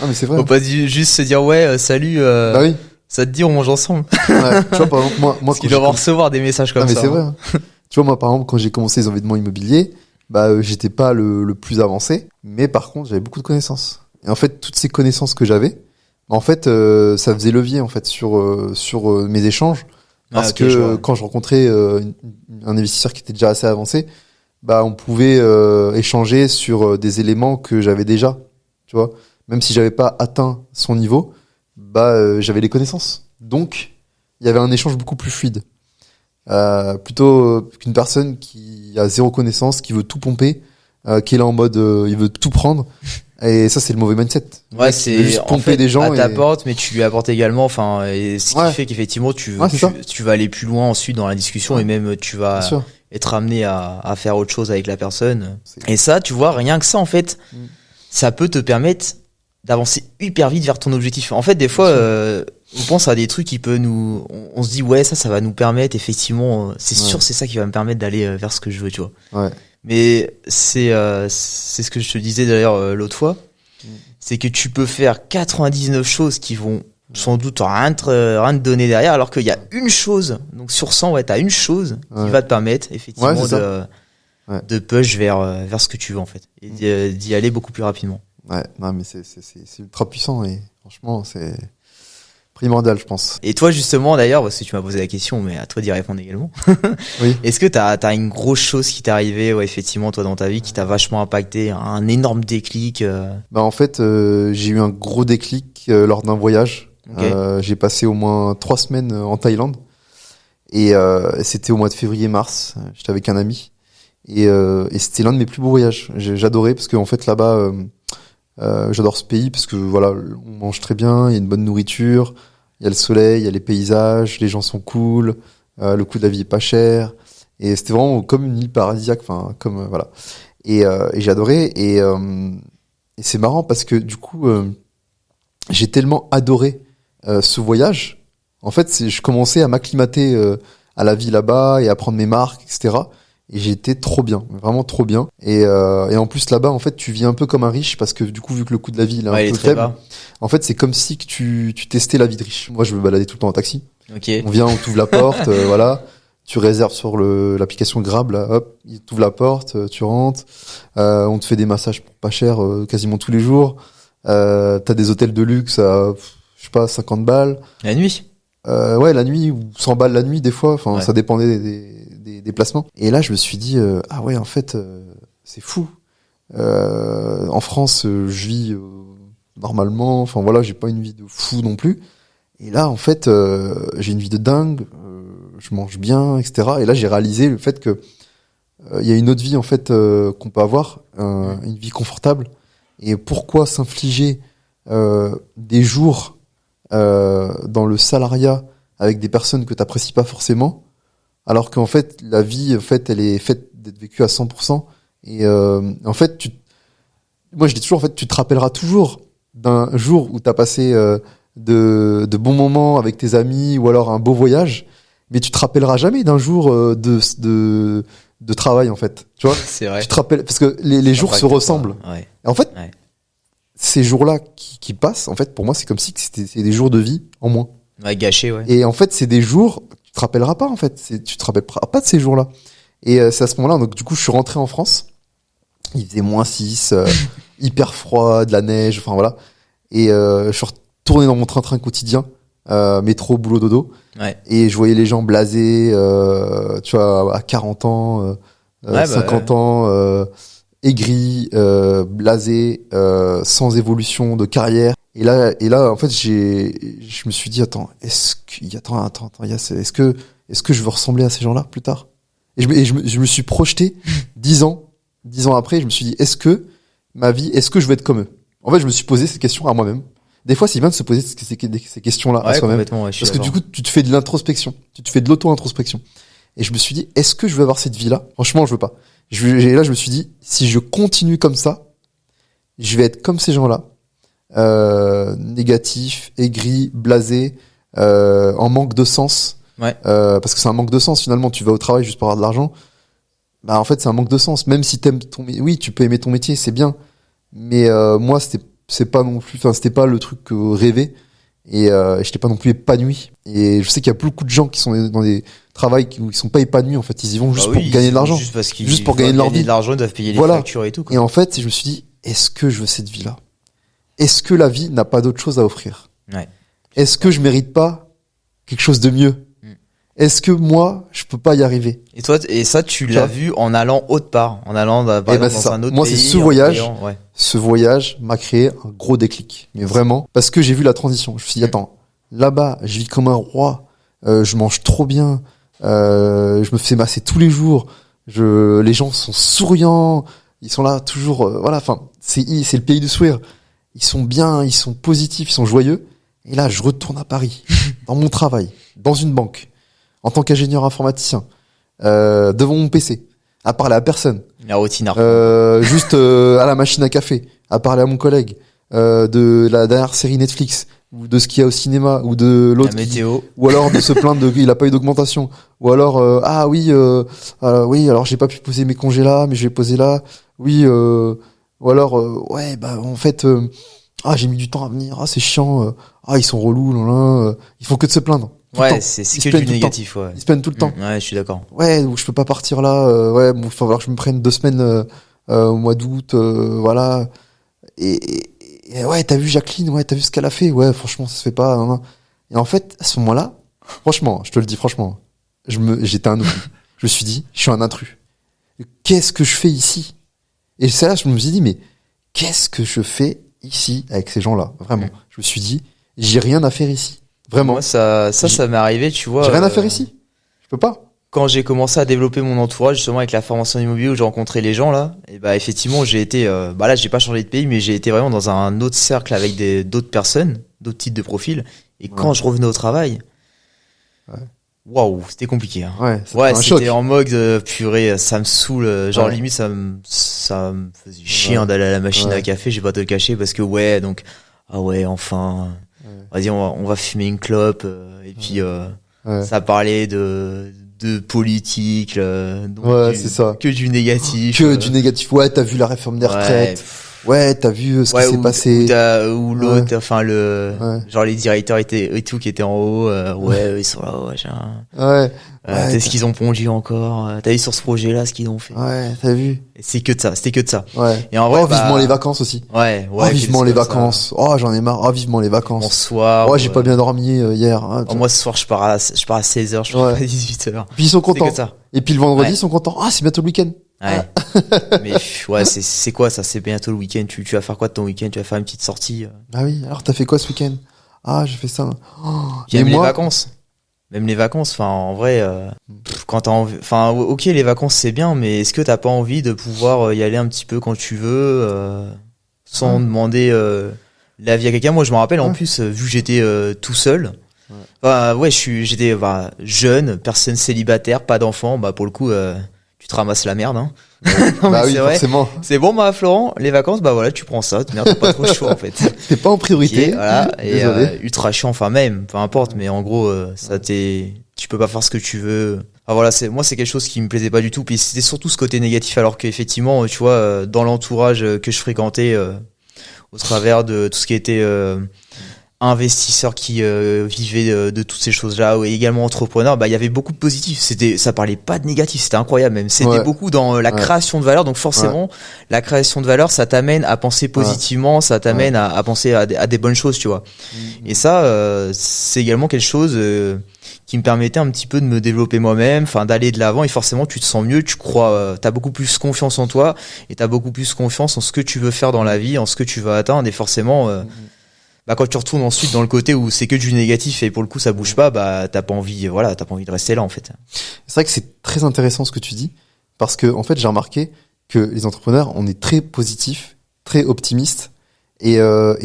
Non, mais c'est vrai. Faut pas juste se dire salut. Bah oui. Ça te dit on mange ensemble. Ouais. Tu vois, par exemple, moi parce qu'ils doivent recevoir des messages comme ça. Mais c'est vrai. Hein. Tu vois, moi par exemple, quand j'ai commencé les événements immobiliers, j'étais pas le plus avancé, mais par contre, j'avais beaucoup de connaissances. Et en fait, toutes ces connaissances que j'avais, en fait, ça faisait levier en fait sur mes échanges, parce que quand je rencontrais un investisseur qui était déjà assez avancé, on pouvait échanger sur des éléments que j'avais déjà, tu vois. Même si j'avais pas atteint son niveau, j'avais les connaissances. Donc, il y avait un échange beaucoup plus fluide. Plutôt qu'une personne qui a zéro connaissance, qui veut tout pomper, qui est là en mode il veut tout prendre. Et ça, c'est le mauvais mindset. Ouais, c'est juste pomper des gens. T'apportes, mais tu lui apportes également. Et ce qui fait qu'effectivement, tu vas aller plus loin ensuite dans la discussion et même tu vas être amené à faire autre chose avec la personne. Et ça, tu vois, rien que ça, en fait, ça peut te permettre d'avancer hyper vite vers ton objectif. En fait, des fois, on pense à des trucs qui peuvent on se dit, ça va nous permettre, effectivement, c'est sûr, c'est ça qui va me permettre d'aller vers ce que je veux, tu vois. Ouais. Mais c'est ce que je te disais d'ailleurs l'autre fois. C'est que tu peux faire 99 choses qui vont sans doute rien te donner derrière, alors qu'il y a une chose, donc sur 100, t'as une chose qui va te permettre, effectivement, de push vers ce que tu veux, en fait. Et d'y aller beaucoup plus rapidement. Ouais, non, mais c'est ultra puissant et franchement, c'est primordial, je pense. Et toi, justement, d'ailleurs, parce que tu m'as posé la question, mais à toi d'y répondre également. Oui. Est-ce que t'as une grosse chose qui t'est arrivée, effectivement, toi, dans ta vie, qui t'a vachement impacté, un énorme déclic En fait, j'ai eu un gros déclic lors d'un voyage. Okay. J'ai passé au moins 3 semaines en Thaïlande. Et c'était au mois de février-mars. J'étais avec un ami. Et c'était l'un de mes plus beaux voyages. J'adorais, parce qu'en fait, là-bas... j'adore ce pays parce que voilà, on mange très bien, il y a une bonne nourriture, il y a le soleil, il y a les paysages, les gens sont cool, le coût de la vie est pas cher et c'était vraiment comme une île paradisiaque, enfin comme voilà. Et j'ai adoré et c'est marrant parce que du coup j'ai tellement adoré ce voyage. En fait, je commençais à m'acclimater à la vie là-bas et à prendre mes marques, etc. Et j'ai été trop bien, vraiment trop bien. Et en plus là-bas, en fait, tu vis un peu comme un riche parce que du coup, vu que le coût de la vie il est un peu faible, en fait, c'est comme si que tu testais la vie de riche. Moi, je me baladais tout le temps en taxi. Okay. On vient, on t'ouvre la porte, voilà. Tu réserves sur l'application Grab, là, hop, il t'ouvre la porte, tu rentres. On te fait des massages pour pas cher, quasiment tous les jours. T'as des hôtels de luxe à, je sais pas, 50 balles. La nuit? Ouais, la nuit, ou 100 balles la nuit, des fois. Enfin, ça dépendait des placements. Et là, je me suis dit, ah ouais, en fait, c'est fou. En France, je vis normalement. Enfin, voilà, j'ai pas une vie de fou non plus. Et là, en fait, j'ai une vie de dingue. Je mange bien, etc. Et là, j'ai réalisé le fait que il y a une autre vie, en fait, qu'on peut avoir, une vie confortable. Et pourquoi s'infliger des jours dans le salariat avec des personnes que t'apprécies pas forcément, alors qu'en fait la vie, en fait, elle est faite d'être vécue à 100%. Et en fait, moi je dis toujours, en fait, tu te rappelleras toujours d'un jour où t'as passé de bons moments avec tes amis ou alors un beau voyage, mais tu te rappelleras jamais d'un jour de travail, en fait. Tu vois, c'est vrai. Tu te rappelles parce que les jours se ressemblent. Ouais. Et en fait, ces jours-là qui passent, en fait, pour moi, c'est comme si c'est des jours de vie en moins. Ouais, gâché, ouais. Et en fait, c'est des jours, tu te rappelleras pas, en fait. Tu te rappelleras pas de ces jours-là. Et c'est à ce moment-là, donc du coup, je suis rentré en France. Il faisait -6, hyper froid, de la neige, enfin voilà. Et je suis retourné dans mon train-train quotidien, métro, boulot, dodo. Ouais. Et je voyais les gens blasés, tu vois, à 40 ans, 50 ans, aigris, blasés, sans évolution de carrière. Et là, en fait, je me suis dit, est-ce que je veux ressembler à ces gens-là plus tard? Et je me suis projeté 10 ans après, je me suis dit, est-ce que je veux être comme eux? En fait, je me suis posé cette question à moi-même. Des fois, c'est bien de se poser ces questions-là à soi-même. Parce que du coup, tu te fais de l'introspection. Tu te fais de l'auto-introspection. Et je me suis dit, est-ce que je veux avoir cette vie-là? Franchement, je veux pas. Et là, je me suis dit, si je continue comme ça, je vais être comme ces gens-là. Négatif, aigri, blasé, en manque de sens. Ouais. Parce que c'est un manque de sens, finalement. Tu vas au travail juste pour avoir de l'argent. Bah, en fait, c'est un manque de sens. Même si t'aimes oui, tu peux aimer ton métier, c'est bien. Mais, moi, c'est pas non plus, enfin, c'était pas le truc rêvé. Et j'étais pas non plus épanoui. Et je sais qu'il y a beaucoup de gens qui sont dans des travails où ils sont pas épanouis, en fait. Ils y vont juste pour gagner de l'argent. Juste pour gagner de leur vie. De l'argent, ils doivent payer les factures et tout, quoi. Et en fait, je me suis dit, est-ce que je veux cette vie-là? Est-ce que la vie n'a pas d'autre chose à offrir? Ouais. Est-ce que je mérite pas quelque chose de mieux? Est-ce que moi, je peux pas y arriver? Et toi, ça, tu l'as vu en allant autre part, en allant dans un autre pays. Moi, c'est ce voyage m'a créé un gros déclic. Mais vraiment, parce que j'ai vu la transition. Je me suis dit, attends, là-bas, je vis comme un roi, je mange trop bien, je me fais masser tous les jours, les gens sont souriants, ils sont là toujours, voilà, enfin, c'est le pays du sourire. Ils sont bien, ils sont positifs, ils sont joyeux. Et là, je retourne à Paris, dans mon travail, dans une banque, en tant qu'ingénieur informaticien, devant mon PC, à parler à personne. La routine. Juste à la machine à café, à parler à mon collègue, de la dernière série Netflix, ou de ce qu'il y a au cinéma, ou de l'autre la météo, ou alors de se plaindre il a pas eu d'augmentation, ou alors oui, alors j'ai pas pu poser mes congés là, mais je vais poser là, oui, ou alors ouais, bah en fait j'ai mis du temps à venir, c'est chiant, ils sont relous, ils font que de se plaindre. Ouais, c'est que du négatif, ouais. Ils se plaignent tout le temps. Ouais, je suis d'accord. Ouais, ou je peux pas partir là, ouais, bon, il va falloir que je me prenne 2 semaines au mois d'août, voilà. Et ouais, t'as vu Jacqueline, ouais, t'as vu ce qu'elle a fait, ouais, franchement, ça se fait pas. Hein. Et en fait, à ce moment-là, franchement, je te le dis franchement, j'étais un oubli. Je me suis dit, je suis un intrus. Qu'est-ce que je fais ici? Et c'est là, je me suis dit, mais qu'est-ce que je fais ici avec ces gens-là? Vraiment. Je me suis dit, j'ai rien à faire ici. Vraiment. Moi, ça m'est arrivé, tu vois. J'ai rien à faire ici. Je peux pas. Quand j'ai commencé à développer mon entourage, justement, avec la formation immobilier où j'ai rencontré les gens, là, et bah, effectivement, j'ai été, là, j'ai pas changé de pays, mais j'ai été vraiment dans un autre cercle avec d'autres personnes, d'autres types de profils. Et quand je revenais au travail, waouh, c'était compliqué, hein. Ouais, c'était en mode, purée, ça me saoule, genre, limite, ça me faisait chier d'aller à la machine à café, j'ai pas te le cacher, parce que enfin, vas-y, on va fumer une clope, et puis, ça parlait de politique, donc c'est ça. que du négatif. Du négatif. Ouais, t'as vu la réforme des retraites. Ouais, t'as vu ce qui s'est passé. Ou l'autre, enfin genre les directeurs et tout qui étaient en haut, ils sont là, qu'est-ce qu'ils ont pondu encore. T'as vu sur ce projet-là ce qu'ils ont fait. Ouais, t'as vu. C'était que de ça. Ouais. Et en vrai, vivement les vacances aussi. Ouais. Vivement les vacances. Oh, j'en ai marre. Vivement les vacances. Bonsoir. Oh, j'ai pas bien dormi hier. Moi, ce soir, je pars à 16h, je pars à 18h. Puis ils sont contents. C'est que ça. Et puis le vendredi, ils sont contents. Ah, c'est bientôt le week-end. Ouais. Mais c'est quoi ça? C'est bientôt le week-end. Tu vas faire quoi de ton week-end? Tu vas faire une petite sortie? Ah oui. Alors t'as fait quoi ce week-end? Ah, j'ai fait ça. J'aime les vacances. Même les vacances. Enfin, en vrai, quand t'as envie. Enfin, ok, les vacances c'est bien, mais est-ce que t'as pas envie de pouvoir y aller un petit peu quand tu veux, sans demander l'avis à quelqu'un? Moi, je me rappelle en plus, vu que j'étais tout seul. J'étais jeune, personne célibataire, pas d'enfant. Pour le coup. Tu te ramasses la merde, hein. Non, oui, forcément. C'est bon, Florent, les vacances, tu prends ça. Merde, t'as pas trop le choix, en fait. T'es pas en priorité. Okay, voilà. Et, ultra chiant, enfin, même, peu importe, mais en gros, tu peux pas faire ce que tu veux. Enfin, voilà, moi, c'est quelque chose qui me plaisait pas du tout. Puis c'était surtout ce côté négatif, alors qu'effectivement, tu vois, dans l'entourage que je fréquentais, au travers de tout ce qui était, investisseurs qui vivaient de toutes ces choses-là, ou également entrepreneurs, il y avait beaucoup de positifs. Ça parlait pas de négatif, c'était incroyable même. C'était beaucoup dans la création de valeur, donc forcément la création de valeur, ça t'amène à penser positivement, ça t'amène à penser à des bonnes choses, tu vois. Et ça, c'est également quelque chose qui me permettait un petit peu de me développer moi-même, enfin d'aller de l'avant, et forcément tu te sens mieux, tu crois, t'as beaucoup plus confiance en toi, et t'as beaucoup plus confiance en ce que tu veux faire dans la vie, en ce que tu veux atteindre, et forcément quand tu retournes ensuite dans le côté où c'est que du négatif et pour le coup ça bouge pas, t'as pas envie de rester là en fait. C'est vrai que c'est très intéressant ce que tu dis, parce que en fait j'ai remarqué que les entrepreneurs, on est très positifs, très optimistes, et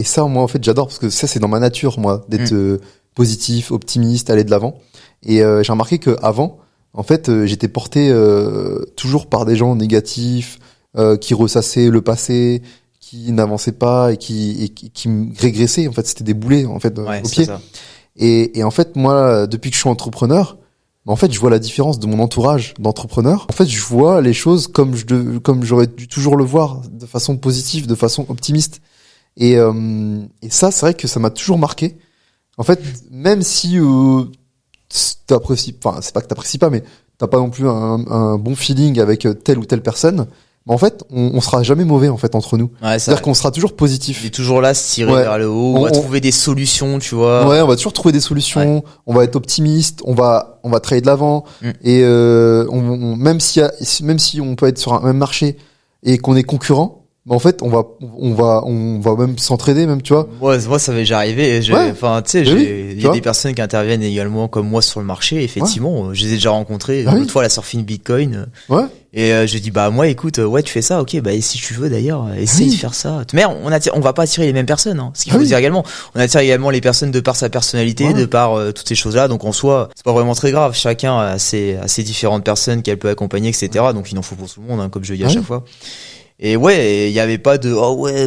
ça moi en fait j'adore, parce que ça c'est dans ma nature moi d'être positif, optimiste, aller de l'avant. Et j'ai remarqué que avant, en fait, j'étais porté toujours par des gens négatifs, qui ressassaient le passé, qui n'avançaient pas et qui me régressaient. En fait, c'était des boulets en fait au pied. Et en fait, moi, depuis que je suis entrepreneur, en fait, je vois la différence de mon entourage d'entrepreneurs. En fait, je vois les choses comme j'aurais dû toujours le voir, de façon positive, de façon optimiste. Et ça, c'est vrai que ça m'a toujours marqué. En fait, même si t'apprécies, enfin, c'est pas que t'apprécies pas, mais t'as pas non plus un bon feeling avec telle ou telle personne, en fait, on sera jamais mauvais en fait entre nous. Ouais, c'est-à-dire qu'on sera toujours positif. Il est toujours là, se tirer vers le haut. On va trouver des solutions, tu vois. Ouais, on va toujours trouver des solutions. Ouais. On va être optimiste. On va travailler de l'avant. Et même si on peut être sur un même marché et qu'on est concurrent, en fait, on va même s'entraider, même, tu vois. Moi, ça m'est déjà arrivé. Enfin, tu sais, il y a des personnes qui interviennent également comme moi sur le marché. Effectivement, je les ai déjà rencontrés. Une fois, la surfing Bitcoin. Ouais. Et je dis moi, écoute, tu fais ça, ok. Et si tu veux d'ailleurs, essaye de faire ça. Mais on va pas attirer les mêmes personnes. Hein. Ce qu'il faut dire également, on attire également les personnes de par sa personnalité, de par toutes ces choses-là. Donc en soi, c'est pas vraiment très grave. Chacun a ses différentes personnes qu'elle peut accompagner, etc. Donc il en faut pour tout le monde, hein, comme je dis à chaque fois. Et il y avait pas de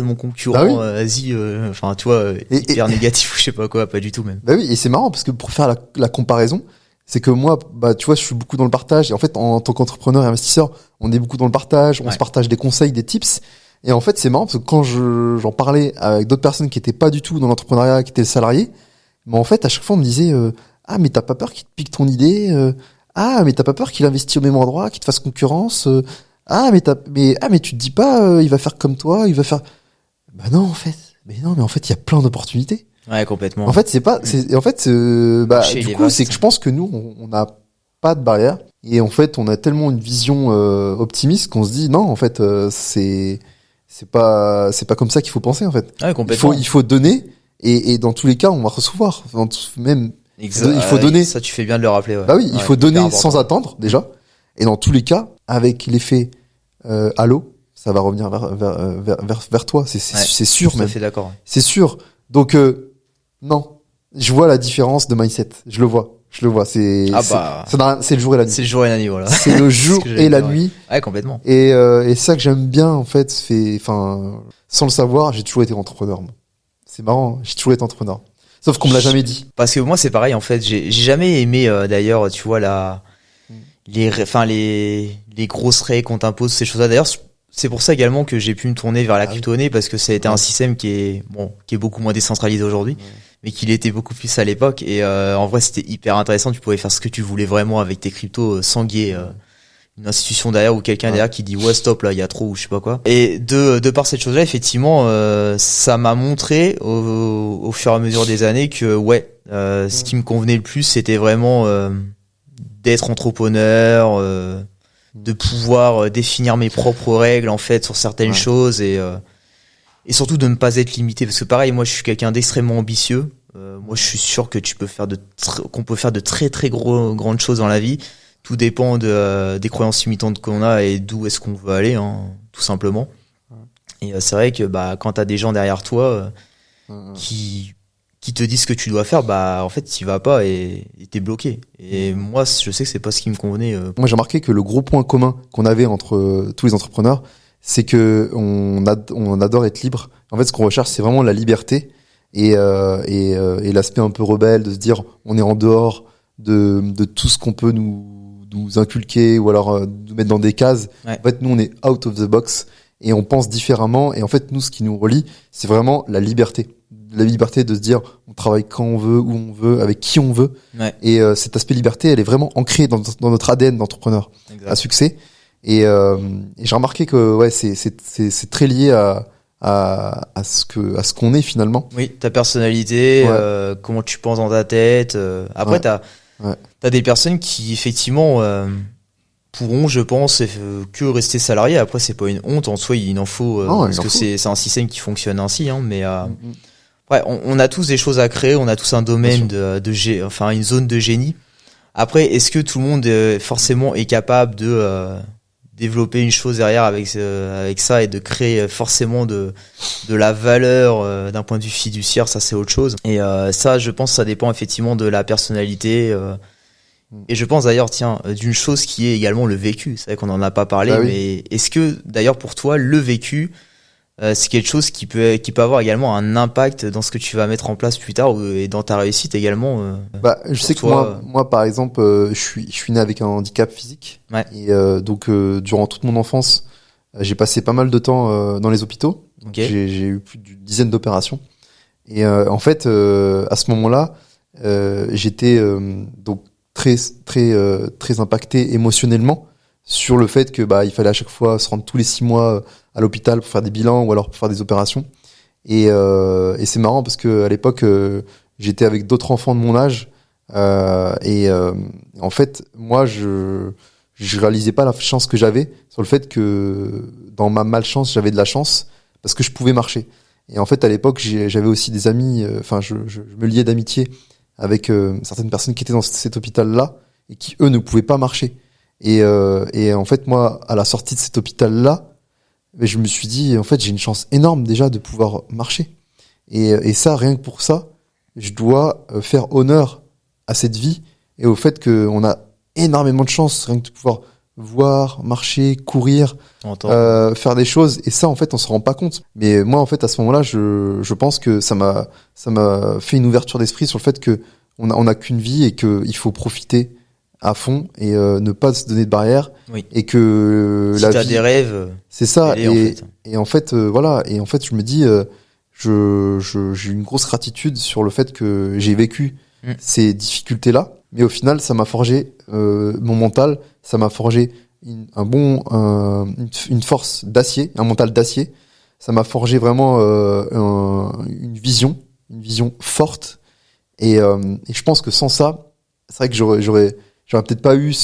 mon concurrent, vas-y, enfin tu vois, hyper négatif ou je sais pas quoi, pas du tout même. Bah oui, et c'est marrant parce que pour faire la comparaison, c'est que moi, tu vois, je suis beaucoup dans le partage. Et en fait, en tant qu'entrepreneur et investisseur, on est beaucoup dans le partage. On se partage des conseils, des tips. Et en fait, c'est marrant parce que quand j'en parlais avec d'autres personnes qui étaient pas du tout dans l'entrepreneuriat, qui étaient salariés, mais en fait, à chaque fois, on me disait mais t'as pas peur qu'il te pique ton idée mais t'as pas peur qu'il investisse au même endroit, qu'il te fasse concurrence mais tu te dis pas il va faire comme toi, il va faire non en fait. Mais en fait, il y a plein d'opportunités. Ouais, complètement. En fait, du coup, c'est que je pense que nous, on n'a pas de barrière. Et en fait, on a tellement une vision optimiste qu'on se dit, non, en fait, c'est pas comme ça qu'il faut penser, en fait. Ouais, complètement. Il faut donner, et dans tous les cas, on va recevoir. Même, il faut donner. Ça, tu fais bien de le rappeler, ouais. Bah oui, il faut donner sans attendre, déjà. Et dans tous les cas, avec l'effet halo, ça va revenir vers toi. C'est sûr, même. Tout à fait d'accord. C'est sûr. Donc, non, je vois la différence de mindset. Je le vois. C'est le jour et la nuit. C'est le jour et la nuit, voilà. C'est le jour et la nuit. Ouais, complètement. Et ça que j'aime bien, en fait, sans le savoir, j'ai toujours été entrepreneur. Moi. C'est marrant, j'ai toujours été entrepreneur. Sauf qu'on me l'a jamais dit. Parce que moi, c'est pareil, en fait. J'ai jamais aimé, d'ailleurs, tu vois, les grosses règles qu'on t'impose, ces choses-là. D'ailleurs, c'est pour ça également que j'ai pu me tourner vers la crypto-monnaie, parce que ça a été un système qui est beaucoup moins décentralisé aujourd'hui, mais qu'il était beaucoup plus à l'époque. Et en vrai, c'était hyper intéressant. Tu pouvais faire ce que tu voulais vraiment avec tes cryptos sans qu'il y ait une institution derrière ou quelqu'un derrière qui dit ouais stop là, il y a trop ou je sais pas quoi. Et de par cette chose-là, effectivement, ça m'a montré au fur et à mesure des années que ce qui me convenait le plus, c'était vraiment d'être entrepreneur, de pouvoir définir mes propres règles en fait sur certaines choses et surtout de ne pas être limité, parce que pareil, moi je suis quelqu'un d'extrêmement ambitieux. Moi je suis sûr que qu'on peut faire de très très grandes choses dans la vie. Tout dépend des croyances limitantes qu'on a et d'où est-ce qu'on veut aller, tout simplement. Et c'est vrai que quand t'as des gens derrière toi qui te disent ce que tu dois faire, en fait t'y vas pas et t'es bloqué. Et moi je sais que c'est pas ce qui me convenait. Moi j'ai remarqué que le gros point commun qu'on avait entre tous les entrepreneurs, c'est que on adore être libre. En fait ce qu'on recherche, c'est vraiment la liberté et l'aspect un peu rebelle de se dire on est en dehors de tout ce qu'on peut nous inculquer ou alors nous mettre dans des cases. En fait, nous, on est out of the box et on pense différemment. Et en fait, nous, ce qui nous relie, c'est vraiment la liberté. La liberté de se dire, on travaille quand on veut, où on veut, avec qui on veut. Et cet aspect liberté, elle est vraiment ancrée dans notre ADN d'entrepreneur à succès. Et j'ai remarqué que c'est très lié à ce qu'on est finalement. Oui, ta personnalité, comment tu penses dans ta tête. Après, t'as des personnes qui effectivement pourront, je pense, que rester salariés. Après, c'est pas une honte en soi, il en faut parce que c'est un système qui fonctionne ainsi. Mais on a tous des choses à créer, on a tous un domaine une zone de génie. Après, est-ce que tout le monde forcément est capable de développer une chose derrière avec ça et de créer forcément de la valeur d'un point de vue fiduciaire? Ça, c'est autre chose. Et ça, je pense, ça dépend effectivement de la personnalité. Et je pense d'ailleurs, d'une chose qui est également le vécu. C'est vrai qu'on en a pas parlé, mais est-ce que d'ailleurs pour toi, le vécu, c'est quelque chose qui peut avoir également un impact dans ce que tu vas mettre en place plus tard et dans ta réussite également? Je sais que moi par exemple, je suis né avec un handicap physique. Et donc durant toute mon enfance, j'ai passé pas mal de temps dans les hôpitaux. J'ai eu plus d'une dizaine d'opérations. Et en fait, à ce moment-là, j'étais donc très impacté émotionnellement sur le fait que il fallait à chaque fois se rendre tous les 6 mois à l'hôpital pour faire des bilans ou alors pour faire des opérations. Et c'est marrant parce que à l'époque j'étais avec d'autres enfants de mon âge et en fait moi je réalisais pas la chance que j'avais sur le fait que dans ma malchance j'avais de la chance parce que je pouvais marcher. Et en fait à l'époque j'avais aussi des amis, je me liais d'amitié avec certaines personnes qui étaient dans cet hôpital-là et qui, eux, ne pouvaient pas marcher. Et en fait, moi, à la sortie de cet hôpital-là, je me suis dit, en fait, j'ai une chance énorme déjà de pouvoir marcher. Et ça, rien que pour ça, je dois faire honneur à cette vie et au fait qu'on a énormément de chance, rien que de pouvoir voir, marcher, courir, faire des choses. Et ça, en fait, on se rend pas compte. Mais moi, en fait, à ce moment-là, je pense que ça m'a fait une ouverture d'esprit sur le fait que on a qu'une vie et que il faut profiter à fond et ne pas se donner de barrières. Et que si t'as des rêves, c'est ça. Et en fait, voilà. Et en fait, je me dis, j'ai une grosse gratitude sur le fait que j'ai vécu ces difficultés-là. Mais au final, ça m'a forgé mon mental, ça m'a forgé une force d'acier, un mental d'acier. Ça m'a forgé vraiment une vision forte. Et je pense que sans ça, c'est vrai que j'aurais peut-être pas eu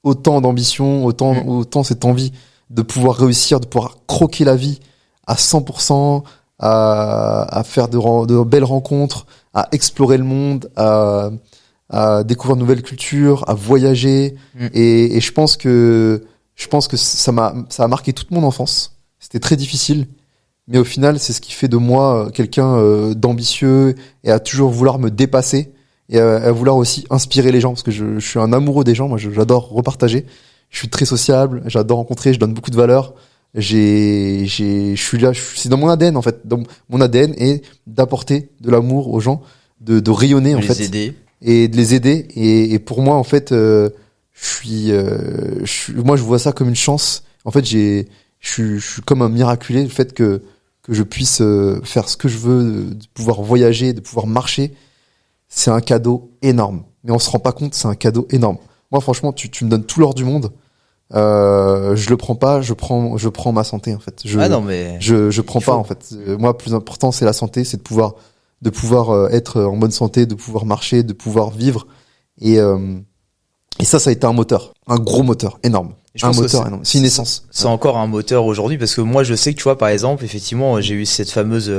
autant d'ambition, autant cette envie de pouvoir réussir, de pouvoir croquer la vie à 100%, à faire de belles rencontres, à explorer le monde, à découvrir de nouvelles cultures, à voyager. Et je pense que ça a marqué toute mon enfance. C'était très difficile, mais au final, c'est ce qui fait de moi quelqu'un d'ambitieux et à toujours vouloir me dépasser et à vouloir aussi inspirer les gens, parce que je suis un amoureux des gens. Moi, j'adore repartager. Je suis très sociable, j'adore rencontrer, je donne beaucoup de valeur. Je suis là, c'est dans mon ADN en fait. Donc mon ADN est d'apporter de l'amour aux gens, de rayonner en fait, aider. Et de les aider. Et pour moi en fait, moi je vois ça comme une chance. En fait, je suis comme un miraculé, le fait que je puisse faire ce que je veux, de pouvoir voyager, de pouvoir marcher, c'est un cadeau énorme. Mais on se rend pas compte, c'est un cadeau énorme. Moi, franchement, tu me donnes tout l'or du monde, je le prends pas, je prends ma santé en fait. Je prends pas en fait. Moi, plus important, c'est la santé, c'est de pouvoir être en bonne santé, de pouvoir marcher, de pouvoir vivre. Et ça a été un moteur, un gros moteur énorme. Un moteur énorme. C'est une essence. C'est encore un moteur aujourd'hui parce que moi, je sais que tu vois, par exemple, effectivement, j'ai eu cette fameuse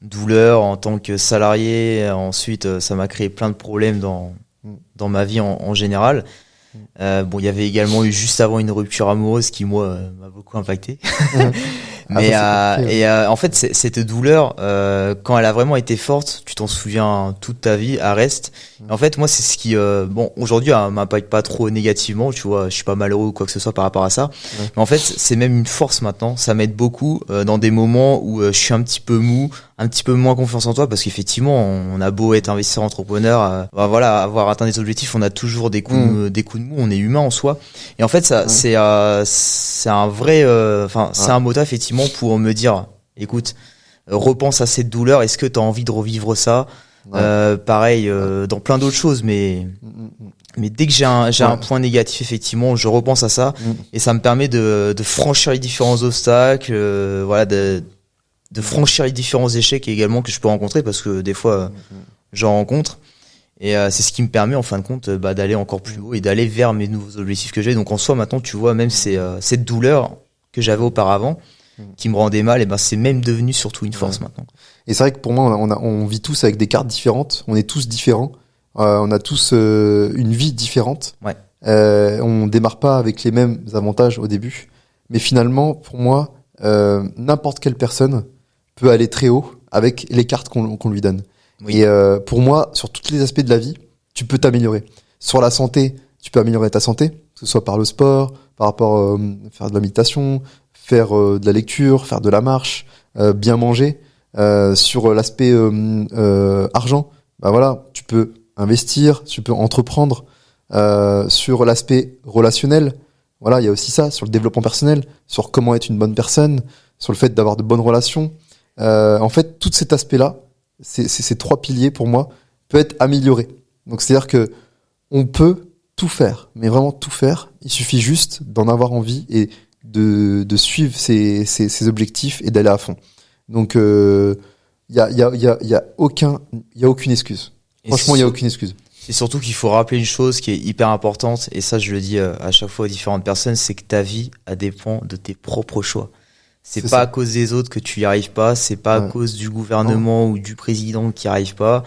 douleur en tant que salarié. Ensuite, ça m'a créé plein de problèmes dans ma vie en général. Bon, il y avait également eu juste avant une rupture amoureuse qui moi m'a beaucoup impacté. Mais en fait, cette douleur, quand elle a vraiment été forte, tu t'en souviens toute ta vie, elle reste. En fait, moi, c'est ce qui, bon, aujourd'hui, elle m'impacte pas trop négativement, tu vois, je suis pas malheureux ou quoi que ce soit par rapport à ça. Mais en fait, c'est même une force maintenant. Ça m'aide beaucoup dans des moments où je suis un petit peu mou, un petit peu moins confiance en toi, parce qu'effectivement, on a beau être investisseur entrepreneur, voilà, avoir atteint des objectifs, on a toujours des coups de mou, on est humain en soi. Et en fait, ça, c'est un vrai, c'est un moteur effectivement pour me dire, écoute, repense à cette douleur, est-ce que tu as envie de revivre ça? Pareil, dans plein d'autres choses, mais dès que j'ai un point négatif, effectivement, je repense à ça, et ça me permet de franchir les différents obstacles, voilà, de franchir les différents échecs également que je peux rencontrer, parce que des fois, j'en rencontre. Et c'est ce qui me permet, en fin de compte, d'aller encore plus haut et d'aller vers mes nouveaux objectifs que j'ai. Donc en soi, maintenant, tu vois, même cette douleur que j'avais auparavant, qui me rendait mal, et c'est même devenu surtout une force maintenant. Et c'est vrai que pour moi, on vit tous avec des cartes différentes. On est tous différents. On a tous une vie différente. On démarre pas avec les mêmes avantages au début. Mais finalement, pour moi, n'importe quelle personne peut aller très haut avec les cartes qu'on lui donne. Et pour moi, sur tous les aspects de la vie, tu peux t'améliorer. Sur la santé, tu peux améliorer ta santé, que ce soit par le sport, par rapport faire de la méditation, faire de la lecture, faire de la marche, bien manger. Sur l'aspect argent, voilà, tu peux investir, tu peux entreprendre. Sur l'aspect relationnel, voilà, il y a aussi ça, sur le développement personnel, sur comment être une bonne personne, sur le fait d'avoir de bonnes relations. En fait, tout cet aspect-là, ces trois piliers pour moi peut être amélioré. Donc c'est-à-dire que on peut tout faire, mais vraiment tout faire. Il suffit juste d'en avoir envie et de suivre ses objectifs et d'aller à fond. Donc il y a aucune excuse. Franchement, il y a aucune excuse. C'est surtout qu'il faut rappeler une chose qui est hyper importante, et ça je le dis à chaque fois aux différentes personnes, c'est que ta vie dépend de tes propres choix. C'est pas à cause des autres que tu y arrives pas, c'est pas à cause du gouvernement ou du président qui y arrive pas.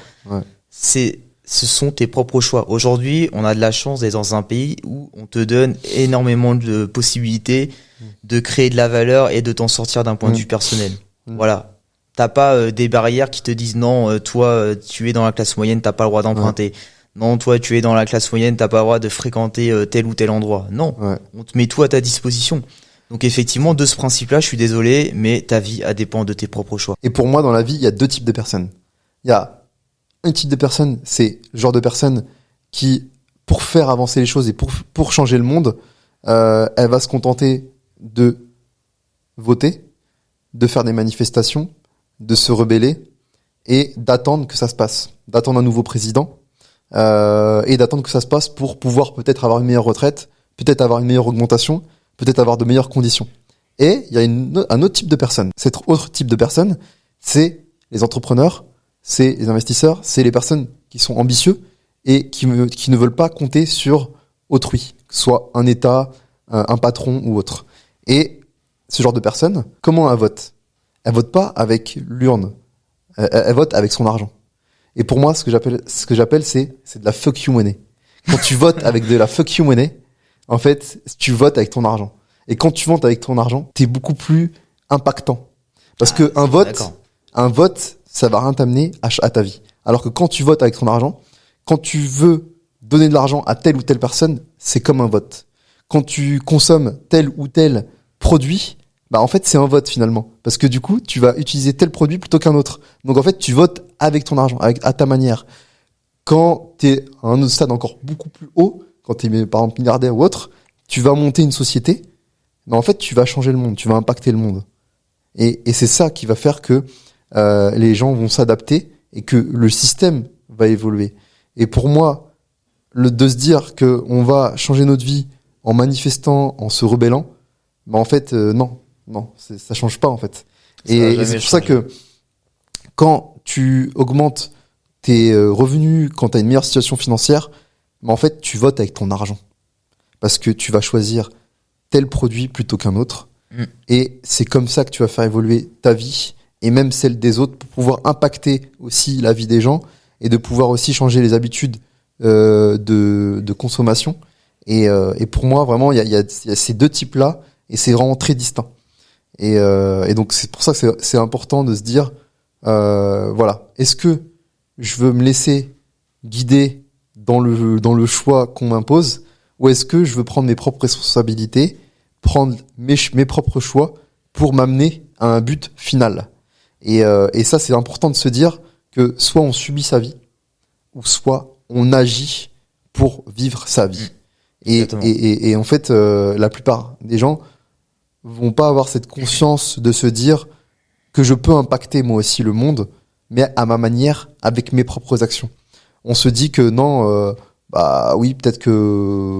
Ce sont tes propres choix. Aujourd'hui, on a de la chance d'être dans un pays où on te donne énormément de possibilités de créer de la valeur et de t'en sortir d'un point de vue personnel. Voilà. T'as pas des barrières qui te disent non, toi tu es dans la classe moyenne, t'as pas le droit d'emprunter. Non, toi tu es dans la classe moyenne, t'as pas le droit de fréquenter tel ou tel endroit. Non, on te met tout à ta disposition. Donc effectivement, de ce principe-là, je suis désolé, mais ta vie dépend de tes propres choix. Et pour moi, dans la vie, il y a deux types de personnes. Il y a un type de personne, c'est le genre de personne qui, pour faire avancer les choses et pour changer le monde, elle va se contenter de voter, de faire des manifestations, de se rebeller et d'attendre que ça se passe, d'attendre un nouveau président et d'attendre que ça se passe pour pouvoir peut-être avoir une meilleure retraite, peut-être avoir une meilleure augmentation, peut-être avoir de meilleures conditions. Et il y a un autre type de personne. Cet autre type de personne, c'est les entrepreneurs, c'est les investisseurs, c'est les personnes qui sont ambitieux et qui ne veulent pas compter sur autrui, que ce soit un État, un patron ou autre. Et ce genre de personne, comment elle vote ? Elle vote pas avec l'urne, elle vote avec son argent. Et pour moi, ce que j'appelle, c'est de la fuck you money. Quand tu votes avec de la fuck you money, en fait, tu votes avec ton argent. Et quand tu votes avec ton argent, t'es beaucoup plus impactant. Parce que un vote, ça va rien t'amener à ta vie. Alors que quand tu votes avec ton argent, quand tu veux donner de l'argent à telle ou telle personne, c'est comme un vote. Quand tu consommes tel ou tel produit, en fait, c'est un vote finalement. Parce que du coup, tu vas utiliser tel produit plutôt qu'un autre. Donc en fait, tu votes avec ton argent, à ta manière. Quand t'es à un autre stade encore beaucoup plus haut, quand t'es par exemple milliardaire ou autre, tu vas monter une société, mais en fait, tu vas changer le monde, tu vas impacter le monde. Et c'est ça qui va faire que les gens vont s'adapter et que le système va évoluer. Et pour moi, de se dire que on va changer notre vie en manifestant, en se rebellant, bah en fait, non, ça change pas en fait. Et c'est pour ça que quand tu augmentes tes revenus, quand tu as une meilleure situation financière, bah en fait, tu votes avec ton argent. Parce que tu vas choisir tel produit plutôt qu'un autre. Et c'est comme ça que tu vas faire évoluer ta vie et même celle des autres pour pouvoir impacter aussi la vie des gens et de pouvoir aussi changer les habitudes de consommation. Et pour moi, vraiment, il y a ces deux types-là et c'est vraiment très distinct. Et donc, c'est pour ça que c'est important de se dire, voilà, est-ce que je veux me laisser guider dans le choix qu'on m'impose ou est-ce que je veux prendre mes propres responsabilités, prendre mes propres choix pour m'amener à un but final. Et ça, c'est important de se dire que soit on subit sa vie, ou soit on agit pour vivre sa vie. Et en fait, la plupart des gens vont pas avoir cette conscience de se dire que je peux impacter moi aussi le monde, mais à ma manière, avec mes propres actions. On se dit que non... bah oui, peut-être que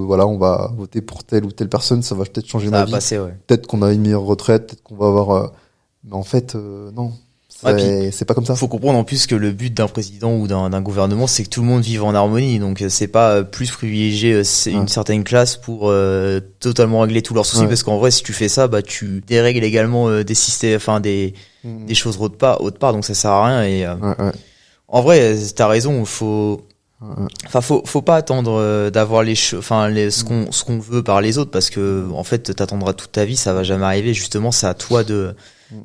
voilà, on va voter pour telle ou telle personne, ça va peut-être changer ma vie. Passer, ouais. Peut-être qu'on a une meilleure retraite, peut-être qu'on va avoir. Mais en fait, non, c'est pas comme ça. Faut comprendre en plus que le but d'un président ou d'un gouvernement, c'est que tout le monde vive en harmonie. Donc c'est pas plus privilégier une certaine classe pour totalement régler tous leurs soucis, parce qu'en vrai, si tu fais ça, bah tu dérègles également des systèmes, enfin des choses autre part. Donc ça sert à rien. Et en vrai, t'as raison. Enfin, faut pas attendre d'avoir ce qu'on veut par les autres, parce que en fait, t'attendras toute ta vie, ça va jamais arriver. Justement, c'est à toi de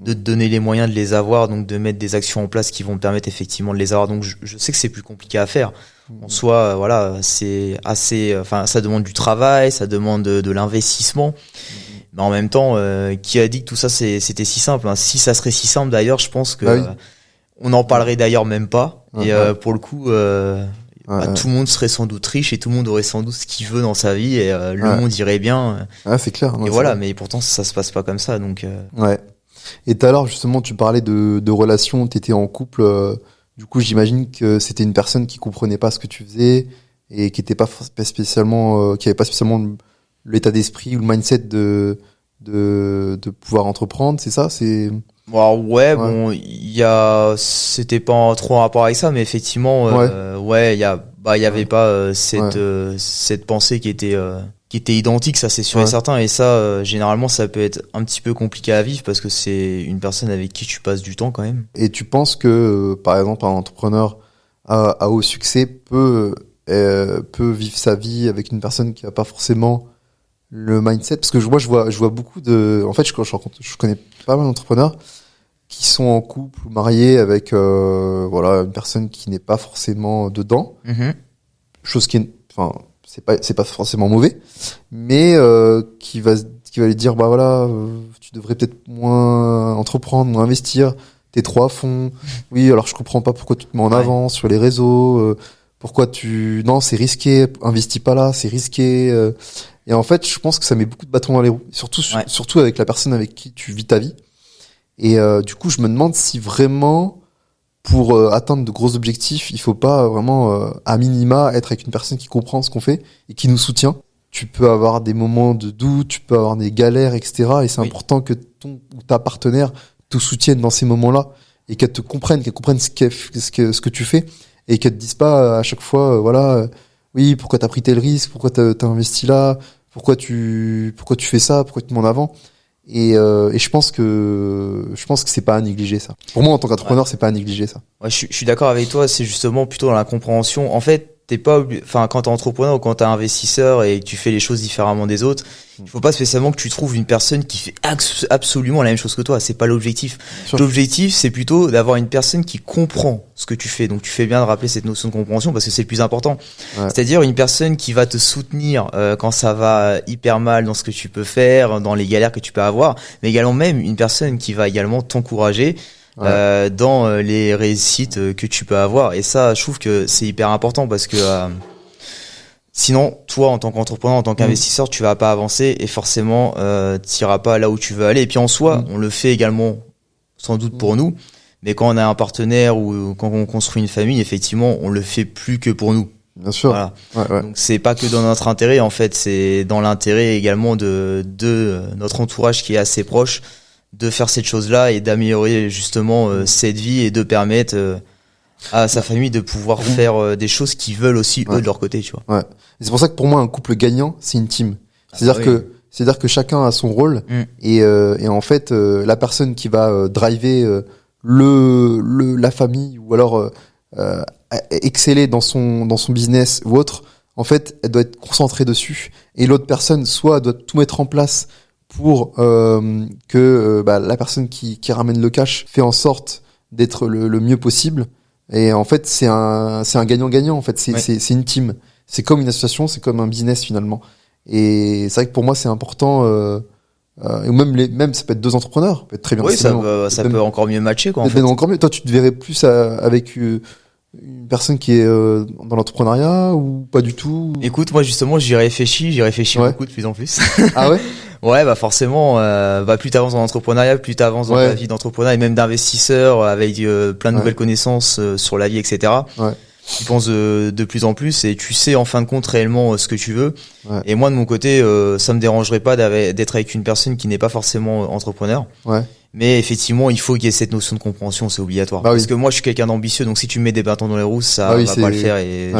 te donner les moyens de les avoir, donc de mettre des actions en place qui vont te permettre effectivement de les avoir. Donc, je sais que c'est plus compliqué à faire. En soi, voilà, c'est assez, enfin, ça demande du travail, ça demande de l'investissement. Mais en même temps, qui a dit que tout ça c'était si simple, hein. Si ça serait si simple, d'ailleurs, je pense que on en parlerait d'ailleurs même pas. Et pour le coup. Tout le monde serait sans doute riche et tout le monde aurait sans doute ce qu'il veut dans sa vie et le monde irait bien. C'est clair. Et voilà, mais pourtant ça se passe pas comme ça, donc. Ouais. Et tout à l'heure justement, tu parlais de relations, t'étais en couple. Du coup, j'imagine que c'était une personne qui comprenait pas ce que tu faisais et qui était pas spécialement, qui avait pas spécialement l'état d'esprit ou le mindset de pouvoir entreprendre. C'est ça, c'est. Bon, c'était pas trop en rapport avec ça, mais effectivement, il y avait pas cette pensée qui était identique, ça c'est sûr et certain. Et ça, généralement, ça peut être un petit peu compliqué à vivre parce que c'est une personne avec qui tu passes du temps quand même. Et tu penses que, par exemple, un entrepreneur à haut succès peut vivre sa vie avec une personne qui a pas forcément le mindset? Parce que moi, je vois beaucoup en fait, je connais pas mal d'entrepreneurs qui sont en couple ou mariés avec une personne qui n'est pas forcément dedans. Chose qui est, enfin, c'est pas forcément mauvais, mais qui va lui dire bah voilà, tu devrais peut-être moins entreprendre, moins investir, t'es trop à fond. Oui, alors je comprends pas pourquoi tu te mets en avant sur les réseaux, pourquoi non, c'est risqué, investis pas là, c'est risqué. Et en fait, je pense que ça met beaucoup de bâtons dans les roues, surtout avec la personne avec qui tu vis ta vie. Et du coup, je me demande si vraiment, pour atteindre de gros objectifs, il faut pas vraiment, à minima, être avec une personne qui comprend ce qu'on fait et qui nous soutient. Tu peux avoir des moments de doute, tu peux avoir des galères, etc. Et c'est important que ton ou ta partenaire te soutienne dans ces moments-là et qu'elle comprenne ce que tu fais et qu'elle te dise pas à chaque fois, oui, pourquoi t'as pris tel risque, pourquoi t'as investi là, pourquoi tu fais ça, pourquoi tu te mets en avant. Et je pense que c'est pas à négliger ça. Pour moi, en tant qu'entrepreneur, c'est pas à négliger ça. Ouais, je suis d'accord avec toi. C'est justement plutôt dans la compréhension. En fait, quand t'es entrepreneur ou quand t'es investisseur et que tu fais les choses différemment des autres, il faut pas spécialement que tu trouves une personne qui fait absolument la même chose que toi. C'est pas l'objectif. L'objectif, c'est plutôt d'avoir une personne qui comprend ce que tu fais. Donc, tu fais bien de rappeler cette notion de compréhension parce que c'est le plus important. C'est-à-dire une personne qui va te soutenir quand ça va hyper mal dans ce que tu peux faire, dans les galères que tu peux avoir, mais également même une personne qui va également t'encourager dans les réussites que tu peux avoir. Et ça, je trouve que c'est hyper important parce que Sinon, toi, en tant qu'entrepreneur, en tant qu'investisseur, tu vas pas avancer et forcément, t'iras pas là où tu veux aller. Et puis en soi, on le fait également, sans doute pour nous. Mais quand on a un partenaire ou quand on construit une famille, effectivement, on le fait plus que pour nous. Bien sûr. Voilà. Ouais. Donc c'est pas que dans notre intérêt, en fait, c'est dans l'intérêt également de notre entourage qui est assez proche de faire cette chose-là et d'améliorer justement cette vie et de permettre à sa famille de pouvoir faire des choses qu'ils veulent aussi eux de leur côté, tu vois. Ouais. Et c'est pour ça que pour moi un couple gagnant, c'est une team. C'est-à-dire que chacun a son rôle et en fait la personne qui va driver la famille ou alors exceller dans son business ou autre, en fait, elle doit être concentrée dessus et l'autre personne soit doit tout mettre en place pour que la personne qui ramène le cash fait en sorte d'être le mieux possible. Et en fait, c'est un gagnant-gagnant. En fait, c'est une team. C'est comme une association, c'est comme un business finalement. Et c'est vrai que pour moi, c'est important. Et même ça peut être deux entrepreneurs, ça peut être très bien. Oui, ça peut encore mieux matcher, quoi. En fait. Encore mieux. Toi, tu te verrais plus avec une personne qui est dans l'entrepreneuriat ou pas du tout? Écoute, moi justement, j'y réfléchis beaucoup de plus en plus. Ah ouais? Ouais, bah forcément, plus t'avances dans l'entrepreneuriat, plus t'avances dans ta vie d'entrepreneur et même d'investisseur avec plein de nouvelles connaissances sur la vie, etc. Ouais. Tu penses de plus en plus et tu sais en fin de compte réellement ce que tu veux. Ouais. Et moi de mon côté, ça me dérangerait pas d'être avec une personne qui n'est pas forcément entrepreneur. Ouais. Mais effectivement, il faut qu'il y ait cette notion de compréhension, c'est obligatoire. Parce que moi, je suis quelqu'un d'ambitieux, donc si tu me mets des bâtons dans les roues, ça va pas le faire. Et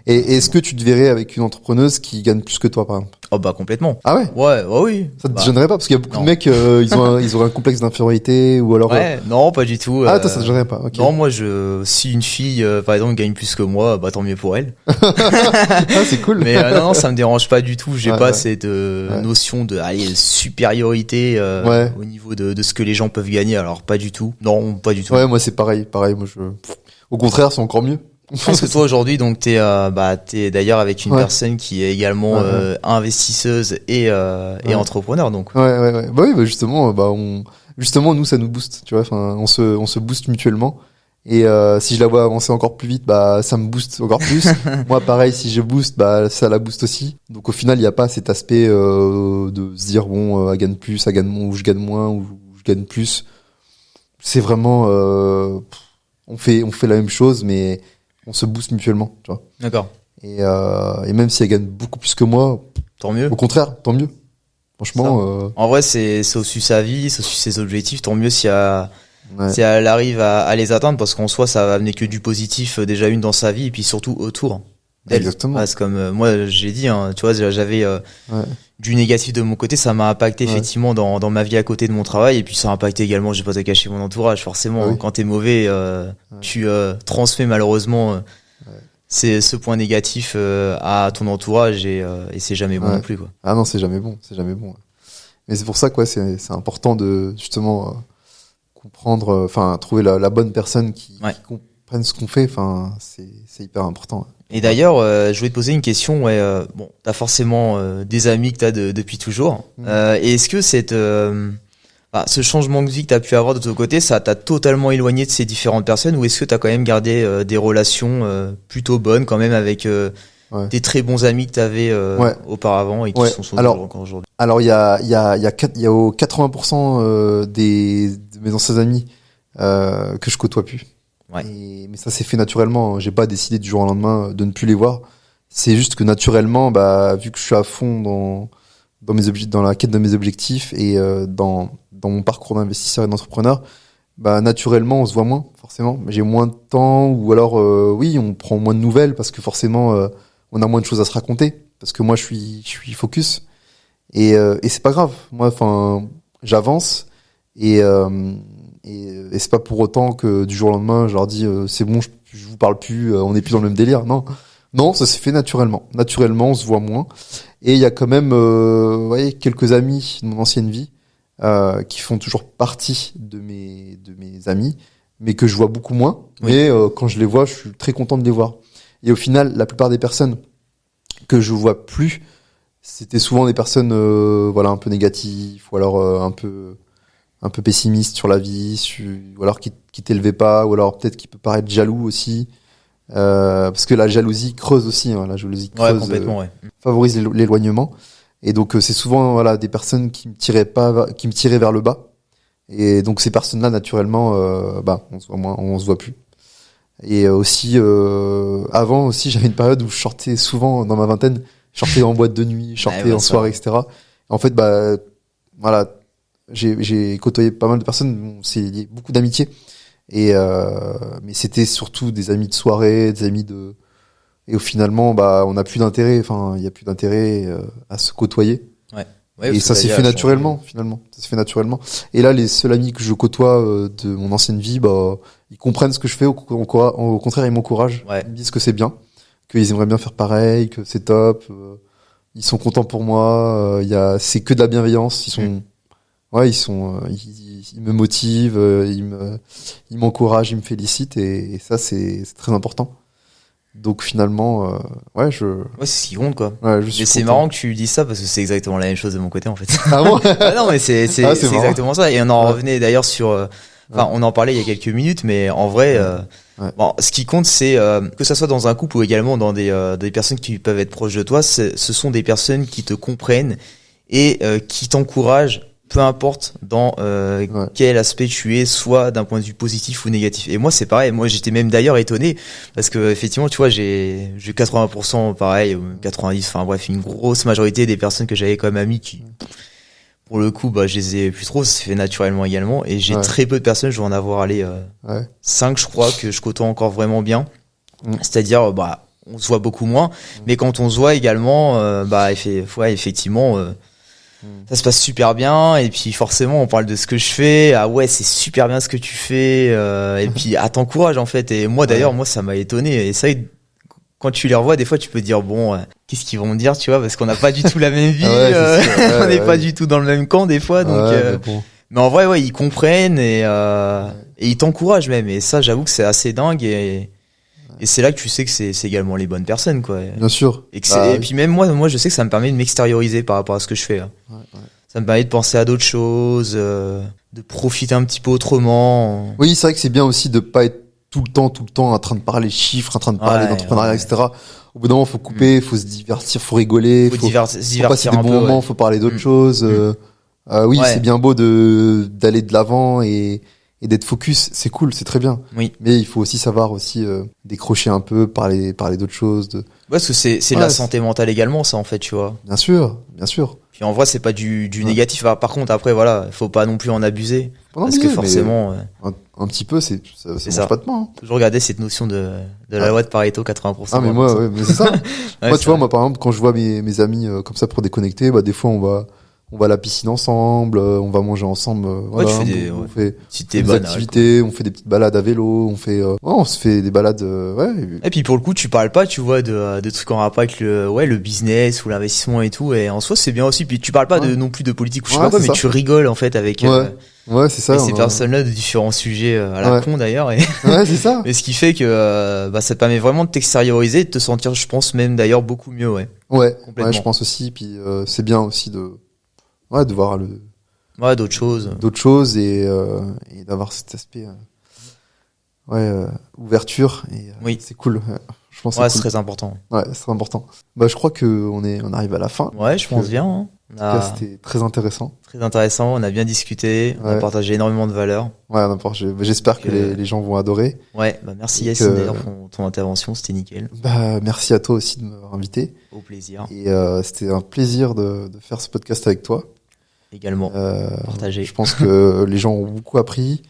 Et est-ce que tu te verrais avec une entrepreneuse qui gagne plus que toi, par exemple? Oh bah complètement. Ah ouais? Ouais, oui. Ça te gênerait pas? Parce qu'il y a beaucoup de mecs, ils auraient un complexe d'infériorité ou alors. Ouais, non, pas du tout. Ah, toi, ça te gênerait pas? Okay. Non, moi, si une fille, par exemple, gagne plus que moi, bah tant mieux pour elle. Ah, c'est cool. Mais non, ça me dérange pas du tout. J'ai pas cette notion de supériorité au niveau de ce que les gens peuvent gagner. Alors pas du tout. Non, pas du tout. Ouais, moi c'est pareil. Moi au contraire, c'est encore mieux. Parce que toi aujourd'hui, donc t'es d'ailleurs avec une personne qui est également investisseuse et entrepreneur, donc. Ouais. Bah justement, nous ça nous booste, tu vois. Enfin, on se booste mutuellement. Et si je la vois avancer encore plus vite, bah ça me booste encore plus. Moi pareil, si je booste, bah ça la booste aussi. Donc au final, il y a pas cet aspect de se dire bon, elle gagne plus, elle gagne moins, ou je gagne moins, ou je gagne plus. C'est vraiment on fait la même chose, mais on se booste mutuellement, tu vois. D'accord. Et même si elle gagne beaucoup plus que moi, tant mieux. Au contraire, tant mieux. Franchement. En vrai, c'est aussi sa vie, c'est aussi ses objectifs. Tant mieux si elle arrive à les atteindre, parce qu'en soi, ça va amener que du positif déjà dans sa vie et puis surtout autour d'elle. Exactement. C'est comme moi, j'ai dit, tu vois, j'avais du négatif de mon côté, ça m'a impacté effectivement dans ma vie à côté de mon travail, et puis ça a impacté également, j'ai pas à cacher, mon entourage. Forcément, quand t'es mauvais, tu transmets malheureusement c'est ce point négatif à ton entourage, et c'est jamais bon non plus, quoi. Ah non, c'est jamais bon. Mais c'est pour ça que c'est important de justement comprendre, trouver la bonne personne qui comprenne ce qu'on fait. Enfin, c'est hyper important. Et d'ailleurs, je voulais te poser une question. Bon, t'as forcément des amis que t'as depuis toujours. Et est-ce que ce changement de vie que t'as pu avoir de ton côté, ça t'a totalement éloigné de ces différentes personnes, ou est-ce que t'as quand même gardé des relations plutôt bonnes quand même avec des très bons amis que t'avais auparavant et qui sont encore aujourd'hui? Alors il y a 80% de mes anciens amis que je côtoie plus. Ouais. Mais ça s'est fait naturellement. J'ai pas décidé du jour au lendemain de ne plus les voir. C'est juste que naturellement, vu que je suis à fond dans la quête de mes objectifs et dans mon parcours d'investisseur et d'entrepreneur, naturellement on se voit moins, forcément. J'ai moins de temps, ou alors on prend moins de nouvelles parce que forcément on a moins de choses à se raconter, parce que moi je suis focus et c'est pas grave. Moi, j'avance et c'est pas pour autant que du jour au lendemain je leur dis c'est bon, je vous parle plus, on n'est plus dans le même délire. Non, ça s'est fait naturellement. On se voit moins. Et il y a quand même quelques amis de mon ancienne vie qui font toujours partie de mes amis, mais que je vois beaucoup moins. Oui. Mais quand je les vois, je suis très content de les voir. Et au final, la plupart des personnes que je vois plus, c'était souvent des personnes un peu négatives, ou alors un peu pessimiste sur la vie, ou alors qui t'élevait pas, ou alors peut-être qui peut paraître jaloux aussi. parce que la jalousie creuse aussi, hein, la jalousie creuse, complètement, favorise l'éloignement. Et donc c'est souvent voilà des personnes qui me tiraient vers le bas. Et donc ces personnes-là naturellement, on se voit plus. Et aussi avant aussi j'avais une période où je sortais souvent dans ma vingtaine, je sortais en boîte de nuit, je sortais en soirée, etc. Et en fait voilà, j'ai côtoyé pas mal de personnes, c'est lié beaucoup d'amitié. Et mais c'était surtout des amis de soirée, des amis de. Et finalement, on n'a plus d'intérêt. Enfin, il y a plus d'intérêt à se côtoyer. Ouais, et ça s'est fait naturellement, finalement. Ça se fait naturellement. Et là, les seuls amis que je côtoie de mon ancienne vie, ils comprennent ce que je fais. Au contraire, ils m'encouragent. Ouais. Ils me disent que c'est bien, qu'ils aimeraient bien faire pareil, que c'est top. Ils sont contents pour moi. C'est que de la bienveillance. Ils sont. Ouais, ils me motivent, ils m'encouragent, ils me félicitent et ça c'est très important. Donc finalement, ouais, c'est ce qui compte, quoi. Ouais, mais c'est marrant que tu dises ça parce que c'est exactement la même chose de mon côté, en fait. Ah bon? Non, mais c'est exactement ça. Et on en revenait d'ailleurs sur, on en parlait il y a quelques minutes, mais en vrai, bon, ce qui compte, c'est, que ça soit dans un couple ou également dans des personnes qui peuvent être proches de toi, ce sont des personnes qui te comprennent et, qui t'encouragent, peu importe dans quel aspect tu es, soit d'un point de vue positif ou négatif. Et moi c'est pareil, moi j'étais même d'ailleurs étonné parce que effectivement tu vois j'ai 80% pareil, 90, enfin bref, une grosse majorité des personnes que j'avais comme amis qui pour le coup je les ai plus trop, ça s'est fait naturellement également, et j'ai très peu de personnes, je vais en avoir 5 je crois que je côtoie encore vraiment bien. C'est-à-dire on se voit beaucoup moins, mais quand on se voit également effectivement ça se passe super bien, et puis forcément on parle de ce que je fais, ah ouais c'est super bien ce que tu fais, et puis t'encourage en fait. Et moi d'ailleurs moi ça m'a étonné, et ça quand tu les revois des fois tu peux dire bon qu'est-ce qu'ils vont me dire, tu vois, parce qu'on n'a pas du tout la même vie, on n'est pas du tout dans le même camp des fois, donc mais en vrai ils comprennent et ils t'encouragent même, et ça j'avoue que c'est assez dingue, et c'est là que tu sais que c'est également les bonnes personnes, quoi. Bien sûr. Et puis même moi je sais que ça me permet de m'extérioriser par rapport à ce que je fais, là. Ça me permet de penser à d'autres choses, de profiter un petit peu autrement. Oui, c'est vrai que c'est bien aussi de pas être tout le temps en train de parler chiffres, en train de parler d'entrepreneuriat, etc. Au bout d'un moment, faut couper, faut se divertir, faut rigoler, faut passer des bons moments, faut parler d'autres choses. Oui, c'est bien beau d'aller de l'avant et d'être focus, c'est cool, c'est très bien. Oui. Mais il faut aussi savoir décrocher un peu, parler d'autres choses. Parce que c'est de la santé mentale également, ça, en fait, tu vois. Bien sûr. Puis en vrai, c'est pas du négatif. Par contre, après, voilà, faut pas non plus en abuser. Parce que forcément. Un petit peu, ça mange pas de pain. Je regardais cette notion de la loi de Pareto, 80%. Ah, mais moi, mais c'est ça. Moi, tu vois, moi, par exemple, quand je vois mes amis comme ça pour déconnecter, des fois, on va à la piscine ensemble, on va manger ensemble, on fait des activités, on fait des petites balades à vélo, on se fait des balades, Et puis pour le coup, tu parles pas, tu vois, de trucs en rapport avec le business ou l'investissement et tout, et en soi, c'est bien aussi. Puis tu parles pas non plus de politique ou je sais pas quoi, mais tu rigoles, en fait, avec, c'est ça. Avec ces personnes-là de différents sujets, à la con d'ailleurs, ouais, c'est ça. Mais ce qui fait que, ça te permet vraiment de t'extérioriser, de te sentir, je pense, même d'ailleurs beaucoup mieux, Ouais, je pense aussi, puis, c'est bien aussi de voir d'autres choses et d'avoir cet aspect ouverture, et c'est cool, je pense c'est très important. C'est important. Je crois que on arrive à la fin. Je pense bien, C'était très intéressant, on a bien discuté, on a partagé énormément de valeurs. J'espère que les gens vont adorer. Merci Yacine d'ailleurs pour ton intervention, c'était nickel. Merci à toi aussi de m'avoir invité. Au plaisir. Et c'était un plaisir de faire ce podcast avec toi. Également partagé. Je pense que les gens ont beaucoup appris.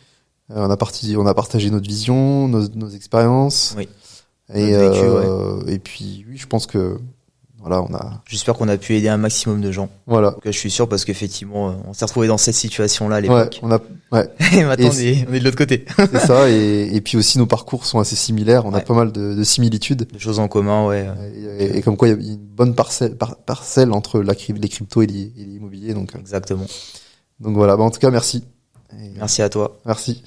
On a partagé notre vision, nos expériences. Oui. Et puis oui, je pense que J'espère qu'on a pu aider un maximum de gens. Voilà. Donc, je suis sûr, parce qu'effectivement, on s'est retrouvé dans cette situation-là à l'époque. Et maintenant, on est de l'autre côté. C'est ça. Et puis aussi, nos parcours sont assez similaires. On a pas mal de similitudes. Des choses en commun, Et comme quoi, il y a une bonne parcelle entre les cryptos et l'immobilier. Donc, exactement. Donc voilà. En tout cas, merci. Merci à toi. Merci.